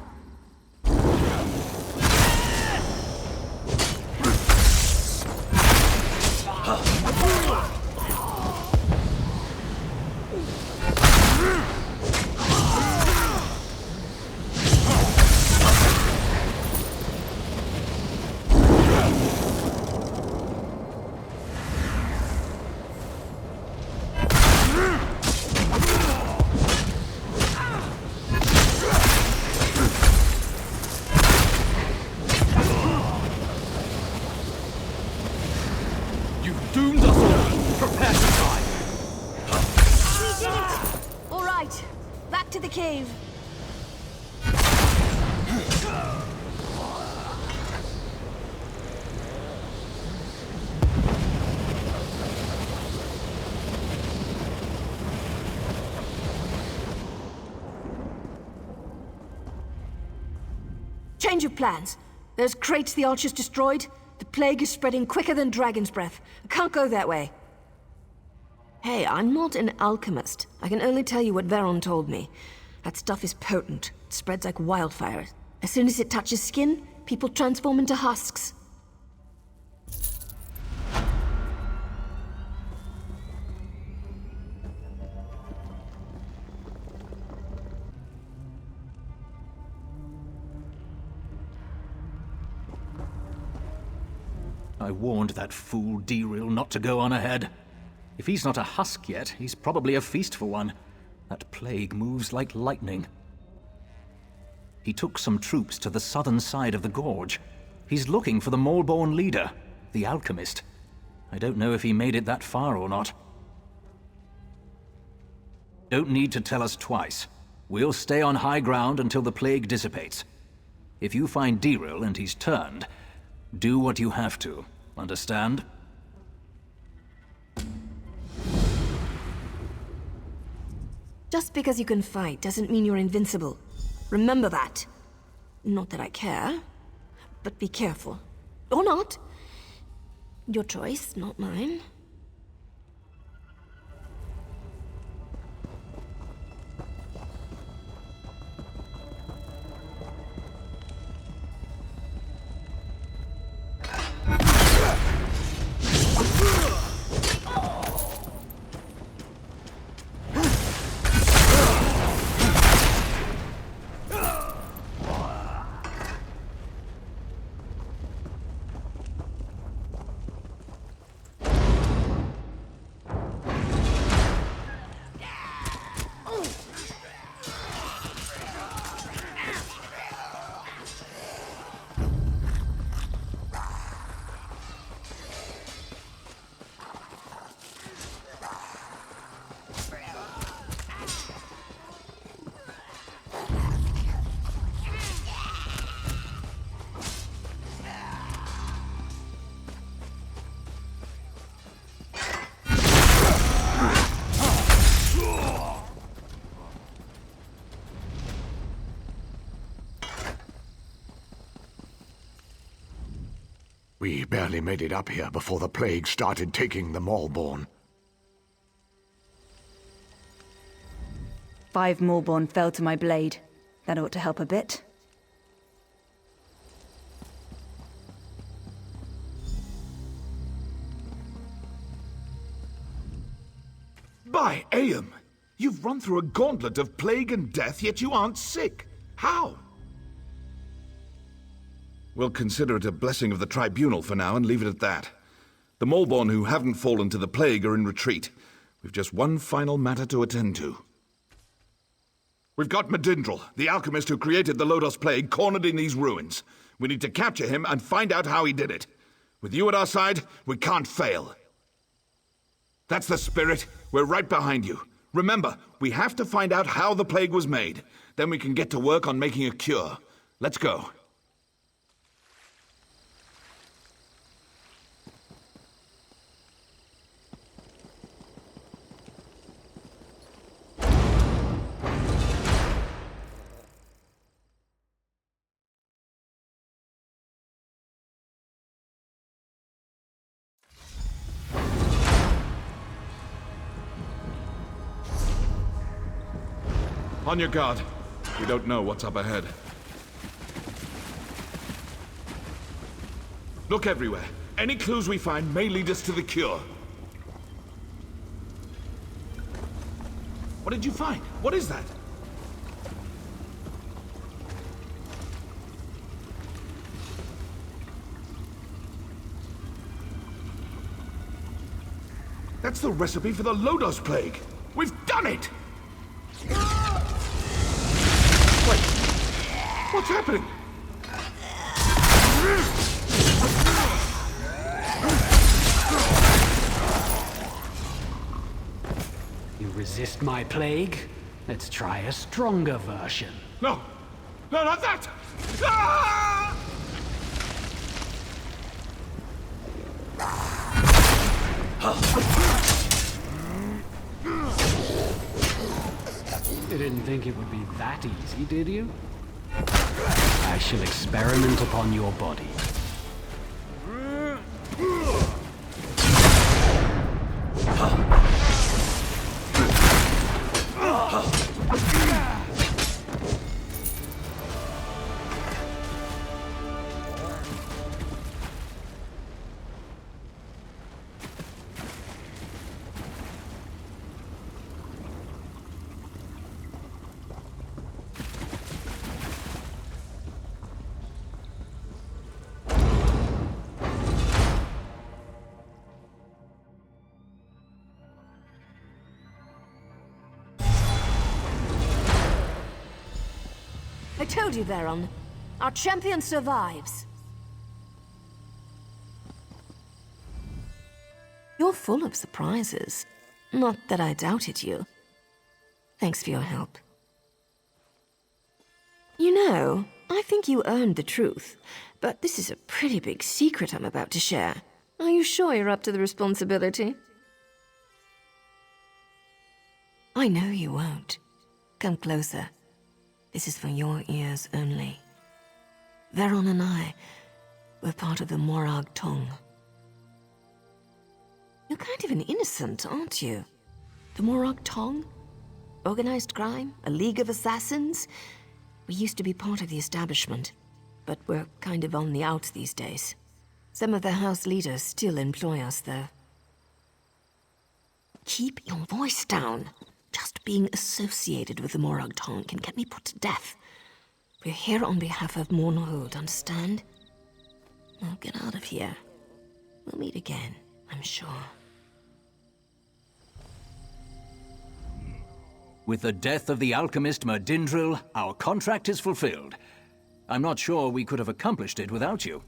Cave. Change of plans. There's crates the archers destroyed. The plague is spreading quicker than dragon's breath. I can't go that way. Hey, I'm not an alchemist. I can only tell you what Veron told me. That stuff is potent. It spreads like wildfire. As soon as it touches skin, people transform into husks. I warned that fool Deril not to go on ahead. If he's not a husk yet, he's probably a feast for one. That plague moves like lightning. He took some troops to the southern side of the gorge. He's looking for the Maulborn leader, the alchemist. I don't know if he made it that far or not. Don't need to tell us twice. We'll stay on high ground until the plague dissipates. If you find Deril and he's turned, do what you have to. Understand? Just because you can fight doesn't mean you're invincible. Remember that. Not that I care, but be careful. Or not. Your choice, not mine. We barely made it up here before the plague started taking the Maulborn. 5 Maulborn fell to my blade. That ought to help a bit. By Aeum! You've run through a gauntlet of plague and death, yet you aren't sick. How? We'll consider it a blessing of the Tribunal for now and leave it at that. The Maulborn who haven't fallen to the plague are in retreat. We've just one final matter to attend to. We've got Medindril, the alchemist who created the Llodos plague, cornered in these ruins. We need to capture him and find out how he did it. With you at our side, we can't fail. That's the spirit. We're right behind you. Remember, we have to find out how the plague was made. Then we can get to work on making a cure. Let's go. On your guard. We don't know what's up ahead. Look everywhere. Any clues we find may lead us to the cure. What did you find? What is that? That's the recipe for the Llodos plague. We've done it! Wait, what's happening? You resist my plague? Let's try a stronger version. No! No, not that! Ah! You didn't think it would be that easy, did you? I shall experiment upon your body. I told you, Veron. Our champion survives. You're full of surprises. Not that I doubted you. Thanks for your help. You know, I think you earned the truth, but this is a pretty big secret I'm about to share. Are you sure you're up to the responsibility? I know you won't. Come closer. This is for your ears only. Veron and I were part of the Morag Tong. You're kind of an innocent, aren't you? The Morag Tong? Organized crime? A league of assassins? We used to be part of the establishment, but we're kind of on the outs these days. Some of the house leaders still employ us, though. Keep your voice down. Just being associated with the Morag Tong can get me put to death. We're here on behalf of Mournhold, understand? Now get out of here. We'll meet again, I'm sure. With the death of the alchemist Merdindril, our contract is fulfilled. I'm not sure we could have accomplished it without you.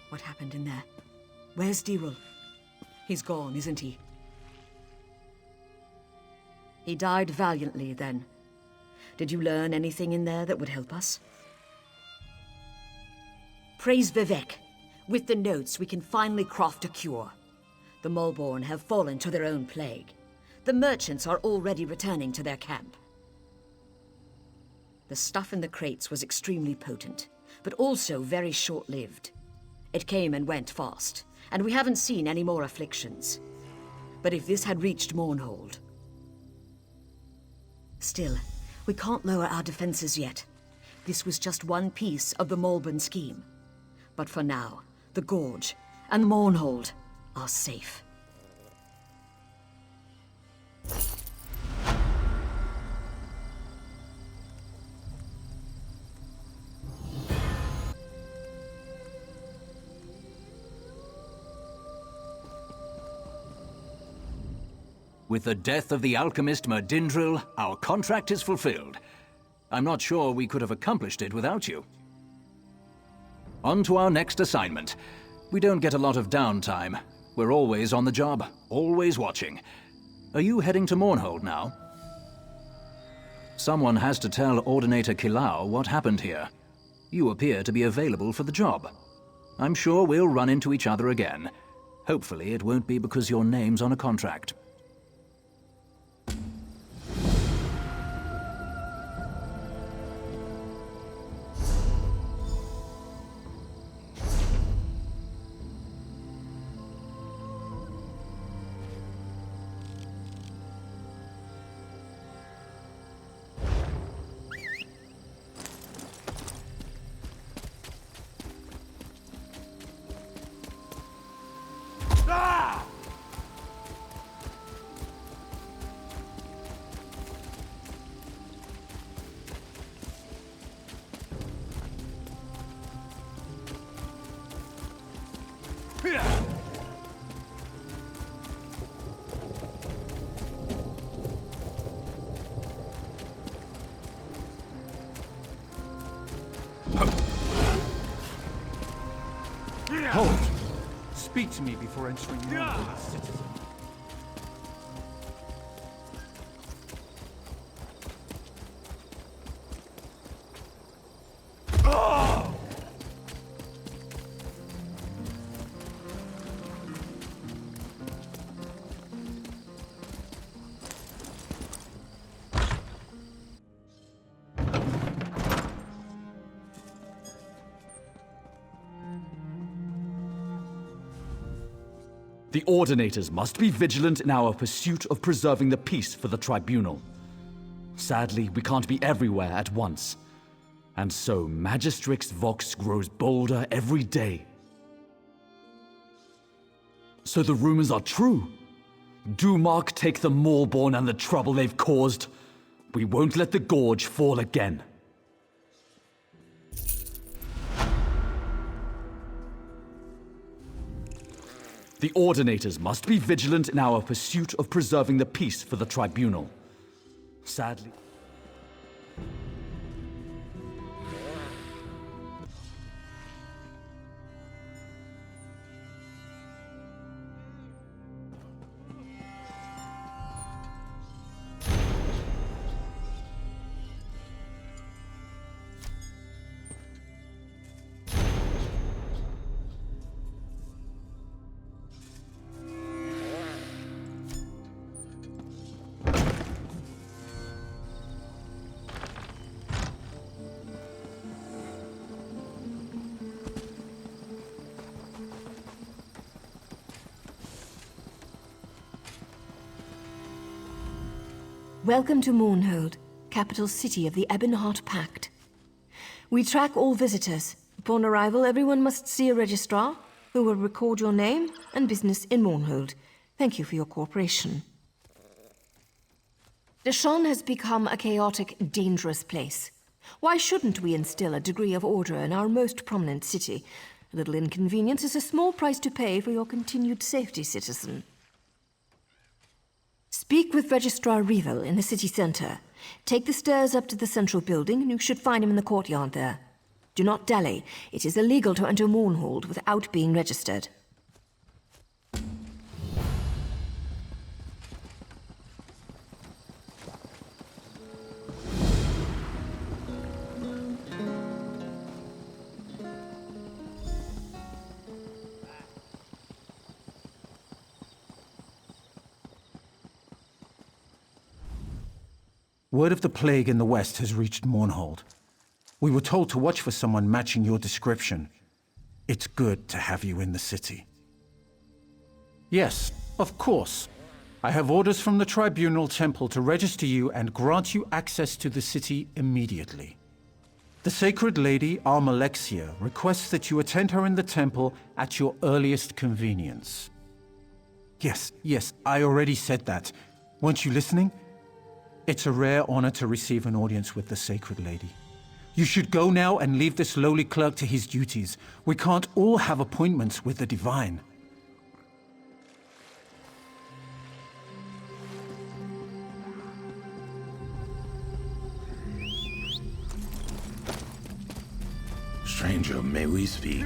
What happened in there? Where's Dirul? He's gone, isn't he? He died valiantly, then. Did you learn anything in there that would help us? Praise Vivek. With the notes, we can finally craft a cure. The Malborn have fallen to their own plague. The merchants are already returning to their camp. The stuff in the crates was extremely potent, but also very short-lived. It came and went fast, and we haven't seen any more afflictions. But if this had reached Mournhold... Still, we can't lower our defenses yet. This was just one piece of the Malborn scheme. But for now, the Gorge and Mournhold are safe. With the death of the alchemist Merdindril, our contract is fulfilled. I'm not sure we could have accomplished it without you. On to our next assignment. We don't get a lot of downtime. We're always on the job, always watching. Are you heading to Mournhold now? Someone has to tell Ordinator Kilau what happened here. You appear to be available for the job. I'm sure we'll run into each other again. Hopefully it won't be because your name's on a contract. Speak to me before entering Mournhold, citizen. The Ordinators must be vigilant in our pursuit of preserving the peace for the Tribunal. Sadly, we can't be everywhere at once. And so, Magistrix Vox grows bolder every day. So the rumors are true. Do Mark take the Mournhold and the trouble they've caused? We won't let the Gorge fall again. The Ordinators must be vigilant in our pursuit of preserving the peace for the Tribunal. Sadly... Welcome to Mournhold, capital city of the Ebonheart Pact. We track all visitors. Upon arrival, everyone must see a registrar, who will record your name and business in Mournhold. Thank you for your cooperation. Deshaan has become a chaotic, dangerous place. Why shouldn't we instill a degree of order in our most prominent city? A little inconvenience is a small price to pay for your continued safety, citizen. Speak with Registrar Revel in the city centre. Take the stairs up to the central building, and you should find him in the courtyard there. Do not dally. It is illegal to enter Mournhold without being registered. Word of the plague in the west has reached Mournhold. We were told to watch for someone matching your description. It's good to have you in the city. Yes, of course. I have orders from the Tribunal Temple to register you and grant you access to the city immediately. The Sacred Lady, Almalexia, requests that you attend her in the temple at your earliest convenience. Yes, I already said that. Weren't you listening? It's a rare honor to receive an audience with the Sacred Lady. You should go now and leave this lowly clerk to his duties. We can't all have appointments with the Divine. Stranger, may we speak?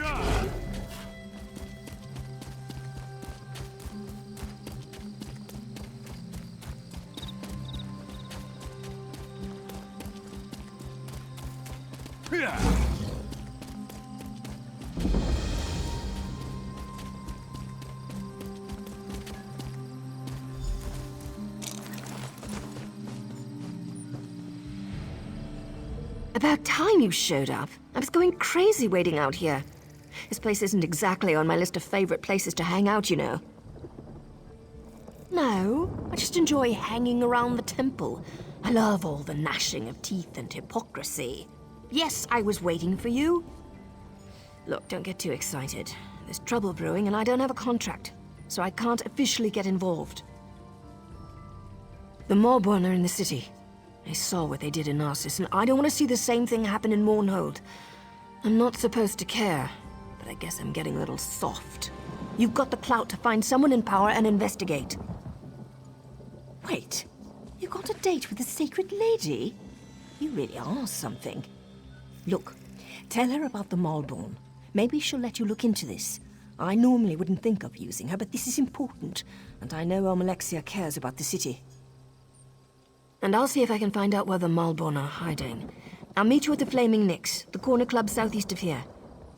About time you showed up. I was going crazy waiting out here. This place isn't exactly on my list of favorite places to hang out, you know. No, I just enjoy hanging around the temple. I love all the gnashing of teeth and hypocrisy. Yes, I was waiting for you. Look, don't get too excited. There's trouble brewing and I don't have a contract, so I can't officially get involved. The Mournhold are in the city. I saw what they did in Narcissus, and I don't want to see the same thing happen in Mournhold. I'm not supposed to care, but I guess I'm getting a little soft. You've got the clout to find someone in power and investigate. Wait, you got a date with the Sacred Lady? You really are something. Look, tell her about the Mournhold. Maybe she'll let you look into this. I normally wouldn't think of using her, but this is important, and I know Almalexia cares about the city. And I'll see if I can find out where the Malborn are hiding. I'll meet you at the Flaming Nix, the corner club southeast of here.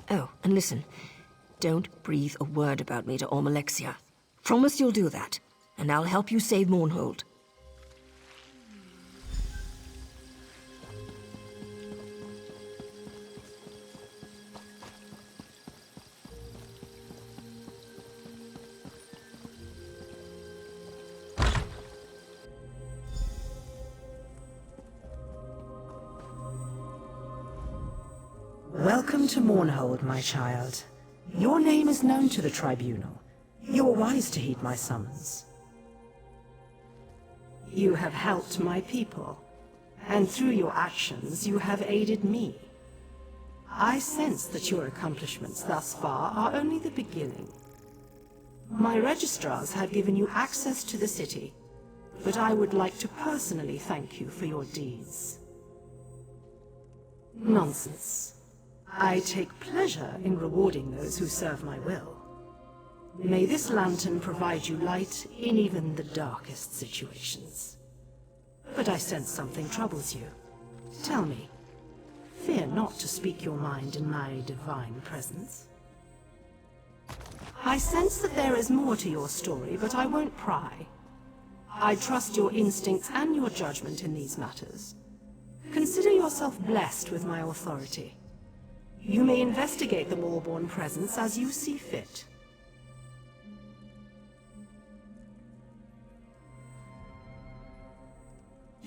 Oh, and listen. Don't breathe a word about me to Almalexia. Promise you'll do that, and I'll help you save Mournhold. Welcome to Mournhold, my child. Your name is known to the Tribunal. You were wise to heed my summons. You have helped my people, and through your actions you have aided me. I sense that your accomplishments thus far are only the beginning. My registrars have given you access to the city, but I would like to personally thank you for your deeds. Nonsense. I take pleasure in rewarding those who serve my will. May this lantern provide you light in even the darkest situations. But I sense something troubles you. Tell me, fear not to speak your mind in my divine presence. I sense that there is more to your story, but I won't pry. I trust your instincts and your judgment in these matters. Consider yourself blessed with my authority. You may investigate the Malborn presence as you see fit.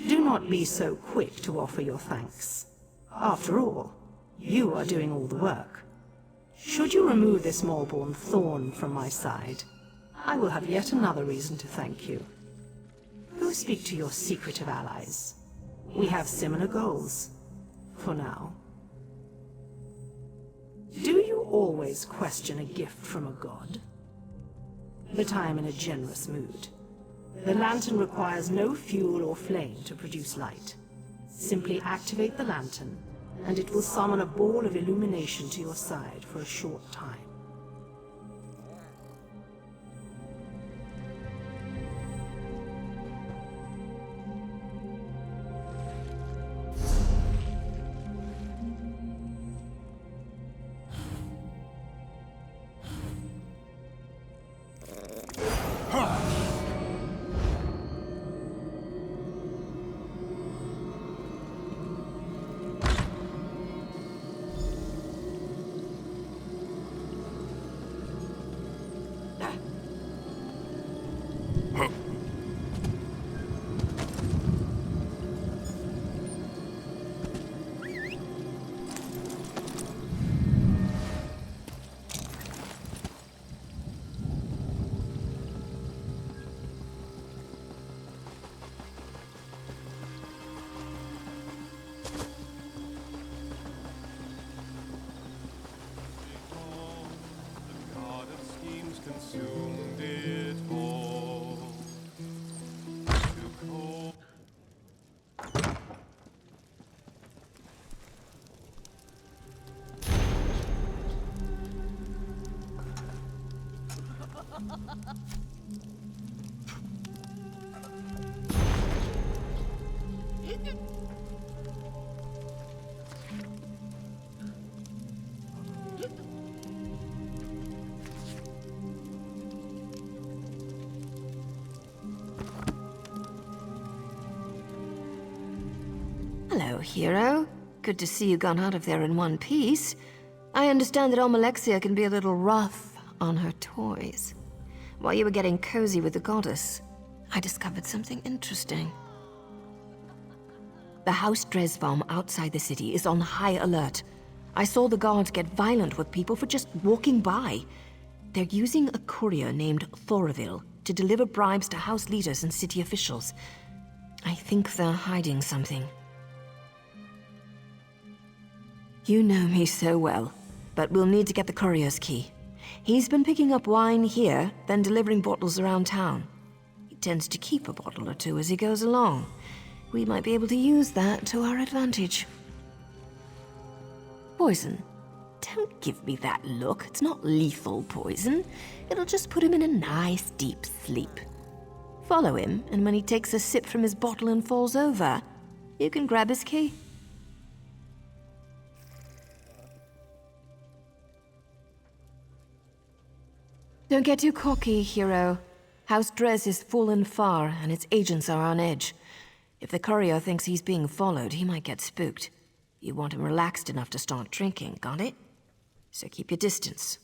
Do not be so quick to offer your thanks. After all, you are doing all the work. Should you remove this Malborn thorn from my side, I will have yet another reason to thank you. Go speak to your secretive allies. We have similar goals, for now. Do you always question a gift from a god? But I am in a generous mood. The lantern requires no fuel or flame to produce light. Simply activate the lantern, and it will summon a ball of illumination to your side for a short time. Consumed it all. Hello, hero. Good to see you gone out of there in one piece. I understand that Almalexia can be a little rough on her toys. While you were getting cozy with the goddess, I discovered something interesting. The House Dresbaum outside the city is on high alert. I saw the guards get violent with people for just walking by. They're using a courier named Thoraville to deliver bribes to house leaders and city officials. I think they're hiding something. You know me so well, but we'll need to get the courier's key. He's been picking up wine here, then delivering bottles around town. He tends to keep a bottle or two as he goes along. We might be able to use that to our advantage. Poison. don't give me that look. It's not lethal poison. It'll just put him in a nice deep sleep. Follow him, and when he takes a sip from his bottle and falls over, you can grab his key. Don't get too cocky, hero. House Dres is full and far, and its agents are on edge. If the courier thinks he's being followed, he might get spooked. You want him relaxed enough to start drinking, got it? So keep your distance.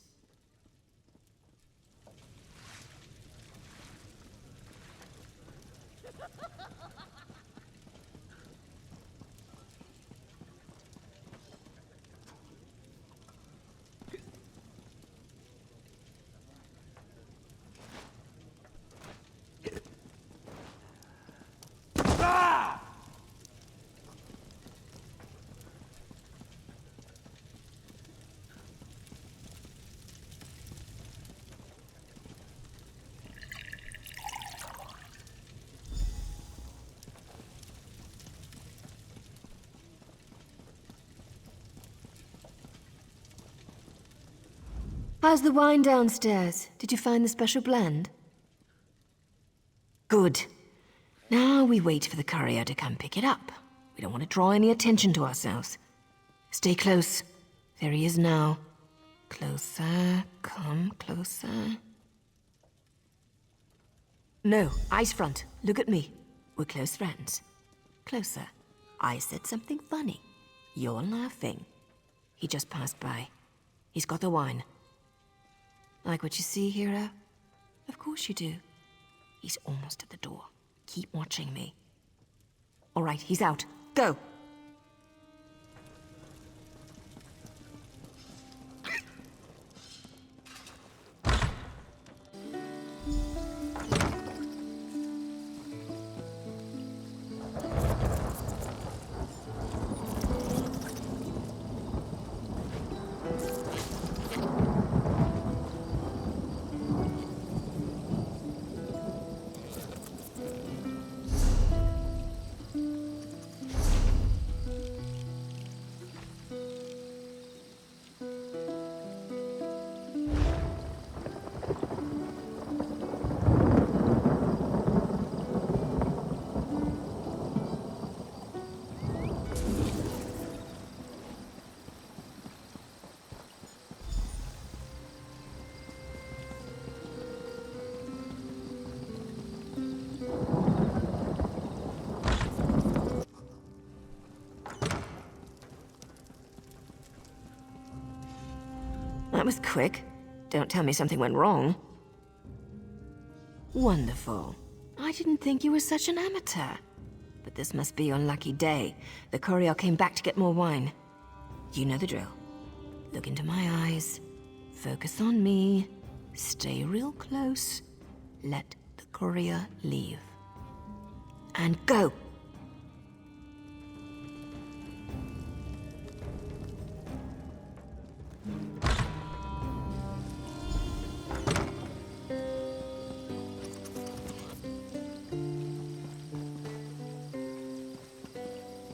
How's the wine downstairs? Did you find the special blend? Good. Now we wait for the courier to come pick it up. We don't want to draw any attention to ourselves. Stay close. There he is now. Closer, come closer. No, eyes front. Look at me. We're close friends. Closer. I said something funny. You're laughing. He just passed by. He's got the wine. Like what you see, hero? Of course you do. He's almost at the door. Keep watching me. All right, he's out. Go! That was quick. Don't tell me something went wrong. Wonderful. I didn't think you were such an amateur. But this must be your lucky day. The courier came back to get more wine. You know the drill. Look into my eyes. Focus on me. Stay real close. Let the courier leave. And go!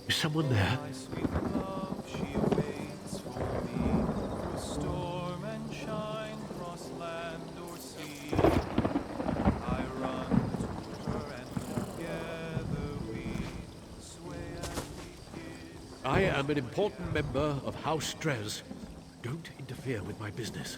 Is someone there? I am an important member of House Dres. Don't interfere with my business.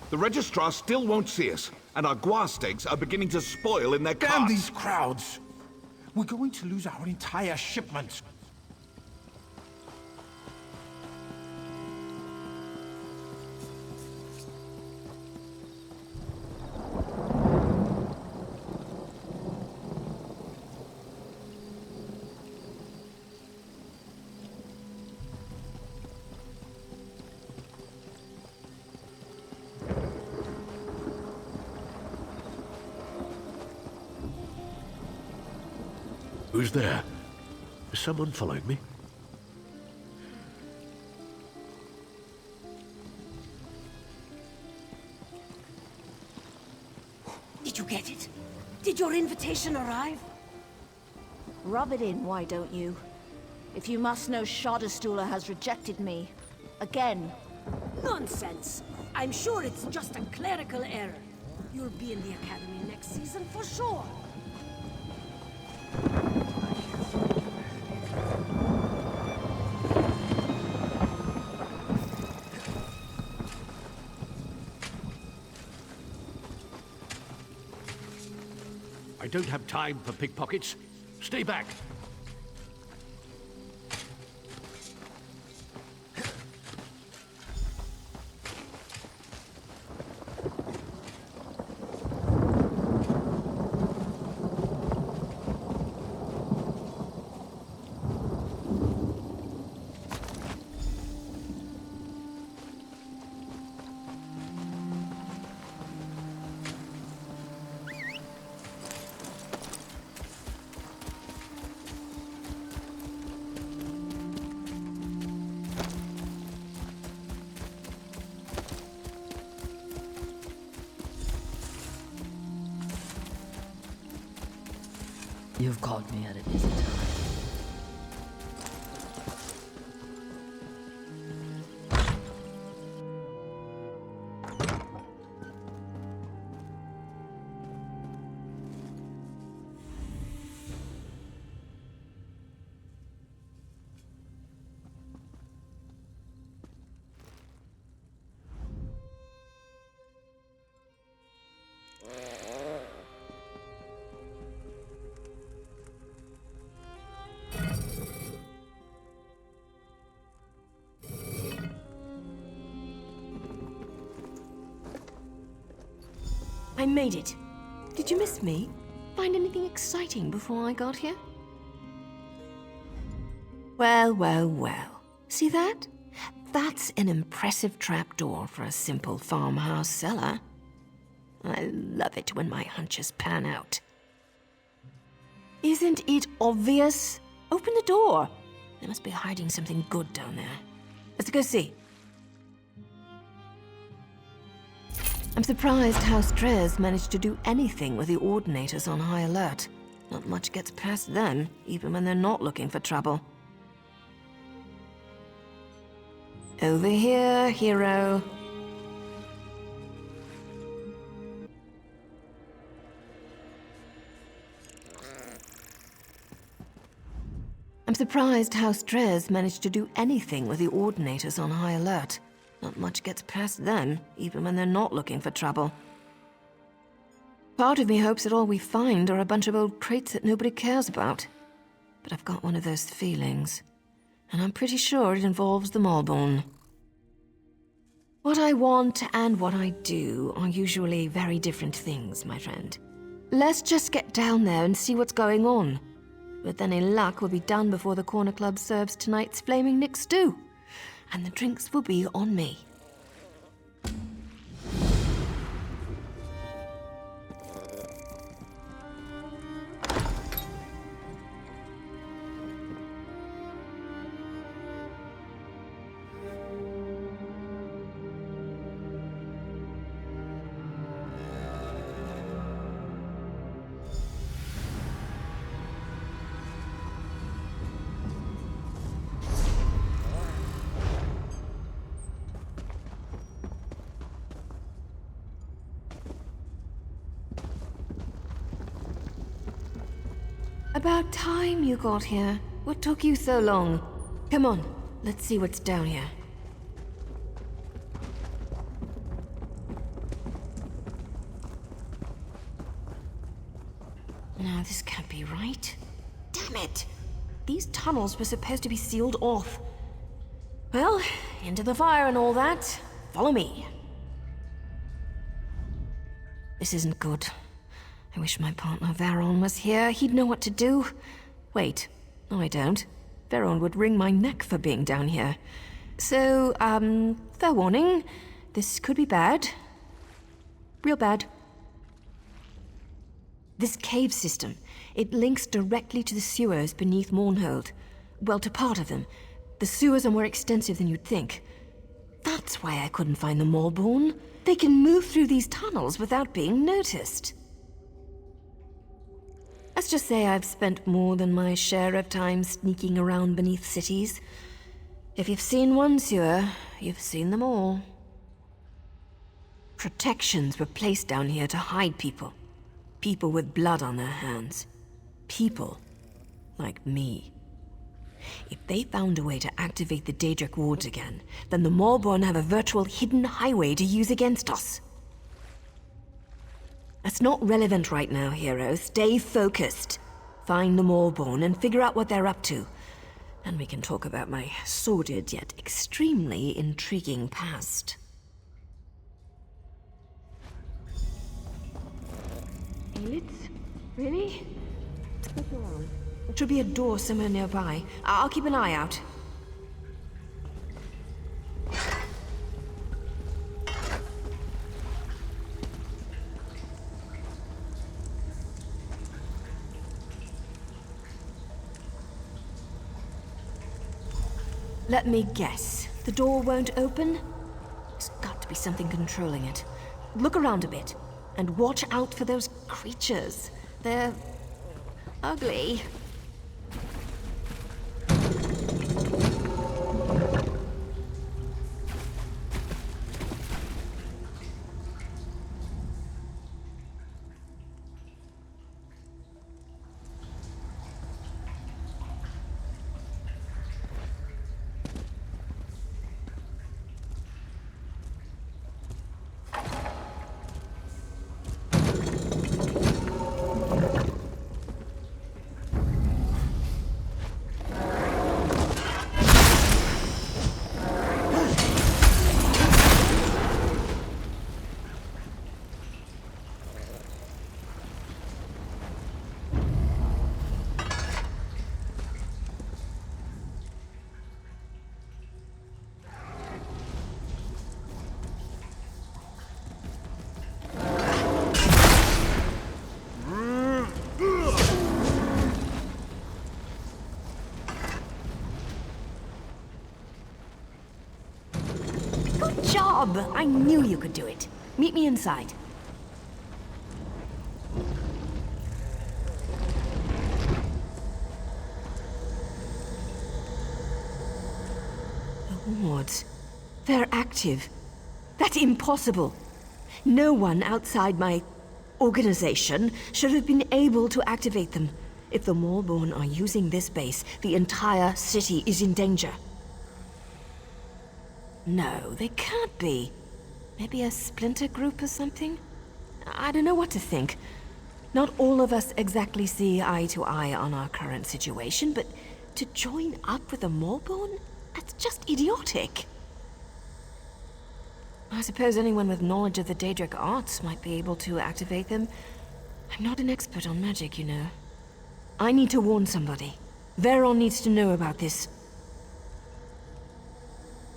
The Registrar still won't see us, and our guar steaks are beginning to spoil in their carts. Damn these crowds! We're going to lose our entire shipment. Who's there? Has someone followed me? Did you get it? Did your invitation arrive? Rub it in, why don't you? If you must know, Koffutto-Gilar has rejected me. Again. Nonsense! I'm sure it's just a clerical error. You'll be in the academy next season for sure. I don't have time for pickpockets. Stay back. You've caught me at a busy time. I made it. Did you miss me? Find anything exciting before I got here? Well, well, well. See that? That's an impressive trapdoor for a simple farmhouse cellar. I love it when my hunches pan out. Isn't it obvious? Open the door. They must be hiding something good down there. Let's go see. I'm surprised House Drez managed to do anything with the Ordinators on high alert. Not much gets past them, even when they're not looking for trouble. Over here, hero. I'm surprised House Drez managed to do anything with the Ordinators on high alert. Not much gets past them, even when they're not looking for trouble. Part of me hopes that all we find are a bunch of old crates that nobody cares about. But I've got one of those feelings, and I'm pretty sure it involves the Maulborn. What I want and what I do are usually very different things, my friend. Let's just get down there and see what's going on. With any luck, we'll be done before the Corner Club serves tonight's Flaming Nick stew. And the drinks will be on me. About time you got here. What took you so long? Come on, let's see what's down here. No, this can't be right. Damn it! These tunnels were supposed to be sealed off. Well, into the fire and all that. Follow me. This isn't good. I wish my partner Varon was here. He'd know what to do. Wait, no I don't. Varon would wring my neck for being down here. So, fair warning. This could be bad. Real bad. This cave system, It links directly to the sewers beneath Mournhold. Well, to part of them. The sewers are more extensive than you'd think. That's why I couldn't find the Maulborn. They can move through these tunnels without being noticed. Let's just say I've spent more than my share of time sneaking around beneath cities. If you've seen one sewer, you've seen them all. Protections were placed down here to hide people. People with blood on their hands. People like me. If they found a way to activate the Daedric wards again, then the Maulborn have a virtual hidden highway to use against us. That's not relevant right now, hero. Stay focused. Find the Maulborn and figure out what they're up to. And we can talk about my sordid yet extremely intriguing past. Aelits? Really? Look around. There should be a door somewhere nearby. I'll keep an eye out. Let me guess. The door won't open? There's got to be something controlling it. Look around a bit, and watch out for those creatures. They're ugly. I knew you could do it. Meet me inside. The wards. They're active. That's impossible. No one outside my organization should have been able to activate them. If the Maulborn are using this base, the entire city is in danger. No, they can't be. Maybe a splinter group or something? I don't know what to think. Not all of us exactly see eye to eye on our current situation, but to join up with a Maulborn? That's just idiotic. I suppose anyone with knowledge of the Daedric arts might be able to activate them. I'm not an expert on magic, you know. I need to warn somebody. Veron needs to know about this.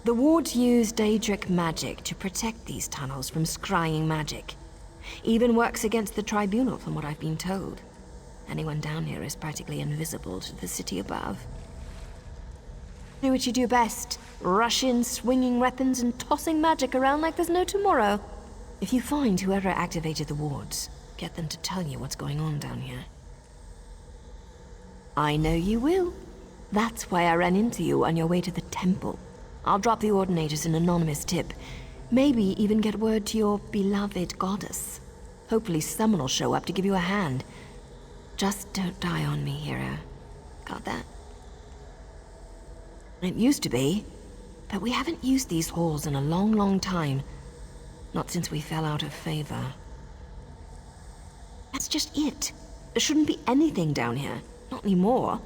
The wards use Daedric magic to protect these tunnels from scrying magic. Even works against the Tribunal, from what I've been told. Anyone down here is practically invisible to the city above. Do what you do best. Rush in, swinging weapons and tossing magic around like there's no tomorrow. If you find whoever activated the wards, get them to tell you what's going on down here. I know you will. That's why I ran into you on your way to the temple. I'll drop the Ordinators an anonymous tip. Maybe even get word to your beloved goddess. Hopefully someone will show up to give you a hand. Just don't die on me, hero. Got that? It used to be, but we haven't used these halls in a long, long time. Not since we fell out of favor. That's just it. There shouldn't be anything down here. Not anymore.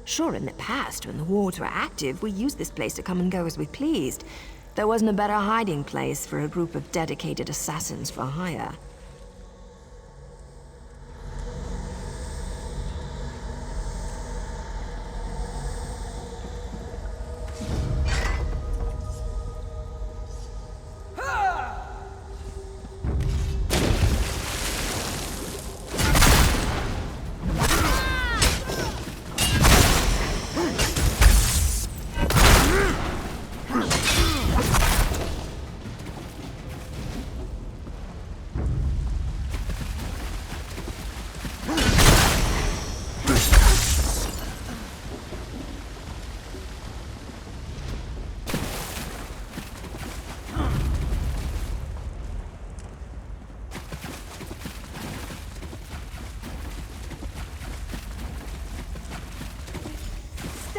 Sure, in the past, when the wards were active, we used this place to come and go as we pleased. There wasn't a better hiding place for a group of dedicated assassins for hire.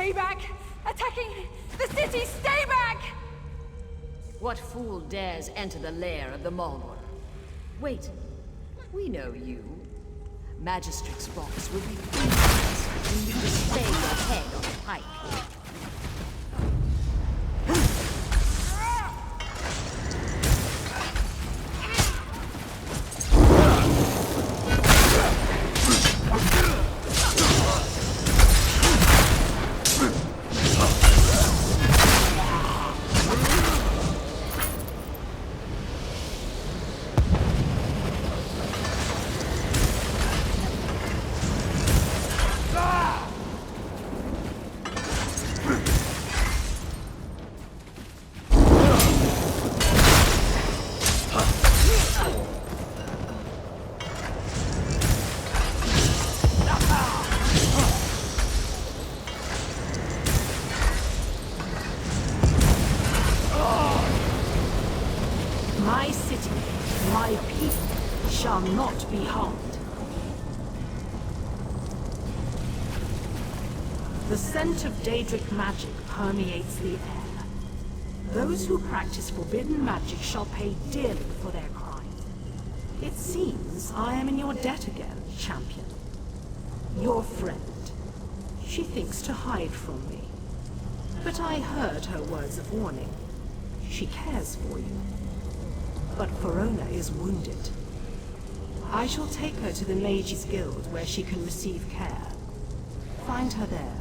Stay back! Attacking the city! Stay back! What fool dares enter the lair of the Mournhold? Wait, we know you. Magistrix box will be useless when you display your head on a pike. My city, my people, shall not be harmed. The scent of Daedric magic permeates the air. Those who practice forbidden magic shall pay dearly for their crime. It seems I am in your debt again, champion. Your friend. She thinks to hide from me. But I heard her words of warning. She cares for you. But Verona is wounded. I shall take her to the Mages Guild where she can receive care. Find her there.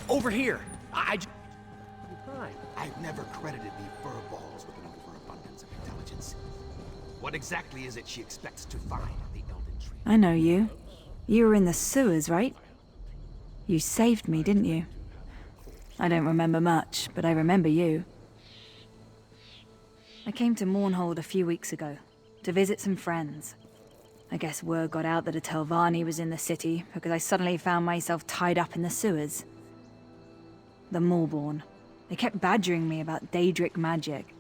Over here. I've never credited the furballs with an overabundance of intelligence. What exactly is it she expects to find at the Elden Tree? I know you. You were in the sewers, right? You saved me, didn't you? I don't remember much, but I remember you. I came to Mournhold a few weeks ago, to visit some friends. I guess word got out that a Telvanni was in the city, because I suddenly found myself tied up in the sewers. The Mournhold. They kept badgering me about Daedric magic.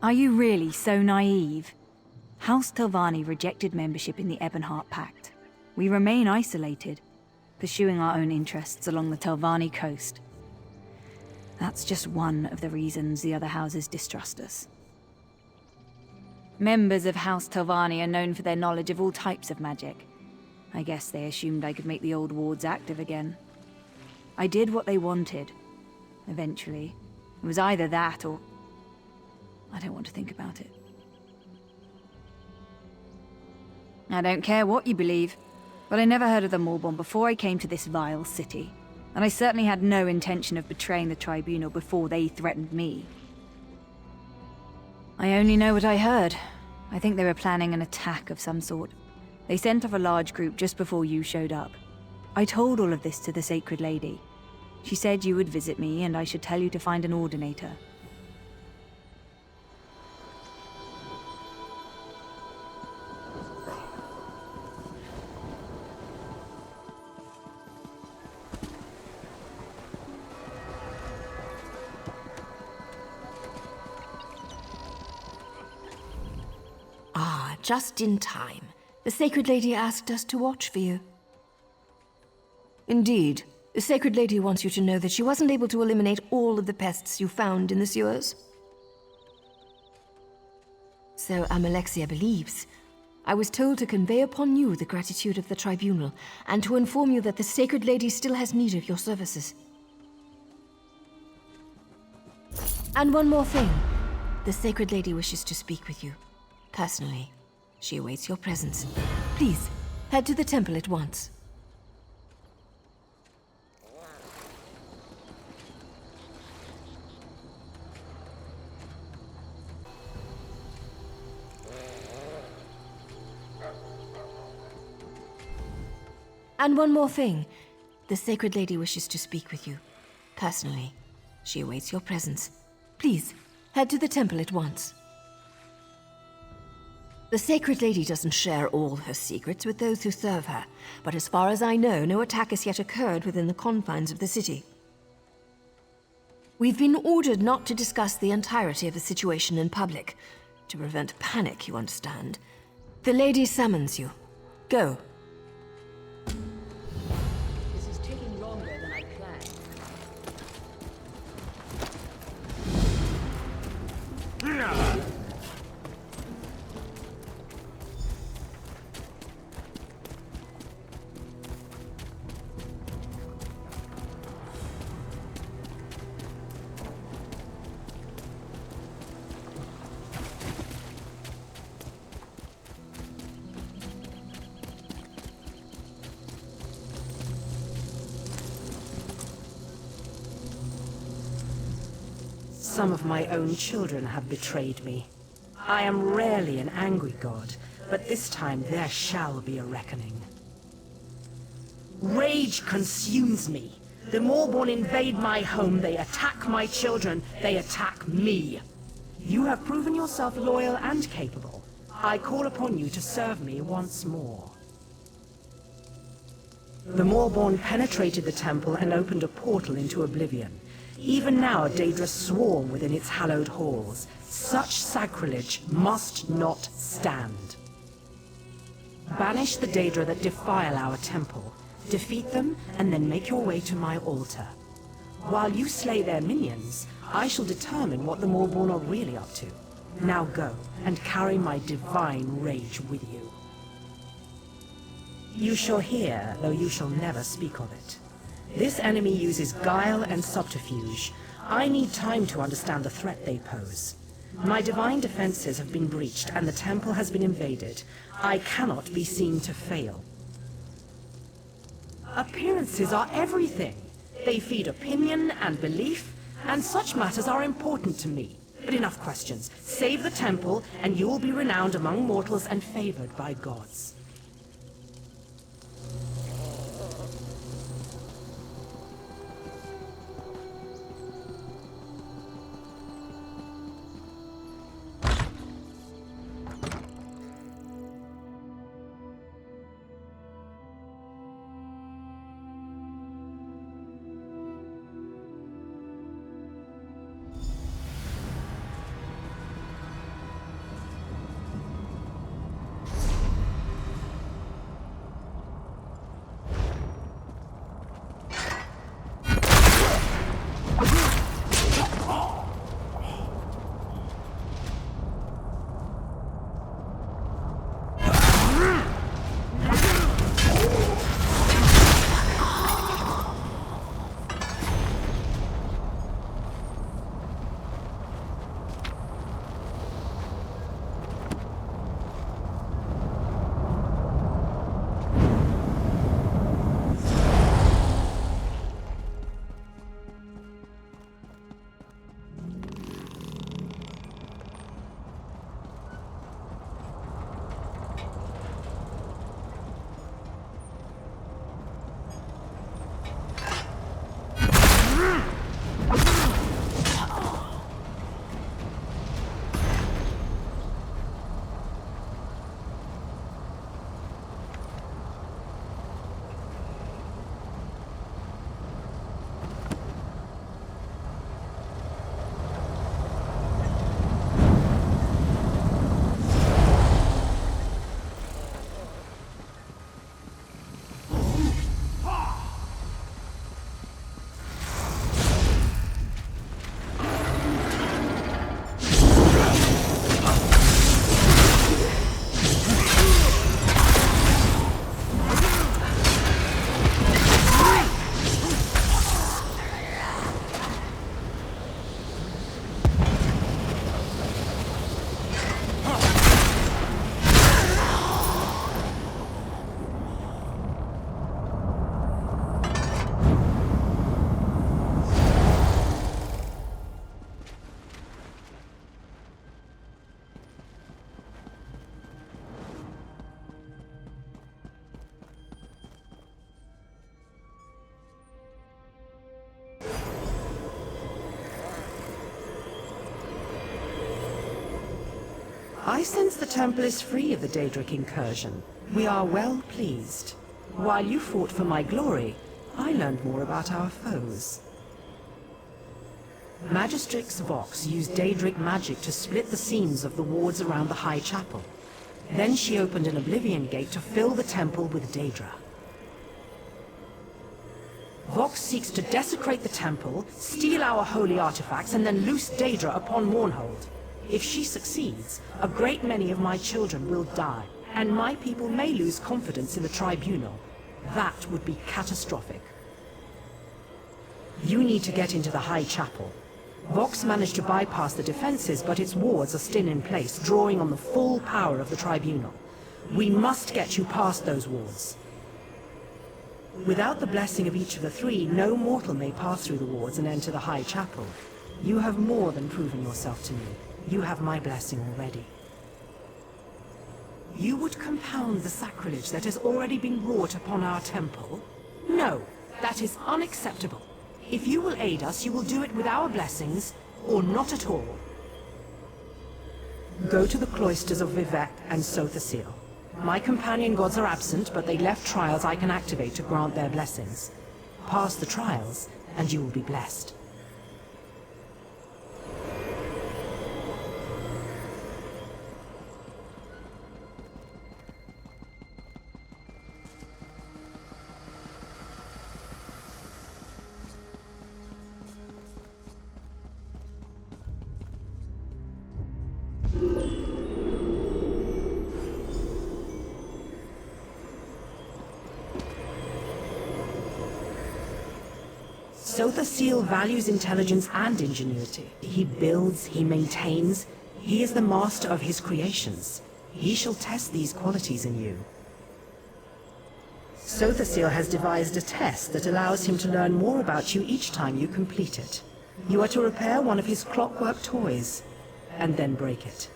Are you really so naive? House Telvanni rejected membership in the Ebonheart Pact. We remain isolated, pursuing our own interests along the Telvanni coast. That's just one of the reasons the other houses distrust us. Members of House Telvanni are known for their knowledge of all types of magic. I guess they assumed I could make the old wards active again. I did what they wanted. Eventually. It was either that or... I don't want to think about it. I don't care what you believe, but I never heard of the Mournhold before I came to this vile city. and I certainly had no intention of betraying the Tribunal before they threatened me. I only know what I heard. I think they were planning an attack of some sort. They sent off a large group just before you showed up. I told all of this to the Sacred Lady. She said you would visit me and I should tell you to find an Ordinator. Ah, just in time. The Sacred Lady asked us to watch for you. Indeed. The Sacred Lady wants you to know that she wasn't able to eliminate all of the pests you found in the sewers. So Amalexia believes. I was told to convey upon you the gratitude of the Tribunal, and to inform you that the Sacred Lady still has need of your services. And one more thing. The Sacred Lady wishes to speak with you. Personally. She awaits your presence. Please, head to the temple at once. And one more thing. The Sacred Lady wishes to speak with you. Personally. She awaits your presence. Please, head to the temple at once. The Sacred Lady doesn't share all her secrets with those who serve her, but as far as I know, no attack has yet occurred within the confines of the city. We've been ordered not to discuss the entirety of the situation in public, to prevent panic, you understand. The Lady summons you. Go. This is taking longer than I planned. Some of my own children have betrayed me. I am rarely an angry god, but this time there shall be a reckoning. Rage consumes me. The Mournhold invade my home, they attack my children, they attack me. You have proven yourself loyal and capable. I call upon you to serve me once more. The Mournhold penetrated the temple and opened a portal into oblivion. Even now, Daedra swarm within its hallowed halls. Such sacrilege must not stand. Banish the Daedra that defile our temple. Defeat them, and then make your way to my altar. While you slay their minions, I shall determine what the Mournhold are really up to. Now go, and carry my divine rage with you. You shall hear, though you shall never speak of it. This enemy uses guile and subterfuge. I need time to understand the threat they pose. My divine defenses have been breached and the temple has been invaded. I cannot be seen to fail. Appearances are everything. They feed opinion and belief, and such matters are important to me. But enough questions. Save the temple, and you will be renowned among mortals and favored by gods. I sense the temple is free of the Daedric incursion. We are well pleased. While you fought for my glory, I learned more about our foes. Magistrix Vox used Daedric magic to split the seams of the wards around the High Chapel. Then she opened an Oblivion Gate to fill the temple with Daedra. Vox seeks to desecrate the temple, steal our holy artifacts, and then loose Daedra upon Mournhold. If she succeeds, a great many of my children will die, and my people may lose confidence in the Tribunal. That would be catastrophic. You need to get into the High Chapel. Vox managed to bypass the defenses, but its wards are still in place, drawing on the full power of the Tribunal. We must get you past those wards. Without the blessing of each of the three, no mortal may pass through the wards and enter the High Chapel. You have more than proven yourself to me. You have my blessing already. You would compound the sacrilege that has already been wrought upon our temple? No, that is unacceptable. If you will aid us, you will do it with our blessings, or not at all. Go to the cloisters of Vivec and Sothasil. My companion gods are absent, but they left trials I can activate to grant their blessings. Pass the trials, and you will be blessed. Sothasil values intelligence and ingenuity. He builds, he maintains. He is the master of his creations. He shall test these qualities in you. Sothasil has devised a test that allows him to learn more about you each time you complete it. You are to repair one of his clockwork toys, and then break it.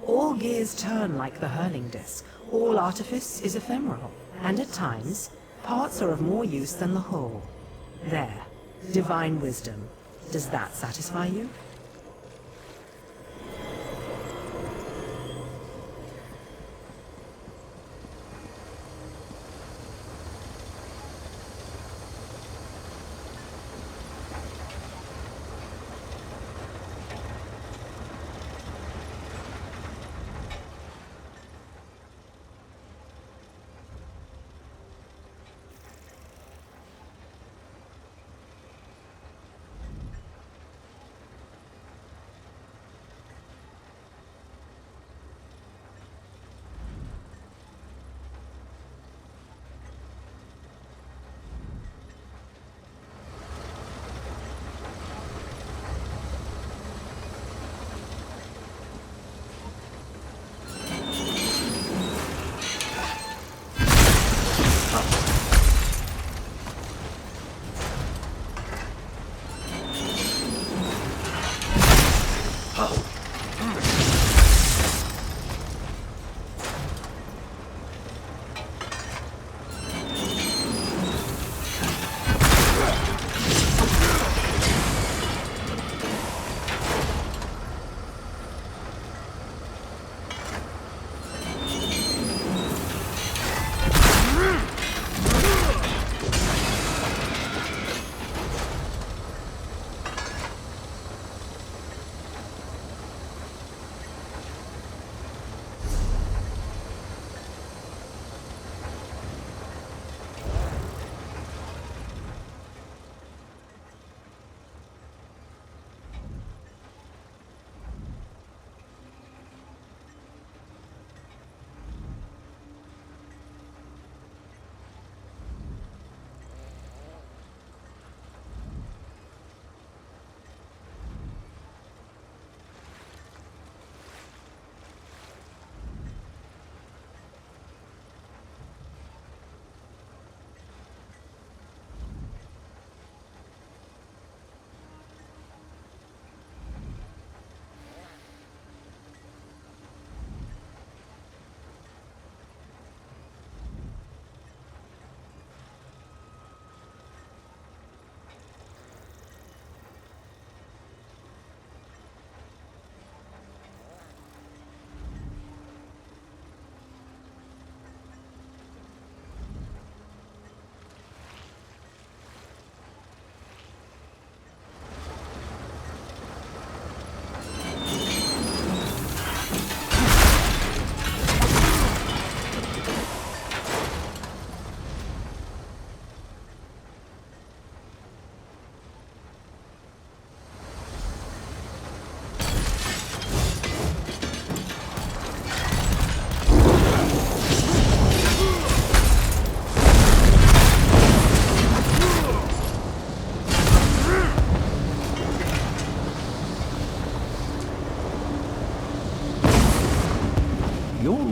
All gears turn like the hurling disc. All artifice is ephemeral, and at times, parts are of more use than the whole. There. Divine wisdom. Does that satisfy you?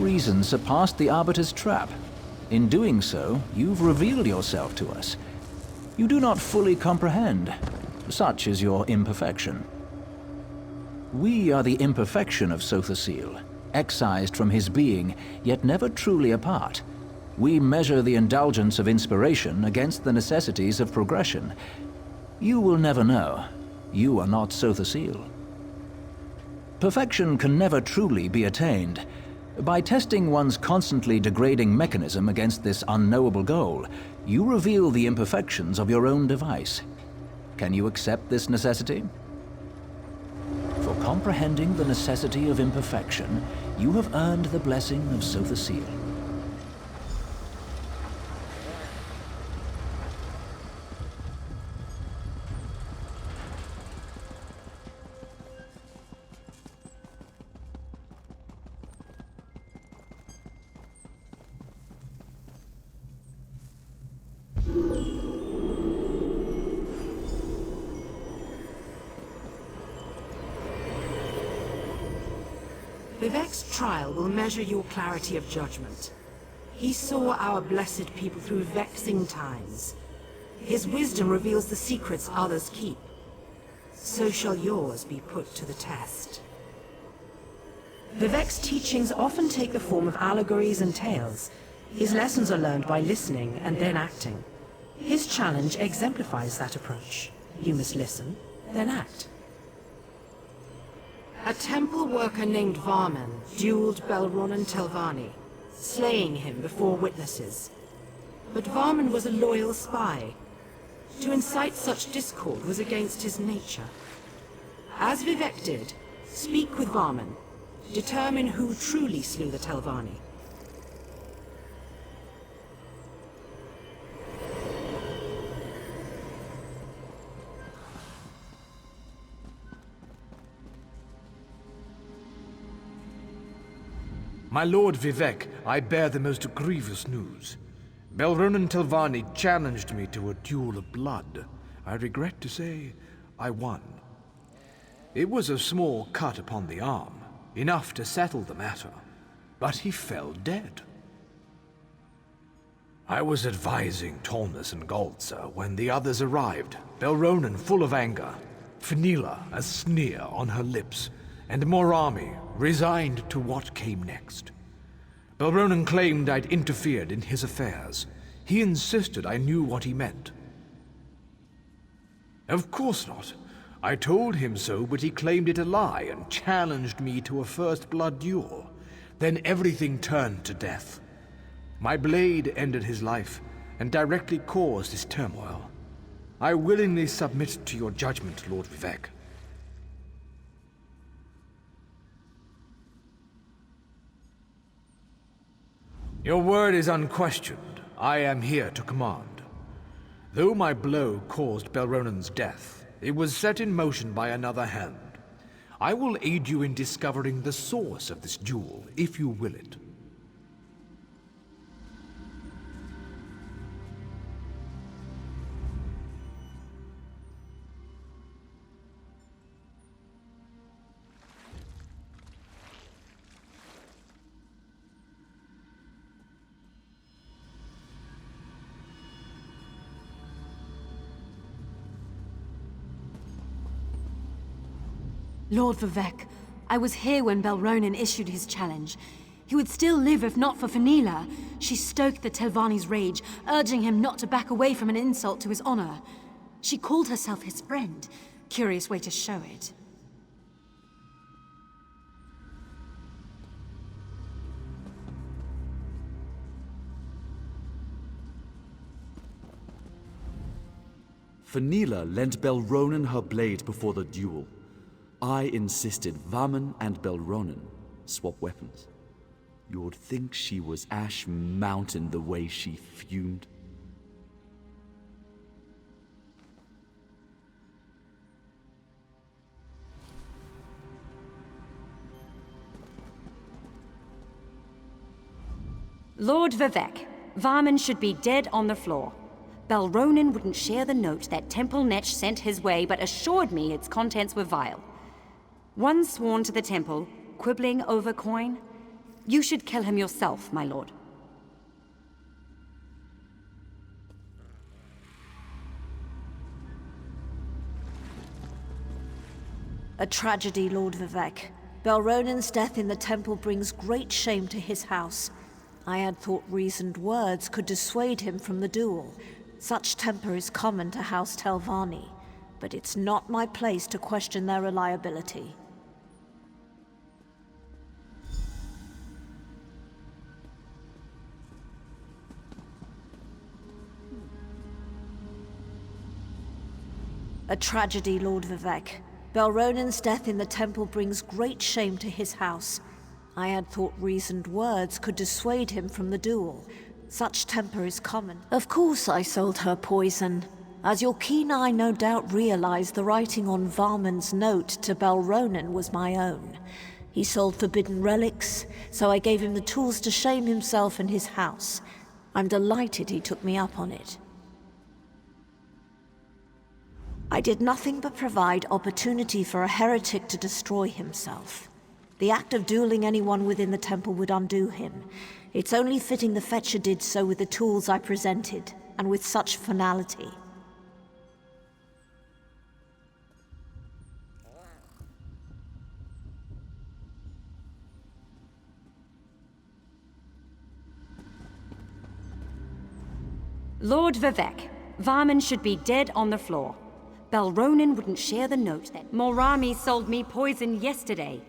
reason surpassed the Arbiter's trap. In doing so, you've revealed yourself to us. You do not fully comprehend. Such is your imperfection. We are the imperfection of Sothasil, excised from his being, yet never truly apart. We measure the indulgence of inspiration against the necessities of progression. You will never know. You are not Sothasil. Perfection can never truly be attained. By testing one's constantly degrading mechanism against this unknowable goal, you reveal the imperfections of your own device. Can you accept this necessity? For comprehending the necessity of imperfection, you have earned the blessing of Sothasil. Vivek's trial will measure your clarity of judgment. He saw our blessed people through vexing times. His wisdom reveals the secrets others keep. So shall yours be put to the test. Vivek's teachings often take the form of allegories and tales. His lessons are learned by listening and then acting. His challenge exemplifies that approach. You must listen, then act. A temple worker named Varman dueled Belronan Telvanni, slaying him before witnesses. But Varman was a loyal spy. To incite such discord was against his nature. As Vivek did, speak with Varman. Determine who truly slew the Telvanni. My lord Vivek, I bear the most grievous news. Belronan Telvanni challenged me to a duel of blood. I regret to say, I won. It was a small cut upon the arm, enough to settle the matter, but he fell dead. I was advising Tolmus and Galtza when the others arrived, Belronan full of anger, Fenila a sneer on her lips, and Morami resigned to what came next. Belronan claimed I'd interfered in his affairs. He insisted I knew what he meant. Of course not. I told him so, but he claimed it a lie and challenged me to a first-blood duel. Then everything turned to death. My blade ended his life and directly caused his turmoil. I willingly submit to your judgment, Lord Vivek. Your word is unquestioned. I am here to command. Though my blow caused Belronan's death, it was set in motion by another hand. I will aid you in discovering the source of this duel, if you will it. Lord Vivek, I was here when Belronan issued his challenge. He would still live if not for Fenila. She stoked the Telvanni's rage, urging him not to back away from an insult to his honor. She called herself his friend. Curious way to show it. Fenila lent Belronan her blade before the duel. I insisted Varman and Belronan swap weapons. You'd think she was Ash Mountain the way she fumed. Lord Vivek, Varman should be dead on the floor. Belronan wouldn't share the note that Temple Netch sent his way, but assured me its contents were vile. One sworn to the temple, quibbling over coin. You should kill him yourself, my lord. A tragedy, Lord Vivek. Belronen's death in the temple brings great shame to his house. I had thought reasoned words could dissuade him from the duel. Such temper is common to House Telvanni, but it's not my place to question their reliability. A tragedy, Lord Vivek. Belronen's death in the temple brings great shame to his house. I had thought reasoned words could dissuade him from the duel. Such temper is common. Of course I sold her poison. As your keen eye no doubt realized, the writing on Varman's note to Belronen was my own. He sold forbidden relics, so I gave him the tools to shame himself and his house. I'm delighted he took me up on it. I did nothing but provide opportunity for a heretic to destroy himself. The act of dueling anyone within the temple would undo him. It's only fitting the Fetcher did so with the tools I presented, and with such finality. Lord Vivek, Varman should be dead on the floor. Belronen wouldn't share the note then. Morami sold me poison yesterday.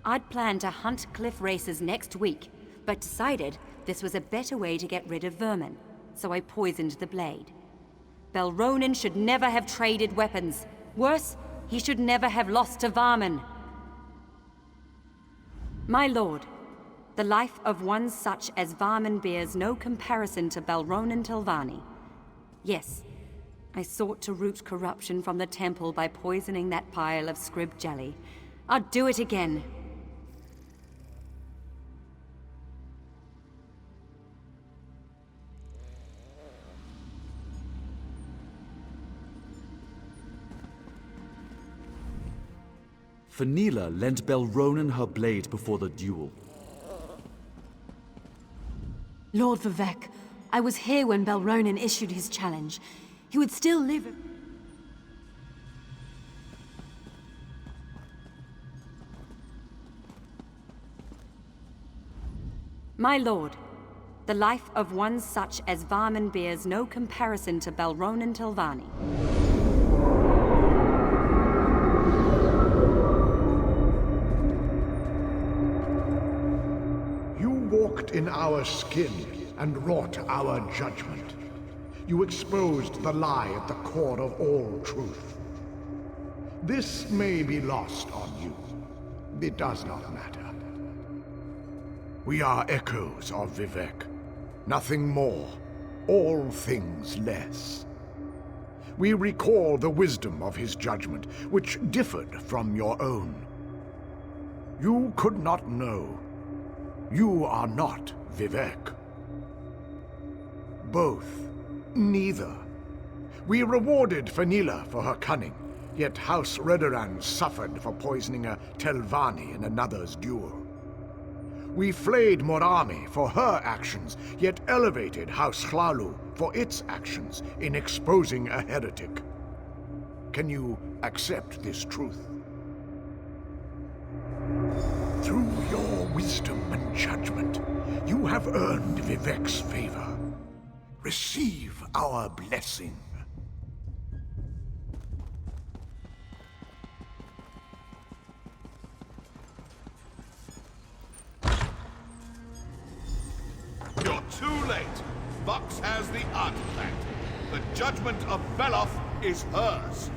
I'd planned to hunt cliff races next week, but decided this was a better way to get rid of vermin, so I poisoned the blade. Belronen should never have traded weapons. Worse, he should never have lost to Varman. My lord, the life of one such as Varman bears no comparison to Belronen Telvanni. Yes, I sought to root corruption from the temple by poisoning that pile of scrib jelly. I'll do it again. Fenila lent Belronen her blade before the duel. Lord Vivek, I was here when Belronen issued his challenge. He would still live... My lord, the life of one such as Varman bears no comparison to Belronen Telvanni. You walked in our skin and wrought our judgment. You exposed the lie at the core of all truth. This may be lost on you. It does not matter. We are echoes of Vivek. Nothing more, all things less. We recall the wisdom of his judgment, which differed from your own. You could not know. You are not Vivek. Both. Neither. We rewarded Fenila for her cunning, yet House Redoran suffered for poisoning a Telvanni in another's duel. We flayed Morami for her actions, yet elevated House Hlalu for its actions in exposing a heretic. Can you accept this truth? Through your wisdom and judgment, you have earned Vivek's favor. Receive our blessing. You're too late. Vox has the artifact. The Judgment of Veloth is hers.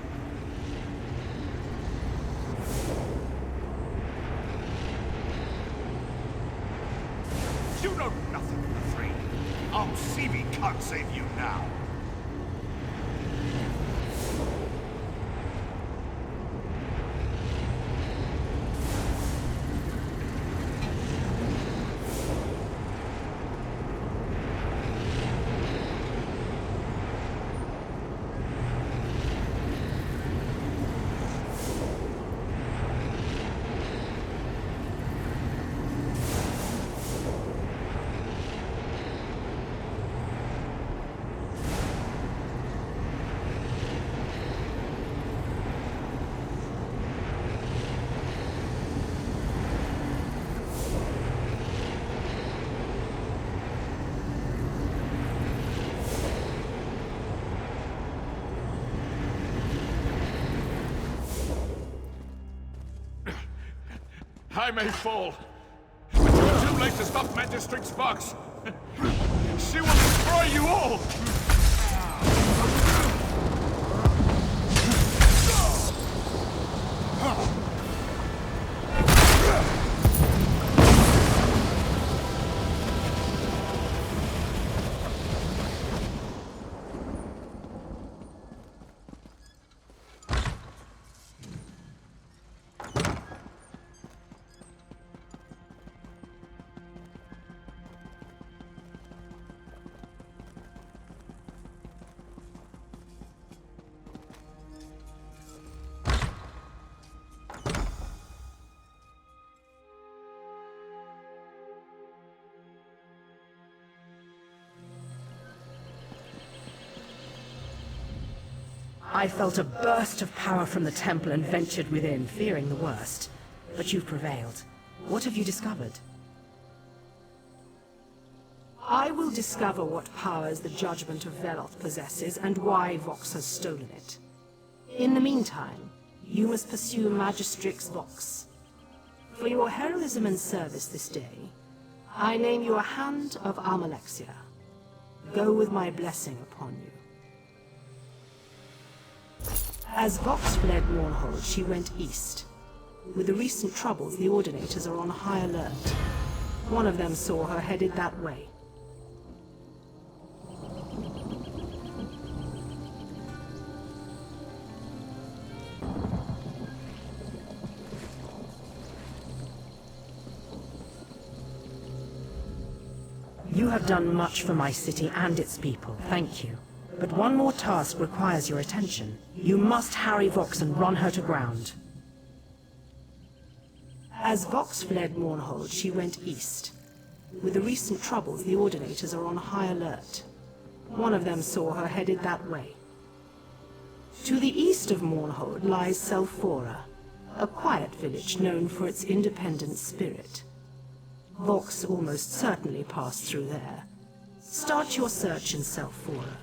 You know nothing of the three. Our CV can't save you now. I may fall, but you're too late to stop Magistrix Vox. She will destroy you all! I felt a burst of power from the temple and ventured within, fearing the worst. But you've prevailed. What have you discovered? I will discover what powers the Judgment of Veloth possesses and why Vox has stolen it. In the meantime, you must pursue Magistrix Vox. For your heroism and service this day, I name you a Hand of Almalexia. Go with my blessing upon you. As Vox fled Mournhold, she went east. With the recent troubles, the Ordinators are on high alert. One of them saw her headed that way. You have done much for my city and its people, thank you. But one more task requires your attention. You must harry Vox and run her to ground. As Vox fled Mournhold, she went east. With the recent troubles, the Ordinators are on high alert. One of them saw her headed that way. To the east of Mournhold lies Selphora, a quiet village known for its independent spirit. Vox almost certainly passed through there. Start your search in Selphora.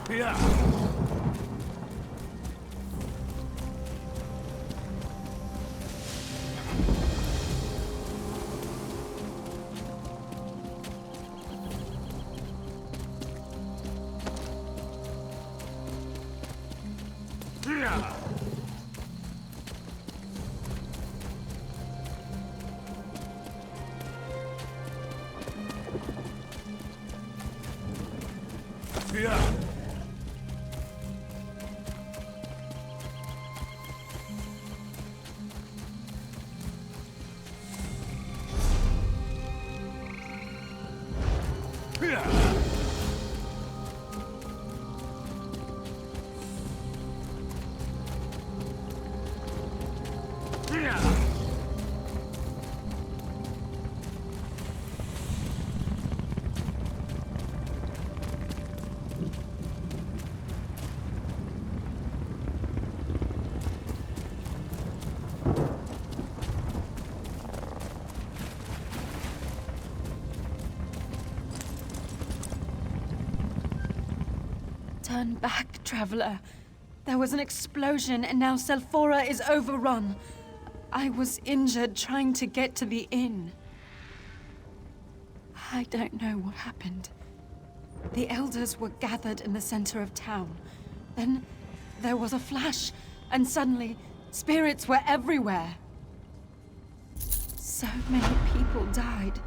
Yeah. Turn back, traveler. There was an explosion and now Selphora is overrun. I was injured trying to get to the inn. I don't know what happened. The elders were gathered in the center of town. Then there was a flash, and suddenly spirits were everywhere. So many people died,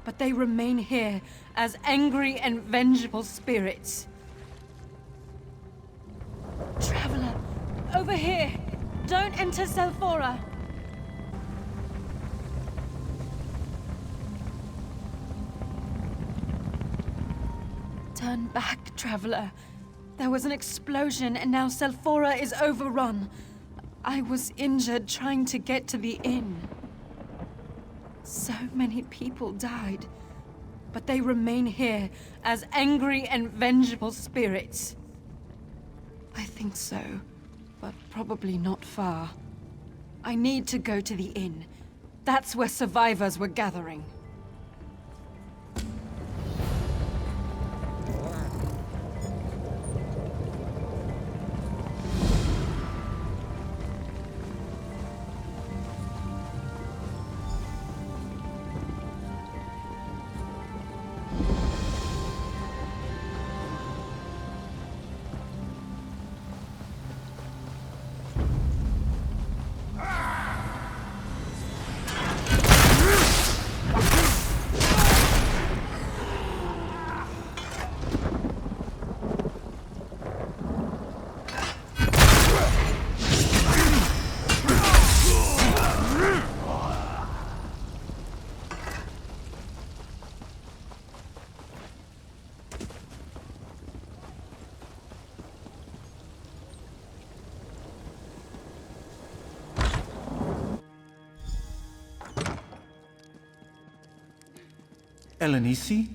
but they remain here as angry and vengeful spirits. Traveler, over here! Don't enter Selphora! Turn back, traveler. There was an explosion and now Selphora is overrun. I was injured trying to get to the inn. So many people died, but they remain here as angry and vengeful spirits. I think so, but probably not far. I need to go to the inn. That's where survivors were gathering. Elenisi?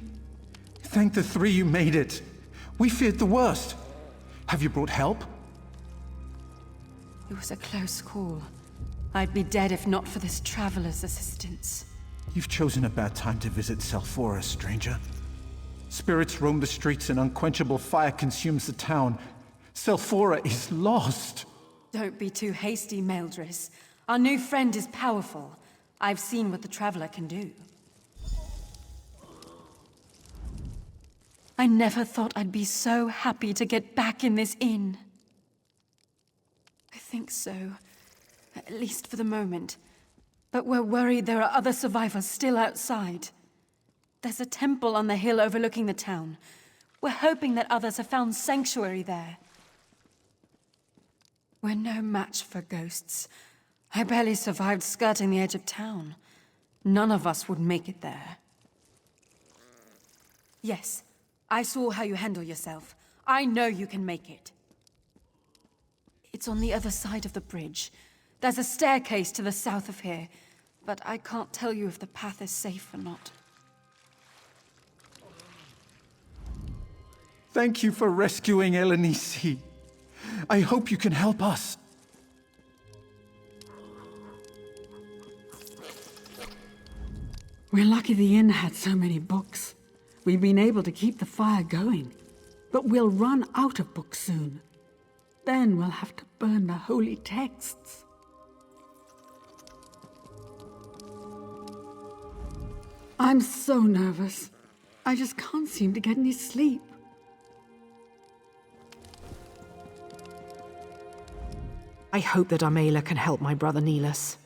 Thank the three you made it. We feared the worst. Have you brought help? It was a close call. I'd be dead if not for this traveler's assistance. You've chosen a bad time to visit Selphora, stranger. Spirits roam the streets and unquenchable fire consumes the town. Selphora is lost. Don't be too hasty, Meldris. Our new friend is powerful. I've seen what the traveler can do. I never thought I'd be so happy to get back in this inn. I think so. At least for the moment. But we're worried there are other survivors still outside. There's a temple on the hill overlooking the town. We're hoping that others have found sanctuary there. We're no match for ghosts. I barely survived skirting the edge of town. None of us would make it there. Yes. I saw how you handle yourself. I know you can make it. It's on the other side of the bridge. There's a staircase to the south of here, but I can't tell you if the path is safe or not. Thank you for rescuing Elenisi. I hope you can help us. We're lucky the inn had so many books. We've been able to keep the fire going, but we'll run out of books soon. Then we'll have to burn the holy texts. I'm so nervous. I just can't seem to get any sleep. I hope that Amela can help my brother Neelas.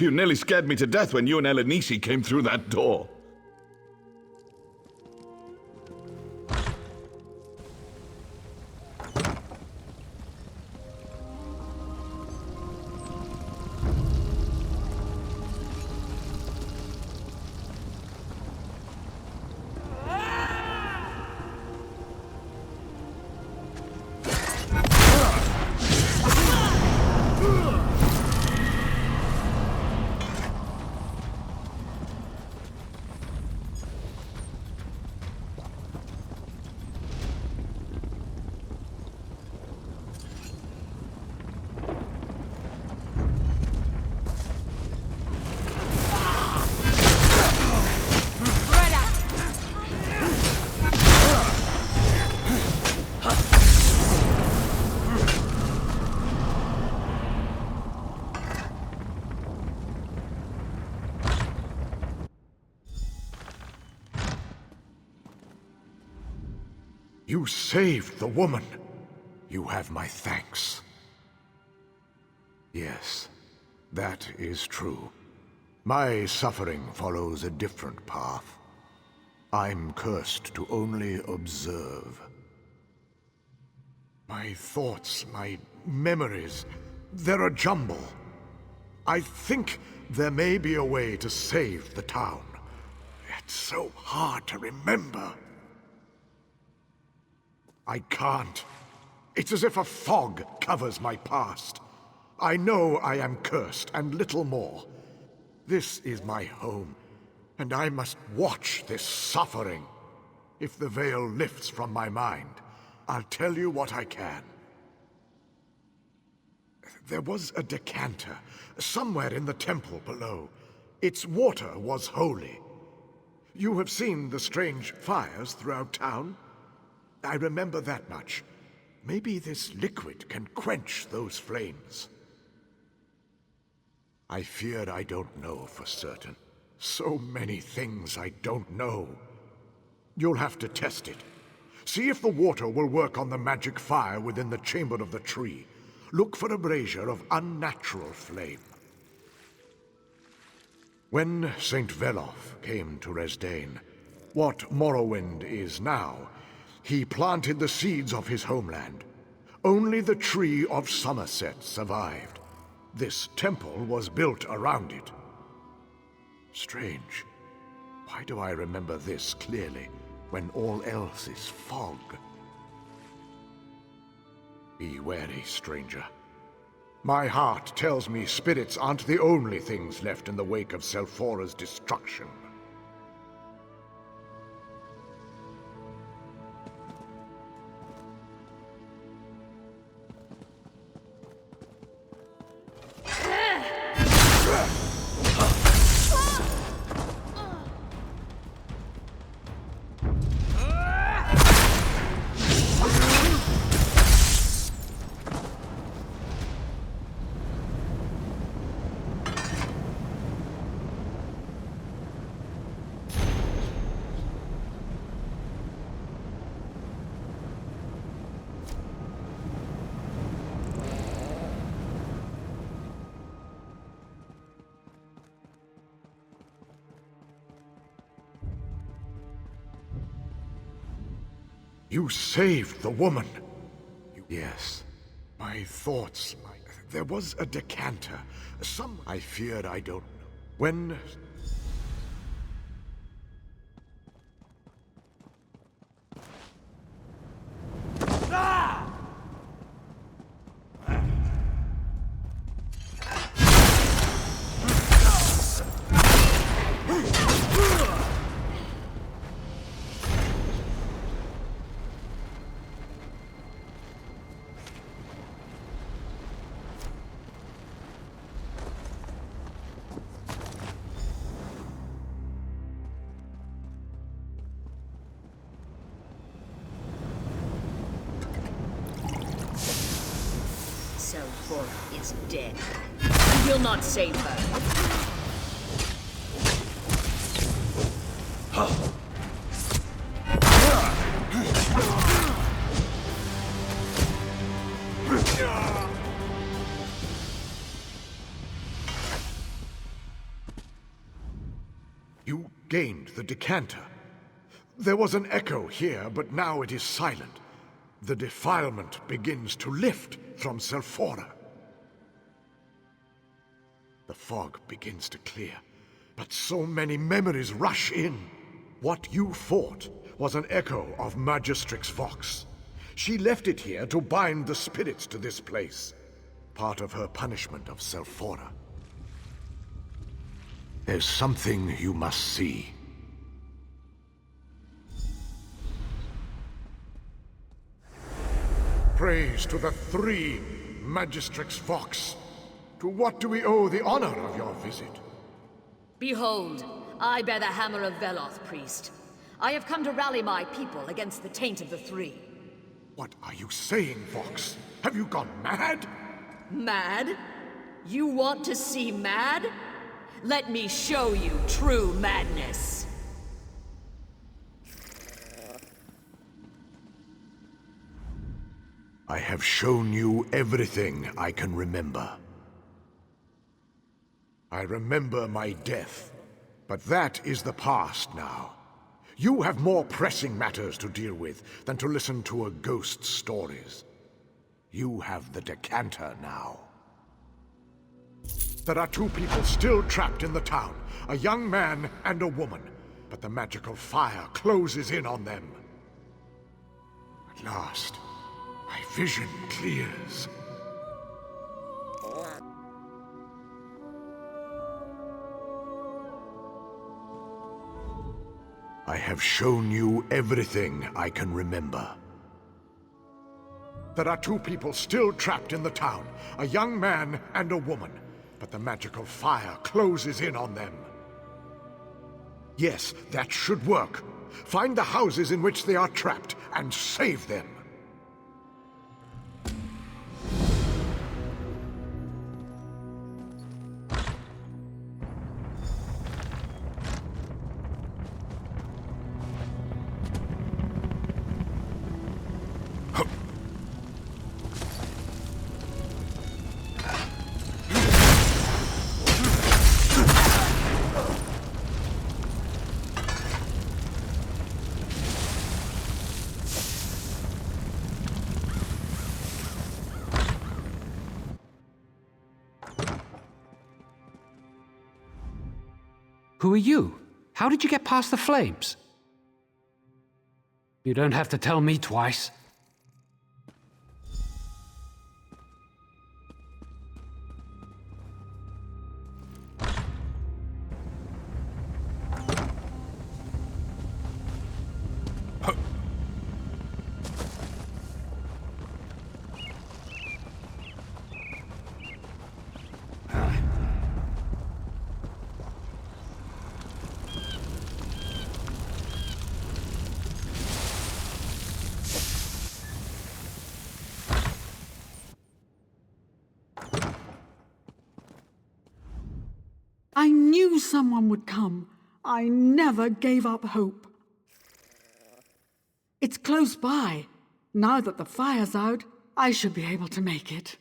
You nearly scared me to death when you and Elenisi came through that door. You saved the woman. You have my thanks. Yes, that is true. My suffering follows a different path. I'm cursed to only observe. My thoughts, my memories, they're a jumble. I think there may be a way to save the town. It's so hard to remember. I can't. It's as if a fog covers my past. I know I am cursed, and little more. This is my home. And I must watch this suffering. If the veil lifts from my mind, I'll tell you what I can. There was a decanter somewhere in the temple below. Its water was holy. You have seen the strange fires throughout town? I remember that much. Maybe this liquid can quench those flames. I fear I don't know for certain. So many things I don't know. You'll have to test it. See if the water will work on the magic fire within the chamber of the tree. Look for a brazier of unnatural flame. When Saint Veloth came to Resdain, what Morrowind is now, he planted the seeds of his homeland. Only the Tree of Somerset survived. This temple was built around it. Strange. Why do I remember this clearly, when all else is fog? Be wary, stranger. My heart tells me spirits aren't the only things left in the wake of Selphora's destruction. You saved the woman. Yes. My thoughts. There was a decanter. I feared I don't know. When... Selphora is dead. You'll not save her. You gained the decanter. There was an echo here, but now it is silent. The defilement begins to lift from Selphora. The fog begins to clear, but so many memories rush in. What you fought was an echo of Magistrix Vox. She left it here to bind the spirits to this place. Part of her punishment of Selphora. There's something you must see. Praise to the three Magistrix Vox. To what do we owe the honor of your visit? Behold, I bear the hammer of Veloth, priest. I have come to rally my people against the taint of the three. What are you saying, Vox? Have you gone mad? Mad? You want to see mad? Let me show you true madness. I have shown you everything I can remember. I remember my death, but that is the past now. You have more pressing matters to deal with than to listen to a ghost's stories. You have the decanter now. There are two people still trapped in the town, a young man and a woman, but the magical fire closes in on them. At last, my vision clears. I have shown you everything I can remember. There are two people still trapped in the town, a young man and a woman, but the magical fire closes in on them. Yes, that should work. Find the houses in which they are trapped and save them. Who are you? How did you get past the flames? You don't have to tell me twice. I knew someone would come. I never gave up hope. It's close by. Now that the fire's out, I should be able to make it.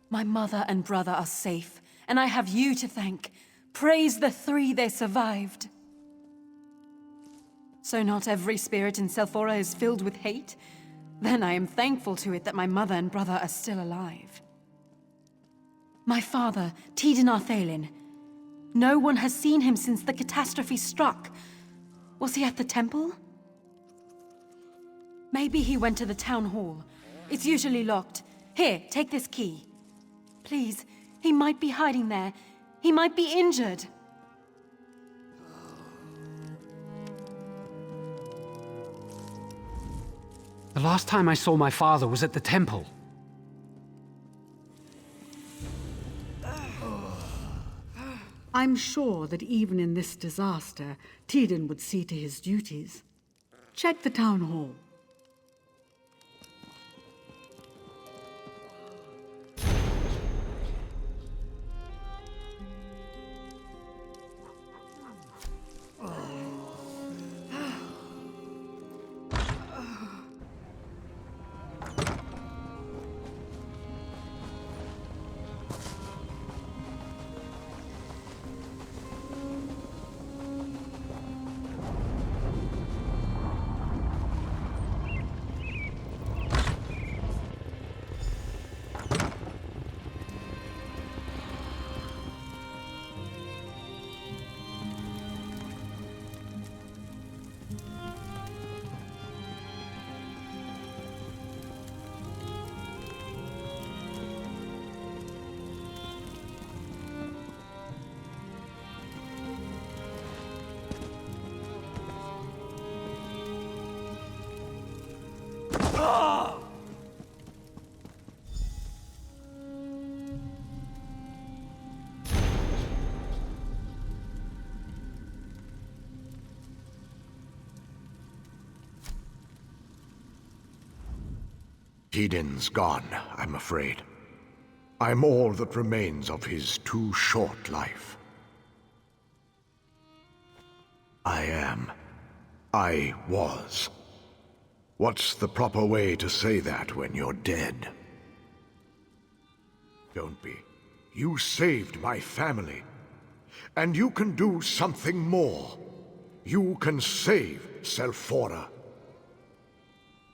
My mother and brother are safe, and I have you to thank. Praise the three they survived. So not every spirit in Selphora is filled with hate? Then I am thankful to it that my mother and brother are still alive. My father, Tiden Arthalin. No one has seen him since the catastrophe struck. Was he at the temple? Maybe he went to the town hall. It's usually locked. Here, take this key. Please, he might be hiding there. He might be injured. The last time I saw my father was at the temple. I'm sure that even in this disaster, Tiden would see to his duties. Check the town hall. Tiden's gone, I'm afraid. I'm all that remains of his too short life. I was. What's the proper way to say that when you're dead? Don't be. You saved my family. And you can do something more. You can save Selphora.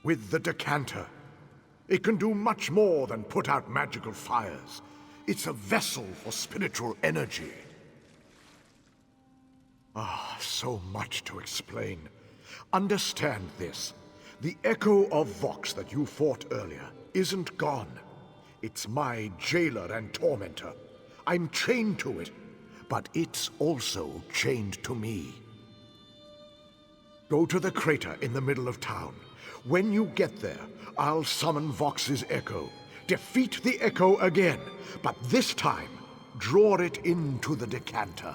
With the decanter, It can do much more than put out magical fires. It's a vessel for spiritual energy. So much to explain. Understand this. The echo of Vox that you fought earlier isn't gone. It's my jailer and tormentor. I'm chained to it, but it's also chained to me. Go to the crater in the middle of town. When you get there, I'll summon Vox's echo. Defeat the echo again, but this time, draw it into the decanter.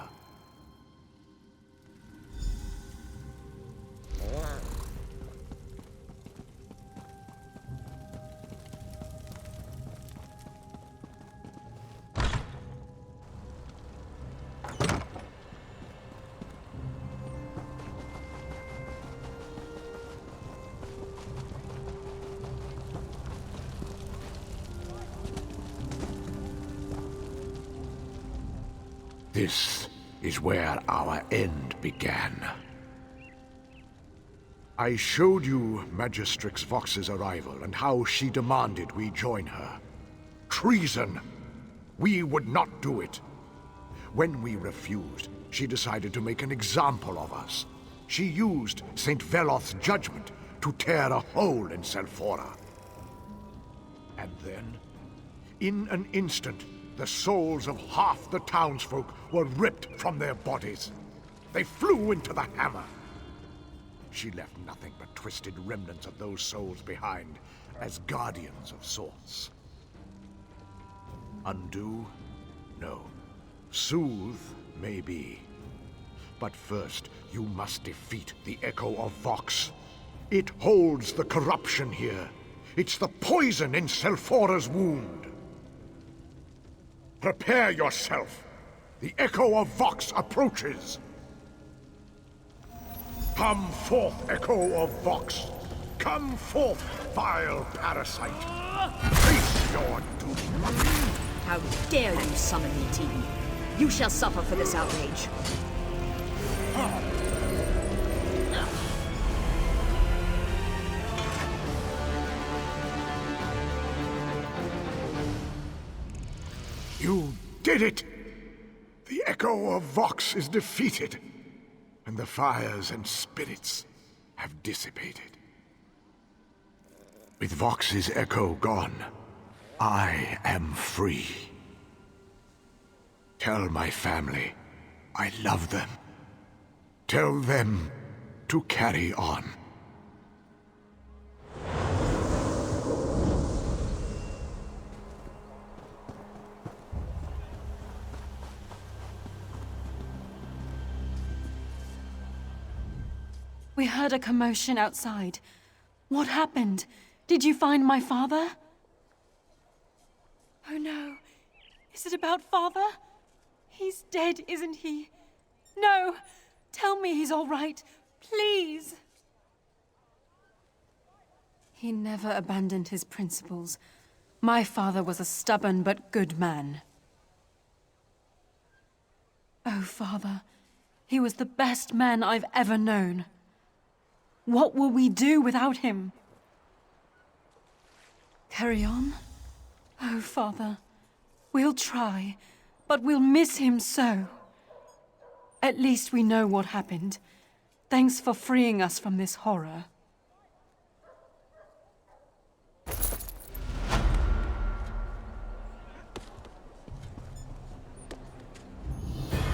This is where our end began. I showed you Magistrix Vox's arrival and how she demanded we join her. Treason! We would not do it. When we refused, she decided to make an example of us. She used Saint Veloth's judgment to tear a hole in Selphora. And then, in an instant, the souls of half the townsfolk were ripped from their bodies. They flew into the hammer. She left nothing but twisted remnants of those souls behind, as guardians of sorts. Undo? No. Soothe? Maybe. But first, you must defeat the Echo of Vox. It holds the corruption here. It's the poison in Selphora's wound. Prepare yourself. The Echo of Vox approaches. Come forth, Echo of Vox. Come forth, vile parasite. Face your doom. How dare you summon me, Tegan? You shall suffer for this outrage. You did it! The Echo of Vox is defeated, and the fires and spirits have dissipated. With Vox's echo gone, I am free. Tell my family I love them. Tell them to carry on. We heard a commotion outside. What happened? Did you find my father? Oh no. Is it about father? He's dead, isn't he? No! Tell me he's all right. Please! He never abandoned his principles. My father was a stubborn but good man. Oh, Father, he was the best man I've ever known. What will we do without him? Carry on? Oh, Father, we'll try, but we'll miss him so. At least we know what happened. Thanks for freeing us from this horror.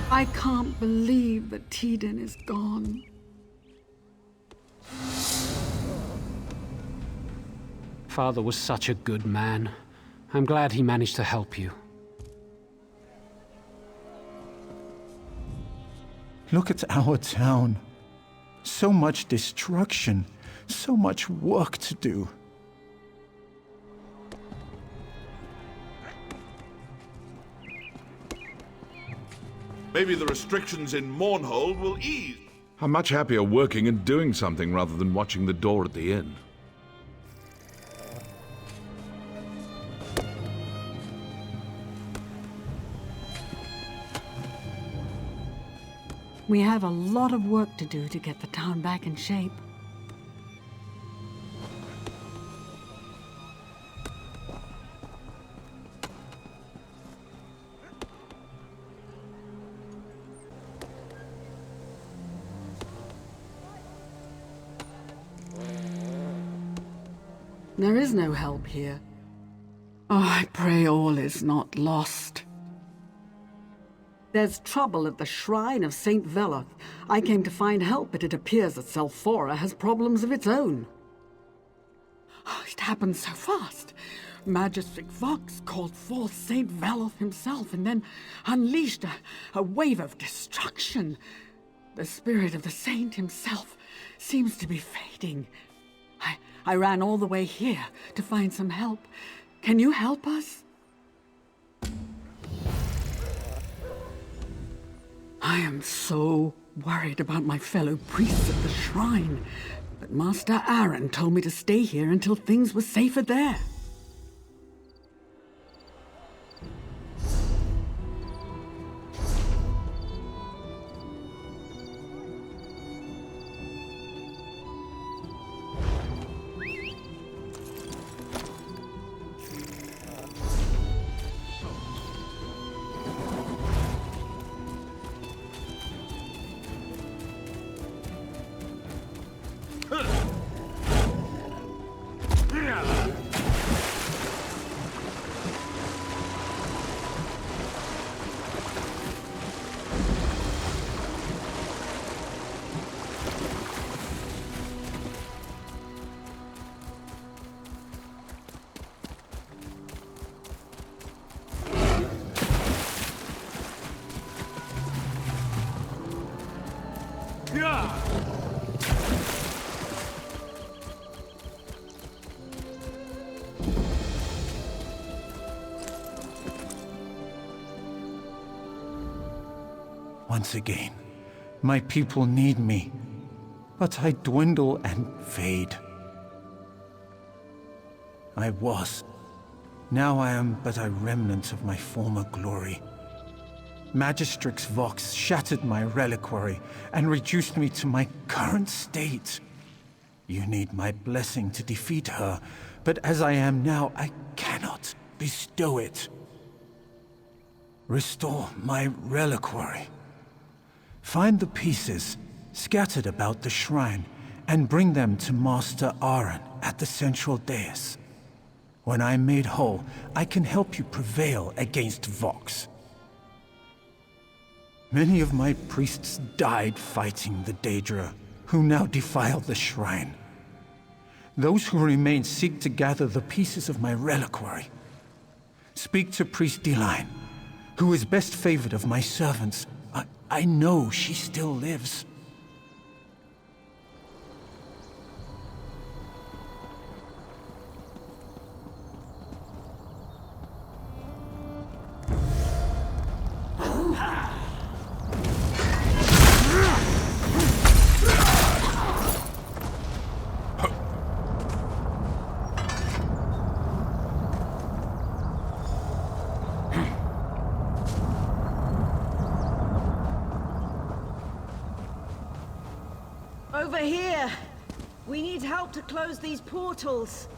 I can't believe that Tiden is gone. Father was such a good man. I'm glad he managed to help you. Look at our town. So much destruction, so much work to do. Maybe the restrictions in Mournhold will ease. I'm much happier working and doing something rather than watching the door at the inn. We have a lot of work to do to get the town back in shape. There is no help here. Oh, I pray all is not lost. There's trouble at the shrine of Saint Veloth. I came to find help, but it appears that Selphora has problems of its own. Oh, it happened so fast. Magistrix Vox called forth Saint Veloth himself and then unleashed a wave of destruction. The spirit of the saint himself seems to be fading. I ran all the way here to find some help. Can you help us? I am so worried about my fellow priests at the shrine, but Master Aaron told me to stay here until things were safer there. Once again, my people need me, but I dwindle and fade. I was. Now I am but a remnant of my former glory. Magistrix Vox shattered my reliquary and reduced me to my current state. You need my blessing to defeat her, but as I am now, I cannot bestow it. Restore my reliquary. Find the pieces scattered about the shrine and bring them to Master Aaron at the central dais. When I'm made whole, I can help you prevail against Vox. Many of my priests died fighting the Daedra, who now defile the shrine. Those who remain seek to gather the pieces of my reliquary. Speak to Priest Deshaan, who is best favored of my servants. I know she still lives. Over here! We need help to close these portals.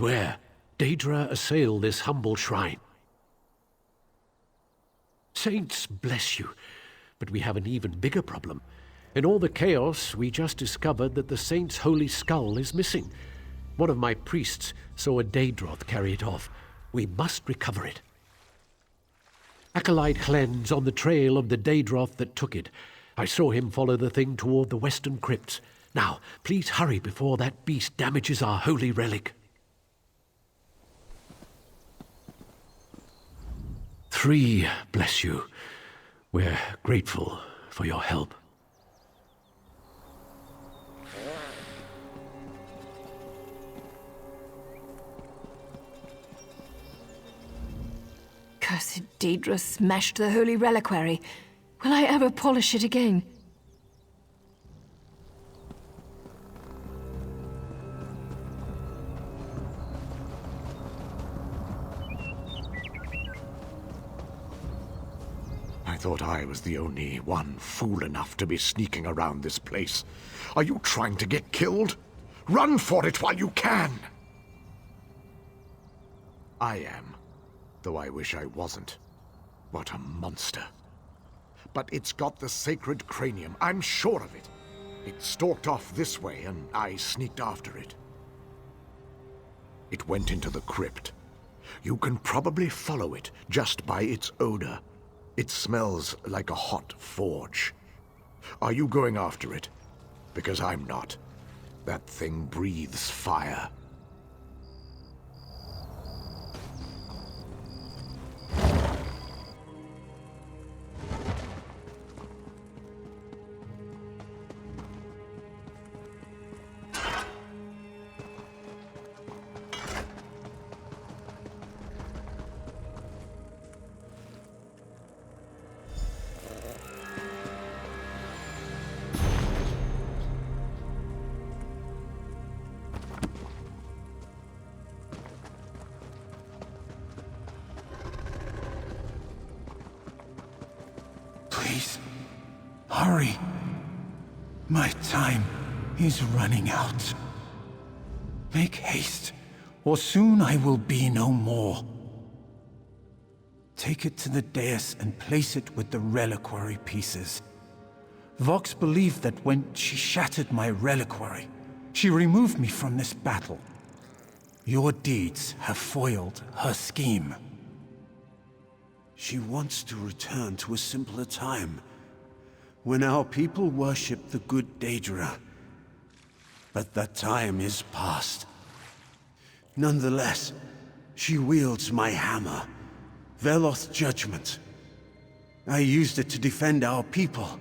Beware, Daedra assail this humble shrine. Saints bless you, but we have an even bigger problem. In all the chaos, we just discovered that the Saint's holy skull is missing. One of my priests saw a Daedroth carry it off. We must recover it. Acolyte Hlen's on the trail of the Daedroth that took it. I saw him follow the thing toward the western crypts. Now, please hurry before that beast damages our holy relic. 3, bless you. We're grateful for your help. Cursed Daedra smashed the holy reliquary. Will I ever polish it again? I thought I was the only one fool enough to be sneaking around this place. Are you trying to get killed? Run for it while you can! I am, though I wish I wasn't. What a monster. But it's got the sacred cranium, I'm sure of it. It stalked off this way, and I sneaked after it. It went into the crypt. You can probably follow it just by its odor. It smells like a hot forge. Are you going after it? Because I'm not. That thing breathes fire. Please, hurry. My time is running out. Make haste, or soon I will be no more. Take it to the dais and place it with the reliquary pieces. Vox believed that when she shattered my reliquary, she removed me from this battle. Your deeds have foiled her scheme. She wants to return to a simpler time, when our people worshipped the good Daedra. But that time is past. Nonetheless, she wields my hammer, Veloth's Judgment. I used it to defend our people.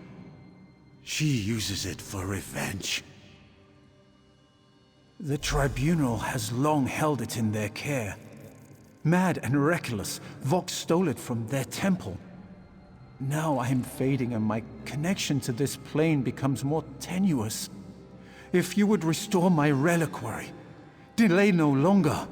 She uses it for revenge. The Tribunal has long held it in their care. Mad and reckless, Vox stole it from their temple. Now I am fading and my connection to this plane becomes more tenuous. If you would restore my reliquary, delay no longer.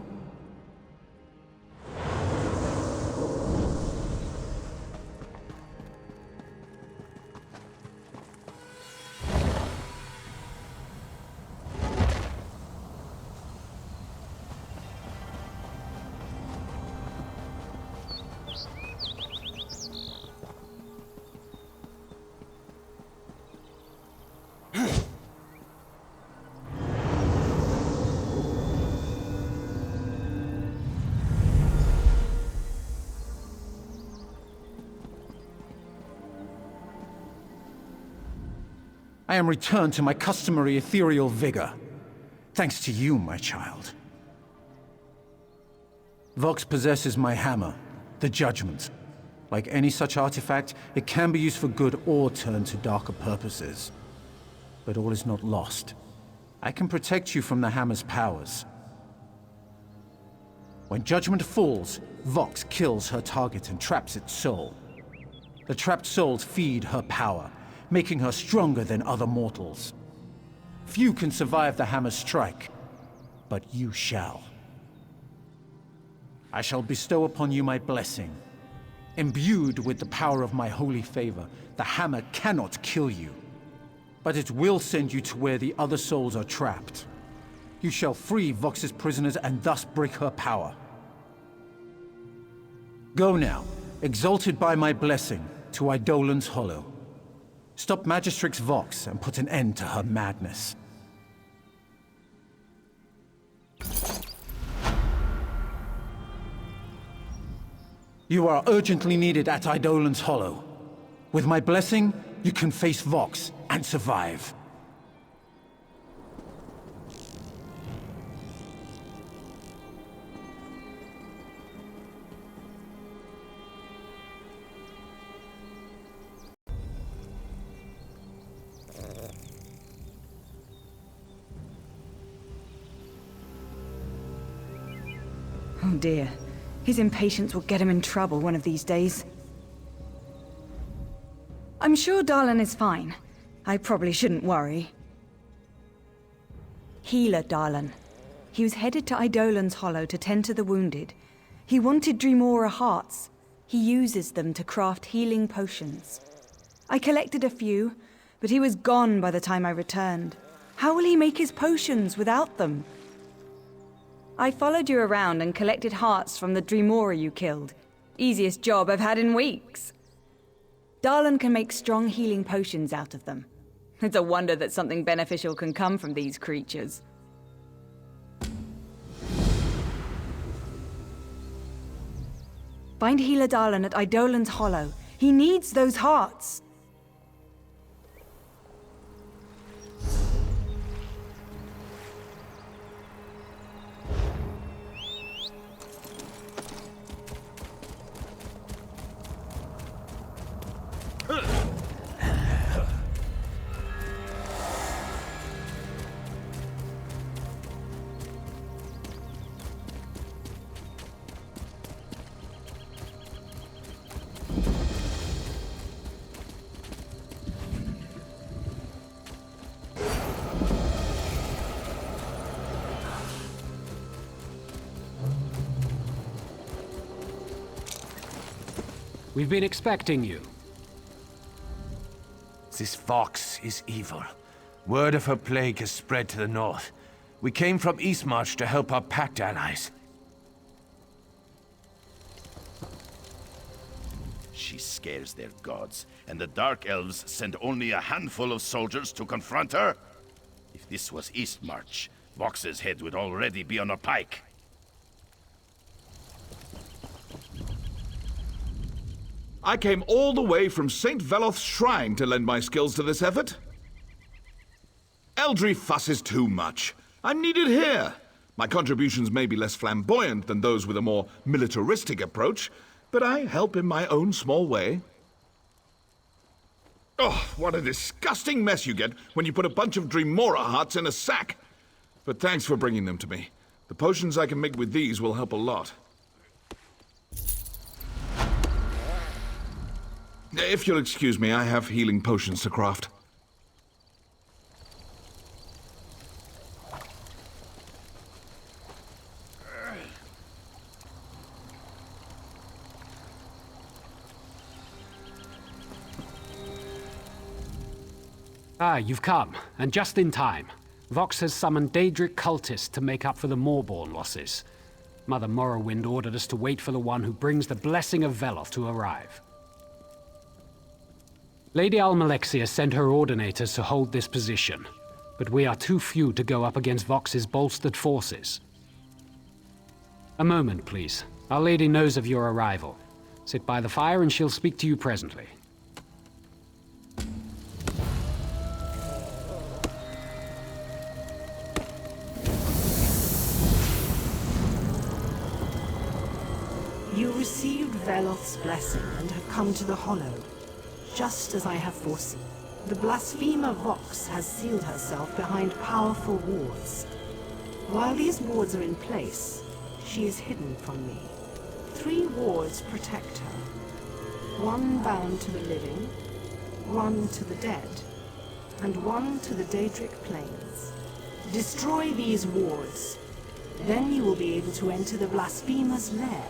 I am returned to my customary ethereal vigor. Thanks to you, my child. Vox possesses my hammer, the Judgment. Like any such artifact, it can be used for good or turned to darker purposes. But all is not lost. I can protect you from the hammer's powers. When Judgment falls, Vox kills her target and traps its soul. The trapped souls feed her power, making her stronger than other mortals. Few can survive the hammer's strike, but you shall. I shall bestow upon you my blessing. Imbued with the power of my holy favor, the hammer cannot kill you, but it will send you to where the other souls are trapped. You shall free Vox's prisoners and thus break her power. Go now, exalted by my blessing, to Eidolon's Hollow. Stop Magistrix Vox and put an end to her madness. You are urgently needed at Eidolon's Hollow. With my blessing, you can face Vox and survive. Oh dear. His impatience will get him in trouble one of these days. I'm sure Darlan is fine. I probably shouldn't worry. Healer Darlan. He was headed to Eidolon's Hollow to tend to the wounded. He wanted Dremora hearts. He uses them to craft healing potions. I collected a few, but he was gone by the time I returned. How will he make his potions without them? I followed you around and collected hearts from the Dremora you killed. Easiest job I've had in weeks. Darlan can make strong healing potions out of them. It's a wonder that something beneficial can come from these creatures. Find Healer Darlan at Eidolon's Hollow. He needs those hearts. We've been expecting you. This Vox is evil. Word of her plague has spread to the north. We came from Eastmarch to help our Pact allies. She scares their gods, and the Dark Elves send only a handful of soldiers to confront her? If this was Eastmarch, Vox's head would already be on a pike. I came all the way from Saint Veloth's shrine to lend my skills to this effort. Eldry fusses too much. I'm needed here. My contributions may be less flamboyant than those with a more militaristic approach, but I help in my own small way. Oh, what a disgusting mess you get when you put a bunch of Dremora hearts in a sack. But thanks for bringing them to me. The potions I can make with these will help a lot. If you'll excuse me, I have healing potions to craft. Ah, you've come, and just in time. Vox has summoned Daedric cultists to make up for the Mournhold losses. Mother Morrowind ordered us to wait for the one who brings the blessing of Veloth to arrive. Lady Almalexia sent her ordinators to hold this position, but we are too few to go up against Vox's bolstered forces. A moment, please. Our lady knows of your arrival. Sit by the fire and she'll speak to you presently. You received Veloth's blessing and have come to the Hollow. Just as I have foreseen, the blasphemer Vox has sealed herself behind powerful wards. While these wards are in place, she is hidden from me. 3 wards protect her. 1 bound to the living, 1 to the dead, and 1 to the Daedric plains. Destroy these wards, then you will be able to enter the blasphemer's lair.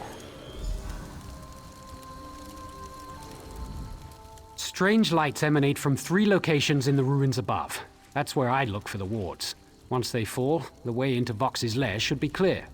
Strange lights emanate from 3 locations in the ruins above. That's where I look for the wards. Once they fall, the way into Vox's lair should be clear.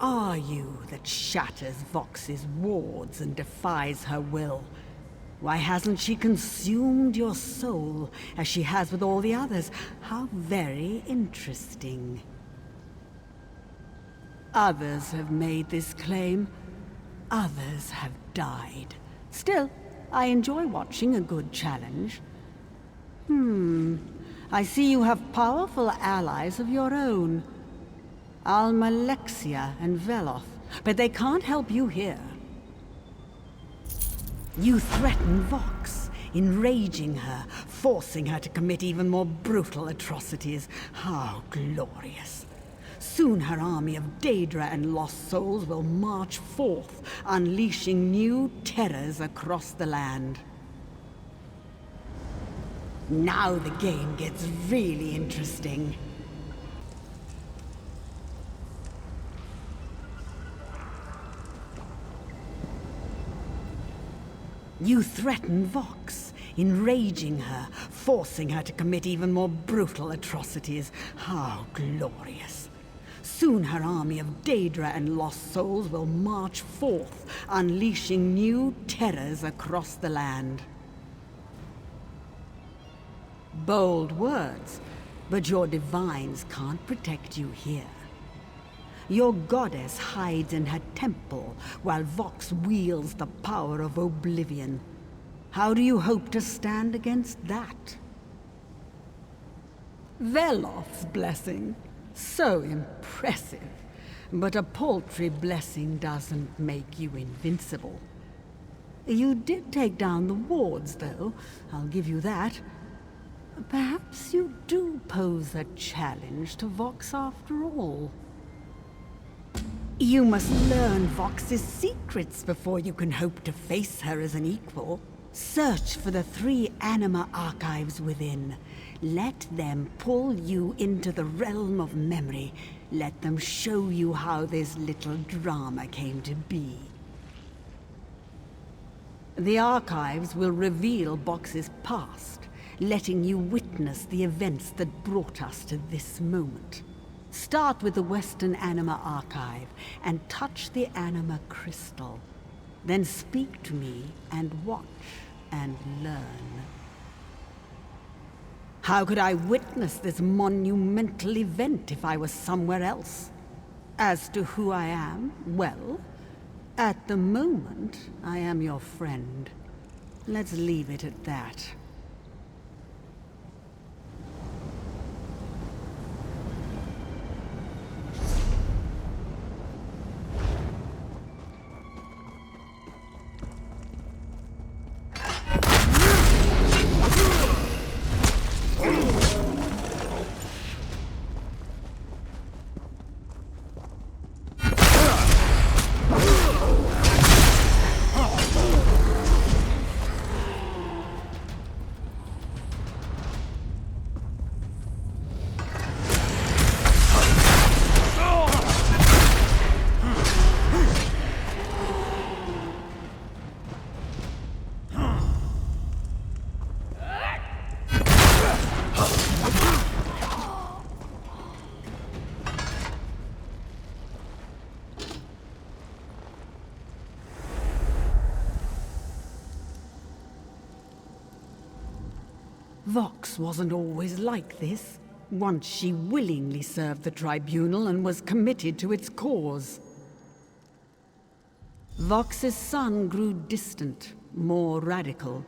Are you that shatters Vox's wards and defies her will? Why hasn't she consumed your soul, as she has with all the others? How very interesting. Others have made this claim. Others have died. Still, I enjoy watching a good challenge. I see you have powerful allies of your own. Almalexia and Veloth, but they can't help you here. You threaten Vox, enraging her, forcing her to commit even more brutal atrocities. How glorious. Soon her army of Daedra and lost souls will march forth, unleashing new terrors across the land. Now the game gets really interesting. You threaten Vox, enraging her, forcing her to commit even more brutal atrocities. How glorious. Soon her army of Daedra and lost souls will march forth, unleashing new terrors across the land. Bold words, but your divines can't protect you here. Your goddess hides in her temple, while Vox wields the power of oblivion. How do you hope to stand against that? Veloth's blessing. So impressive. But a paltry blessing doesn't make you invincible. You did take down the wards, though. I'll give you that. Perhaps you do pose a challenge to Vox after all. You must learn Vox's secrets before you can hope to face her as an equal. Search for the 3 anima archives within. Let them pull you into the realm of memory. Let them show you how this little drama came to be. The archives will reveal Vox's past, letting you witness the events that brought us to this moment. Start with the Western Anima Archive and touch the Anima Crystal. Then speak to me and watch and learn. How could I witness this monumental event if I was somewhere else? As to who I am, well, at the moment, I am your friend. Let's leave it at that. Vox wasn't always like this. Once she willingly served the tribunal and was committed to its cause. Vox's son grew distant, more radical.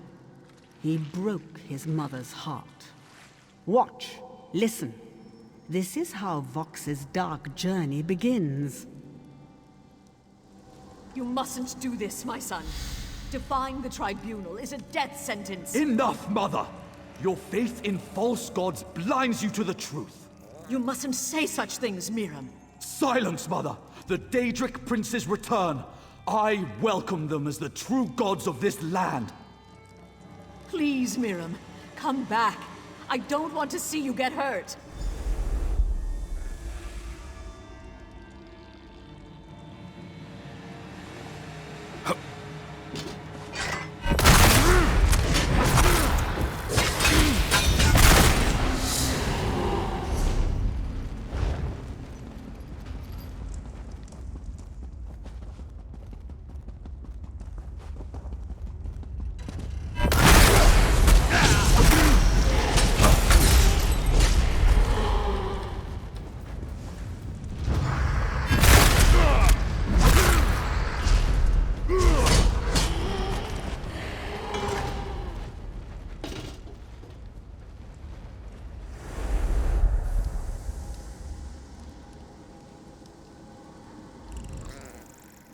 He broke his mother's heart. Watch, listen. This is how Vox's dark journey begins. You mustn't do this, my son. Defying the tribunal is a death sentence. Enough, Mother! Your faith in false gods blinds you to the truth. You mustn't say such things, Miram. Silence, Mother! The Daedric princes return. I welcome them as the true gods of this land. Please, Miram, come back. I don't want to see you get hurt.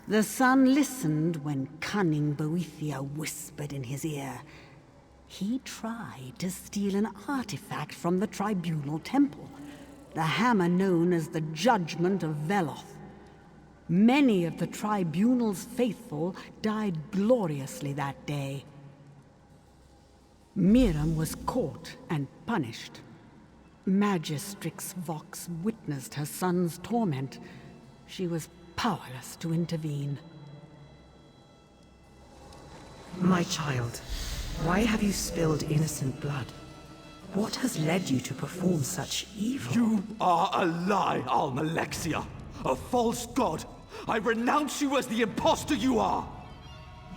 The son listened when cunning Boethia whispered in his ear. He tried to steal an artifact from the tribunal temple, the hammer known as the Judgment of Veloth. Many of the tribunal's faithful died gloriously that day. Miram was caught and punished. Magistrix Vox witnessed her son's torment. She was powerless to intervene. My child, why have you spilled innocent blood? What has led you to perform such evil? You are a lie, Almalexia! A false god! I renounce you as the impostor you are!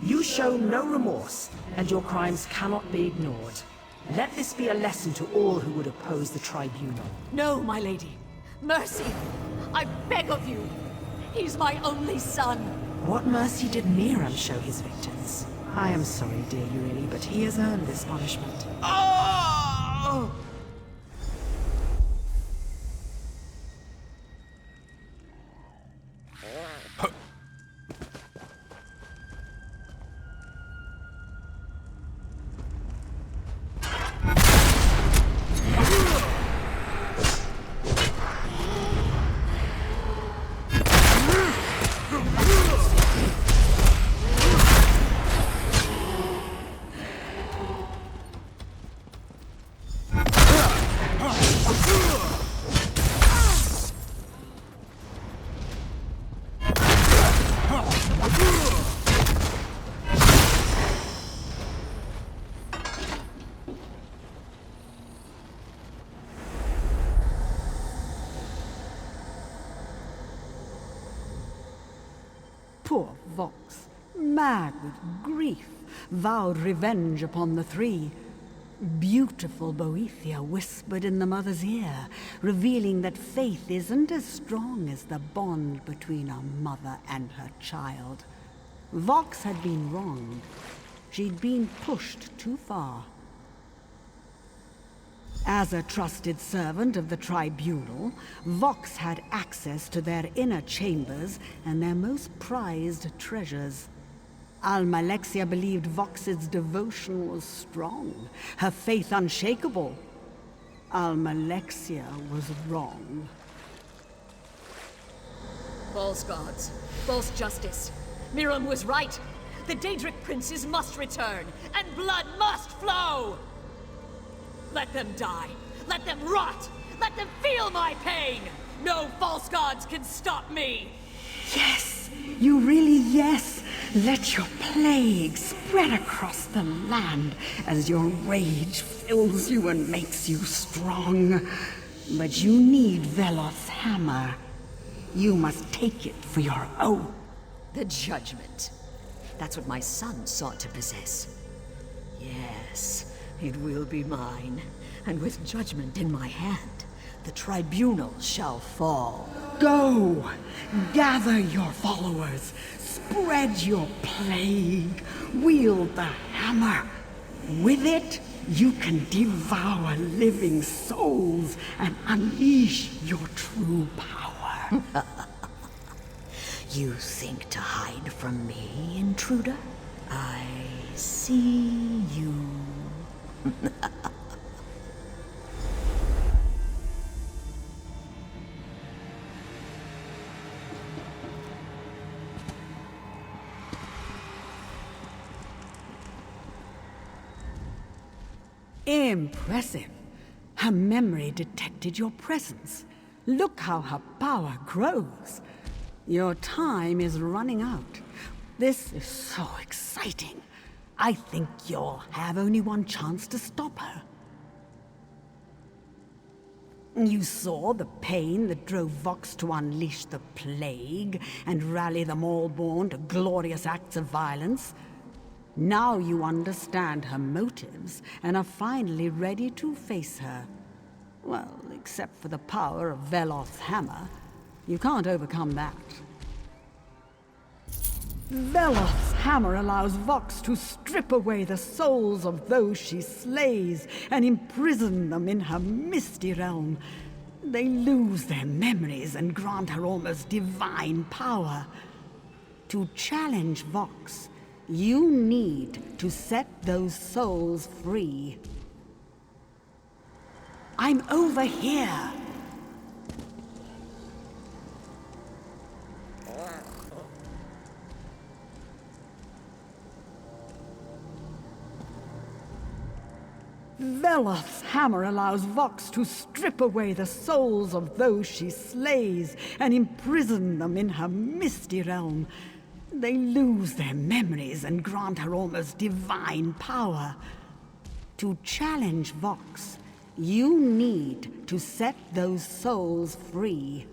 You show no remorse, and your crimes cannot be ignored. Let this be a lesson to all who would oppose the tribunal. No, my lady. Mercy! I beg of you! He's my only son! What mercy did Miram show his victims? I am sorry, dear Euryli, but he has earned this punishment. Oh! Poor Vox, mad with grief, vowed revenge upon the three. Beautiful Boethia whispered in the mother's ear, revealing that faith isn't as strong as the bond between a mother and her child. Vox had been wronged. She'd been pushed too far. As a trusted servant of the tribunal, Vox had access to their inner chambers and their most prized treasures. Almalexia believed Vox's devotion was strong, her faith unshakable. Almalexia was wrong. False gods, false justice. Miram was right. The Daedric princes must return, and blood must flow! Let them die. Let them rot. Let them feel my pain. No false gods can stop me. Yes, you really yes. Let your plague spread across the land as your rage fills you and makes you strong. But you need Veloth's hammer. You must take it for your own. The judgment. That's what my son sought to possess. Yes. It will be mine, and with judgment in my hand, the tribunal shall fall. Go! Gather your followers, spread your plague, wield the hammer. With it, you can devour living souls and unleash your true power. You think to hide from me, intruder? I see you. Impressive. Her memory detected your presence. Look how her power grows. Your time is running out. This is so exciting. I think you'll have only one chance to stop her. You saw the pain that drove Vox to unleash the plague and rally them all born to glorious acts of violence. Now you understand her motives and are finally ready to face her. Well, except for the power of Veloth's hammer. You can't overcome that. Veloth's hammer allows Vox to strip away the souls of those she slays and imprison them in her misty realm. They lose their memories and grant her almost divine power. To challenge Vox, you need to set those souls free. I'm over here. Veloth's hammer allows Vox to strip away the souls of those she slays and imprison them in her misty realm. They lose their memories and grant her almost divine power. To challenge Vox, you need to set those souls free.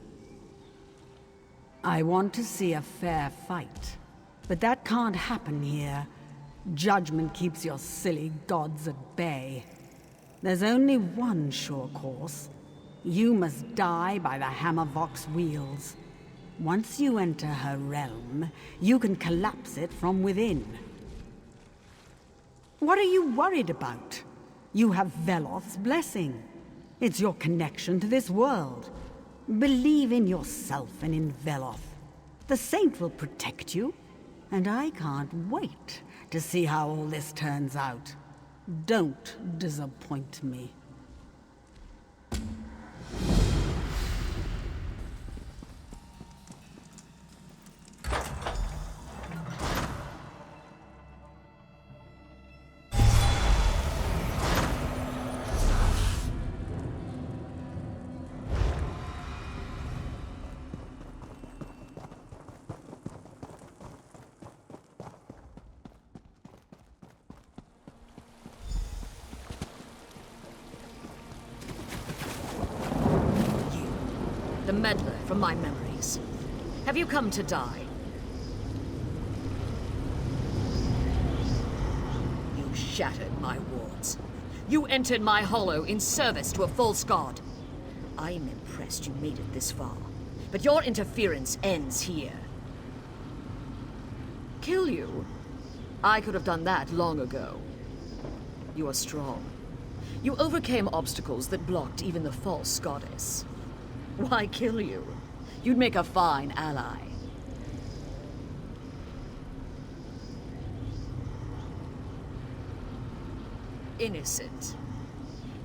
I want to see a fair fight, but that can't happen here. Judgment keeps your silly gods at bay. There's only one sure course. You must die by the Hammer Vox wheels. Once you enter her realm, you can collapse it from within. What are you worried about? You have Veloth's blessing. It's your connection to this world. Believe in yourself and in Veloth. The Saint will protect you, and I can't wait to see how all this turns out. Don't disappoint me. The meddler from my memories. Have you come to die? You shattered my wards. You entered my hollow in service to a false god. I'm impressed you made it this far, but your interference ends here. Kill you? I could have done that long ago. You are strong. You overcame obstacles that blocked even the false goddess. Why kill you? You'd make a fine ally. Innocent.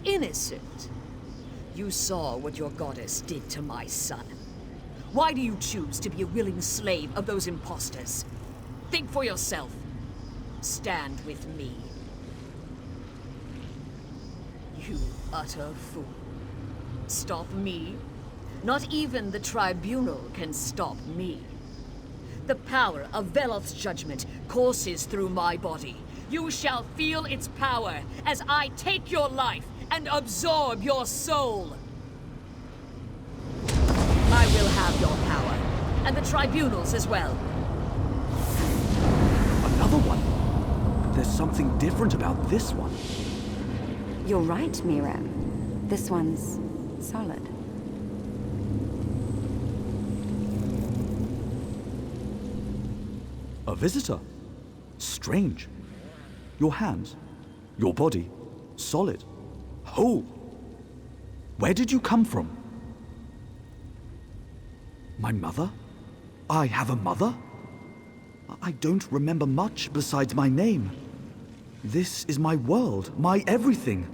Innocent. You saw what your goddess did to my son. Why do you choose to be a willing slave of those imposters? Think for yourself. Stand with me. You utter fool. Stop me? Not even the tribunal can stop me. The power of Veloth's judgment courses through my body. You shall feel its power as I take your life and absorb your soul. I will have your power, and the tribunals as well. Another one? There's something different about this one. You're right, Mira. This one's solid. A visitor? Strange. Your hands, your body, solid, whole. Where did you come from? My mother? I have a mother? I don't remember much besides my name. This is my world, my everything.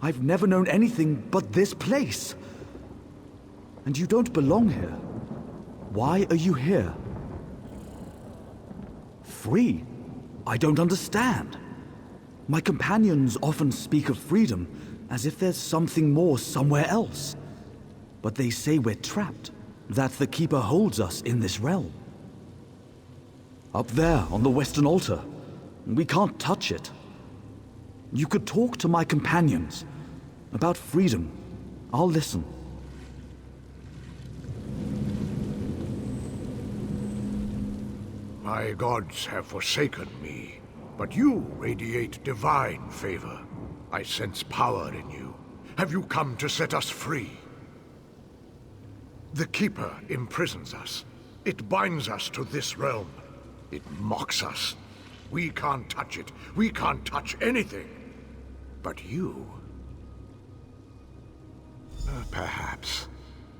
I've never known anything but this place. And you don't belong here. Why are you here? Free? I don't understand. My companions often speak of freedom as if there's something more somewhere else. But they say we're trapped, that the Keeper holds us in this realm. Up there on the Western Altar, we can't touch it. You could talk to my companions about freedom. I'll listen. My gods have forsaken me, but you radiate divine favor. I sense power in you. Have you come to set us free? The Keeper imprisons us. It binds us to this realm. It mocks us. We can't touch it. We can't touch anything. But you... perhaps.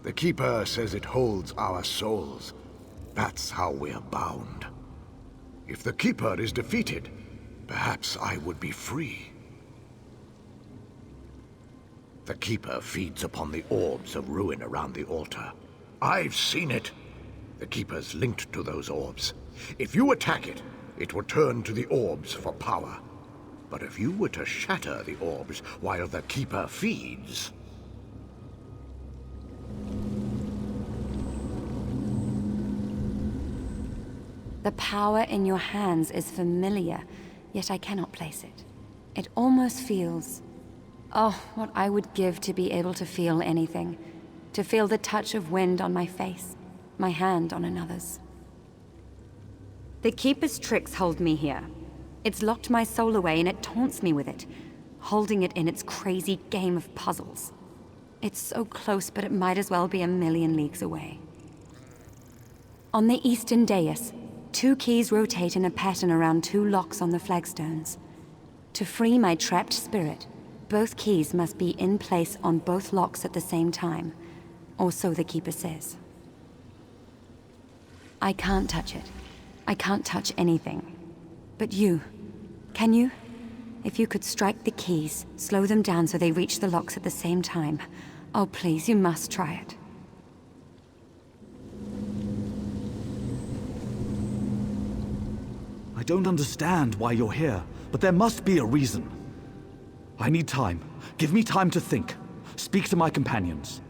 The Keeper says it holds our souls. That's how we're bound. If the Keeper is defeated, perhaps I would be free. The Keeper feeds upon the orbs of ruin around the altar. I've seen it. The Keeper's linked to those orbs. If you attack it, it will turn to the orbs for power. But if you were to shatter the orbs while the Keeper feeds... The power in your hands is familiar, yet I cannot place it. It almost feels... Oh, what I would give to be able to feel anything. To feel the touch of wind on my face, my hand on another's. The Keeper's tricks hold me here. It's locked my soul away and it taunts me with it, holding it in its crazy game of puzzles. It's so close, but it might as well be a million leagues away. On the eastern dais, 2 keys rotate in a pattern around 2 locks on the flagstones. To free my trapped spirit, both keys must be in place on both locks at the same time, or so the Keeper says. I can't touch it. I can't touch anything. But you, can you? If you could strike the keys, slow them down so they reach the locks at the same time. Oh please, you must try it. I don't understand why you're here, but there must be a reason. I need time. Give me time to think. Speak to my companions.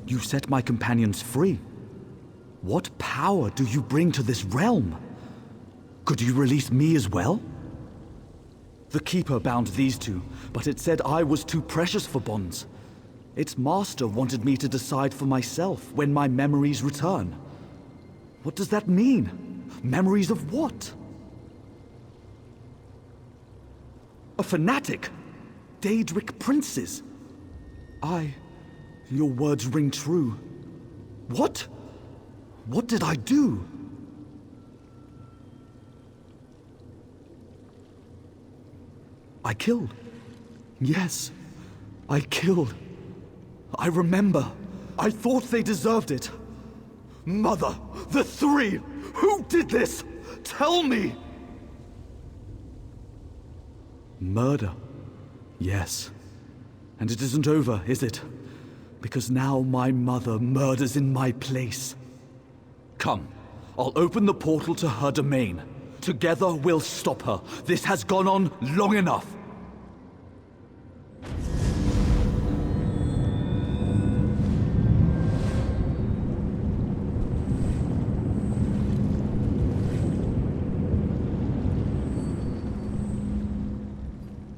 You set my companions free. What power do you bring to this realm? Could you release me as well? The Keeper bound these two, but it said I was too precious for bonds. Its master wanted me to decide for myself when my memories return. What does that mean? Memories of what? A fanatic? Daedric princes? Your words ring true. What? What did I do? I killed. Yes, I killed. I remember. I thought they deserved it. Mother, the 3! Who did this? Tell me! Murder. Yes. And it isn't over, is it? Because now my mother murders in my place. Come, I'll open the portal to her domain. Together we'll stop her. This has gone on long enough.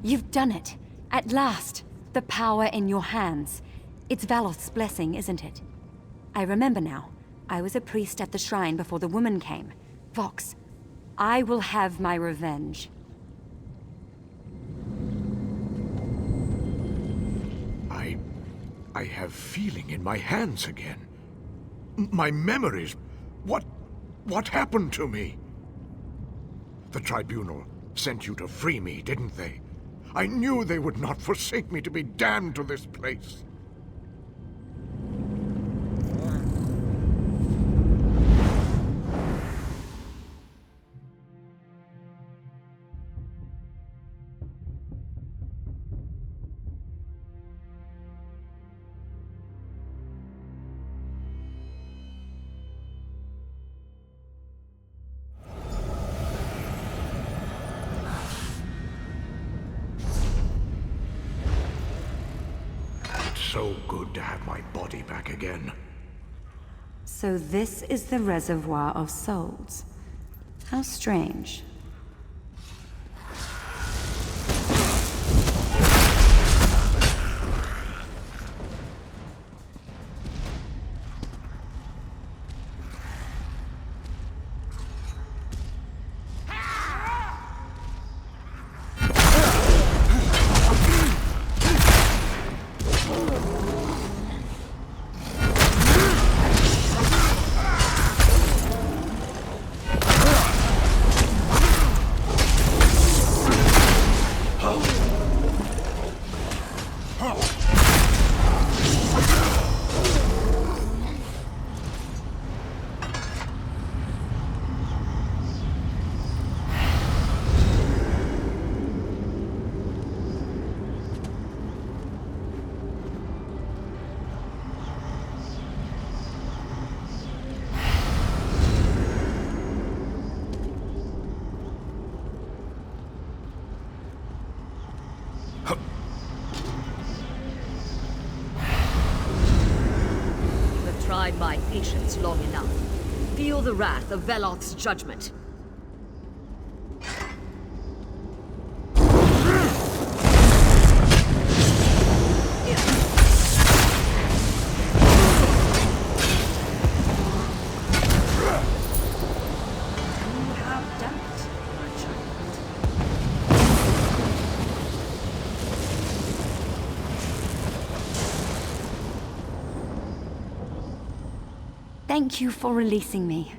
You've done it. At last. The power in your hands. It's Veloth's blessing, isn't it? I remember now. I was a priest at the shrine before the woman came. Vox, I will have my revenge. I have feeling in my hands again. My memories. What happened to me? The Tribunal sent you to free me, didn't they? I knew they would not forsake me to be damned to this place. So good to have my body back again. So this is the Reservoir of Souls. How strange. My patience long enough. Feel the wrath of Veloth's judgment. Thank you for releasing me.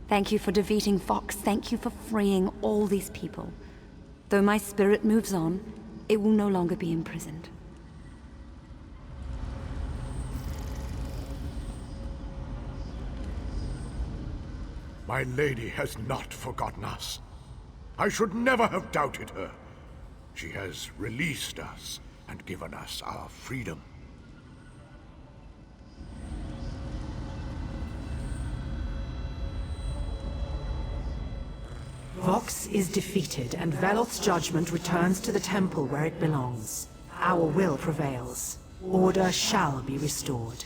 Thank you for defeating Vox. Thank you for freeing all these people. Though my spirit moves on, it will no longer be imprisoned. My lady has not forgotten us. I should never have doubted her. She has released us and given us our freedom. Vox is defeated, and Veloth's judgment returns to the temple where it belongs. Our will prevails. Order shall be restored.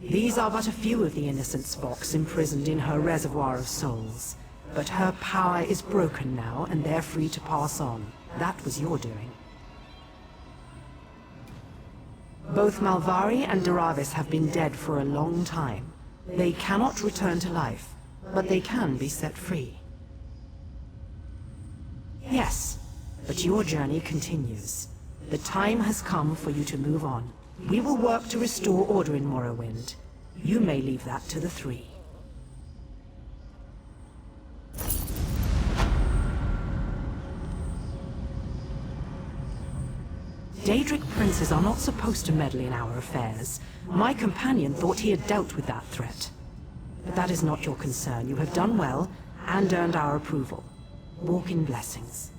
These are but a few of the innocents Vox imprisoned in her Reservoir of Souls. But her power is broken now, and they're free to pass on. That was your doing. Both Malvari and Daravis have been dead for a long time. They cannot return to life, but they can be set free. Yes, but your journey continues. The time has come for you to move on. We will work to restore order in Morrowind. You may leave that to the Three. Daedric princes are not supposed to meddle in our affairs. My companion thought he had dealt with that threat. But that is not your concern. You have done well, and earned our approval. Walk in blessings.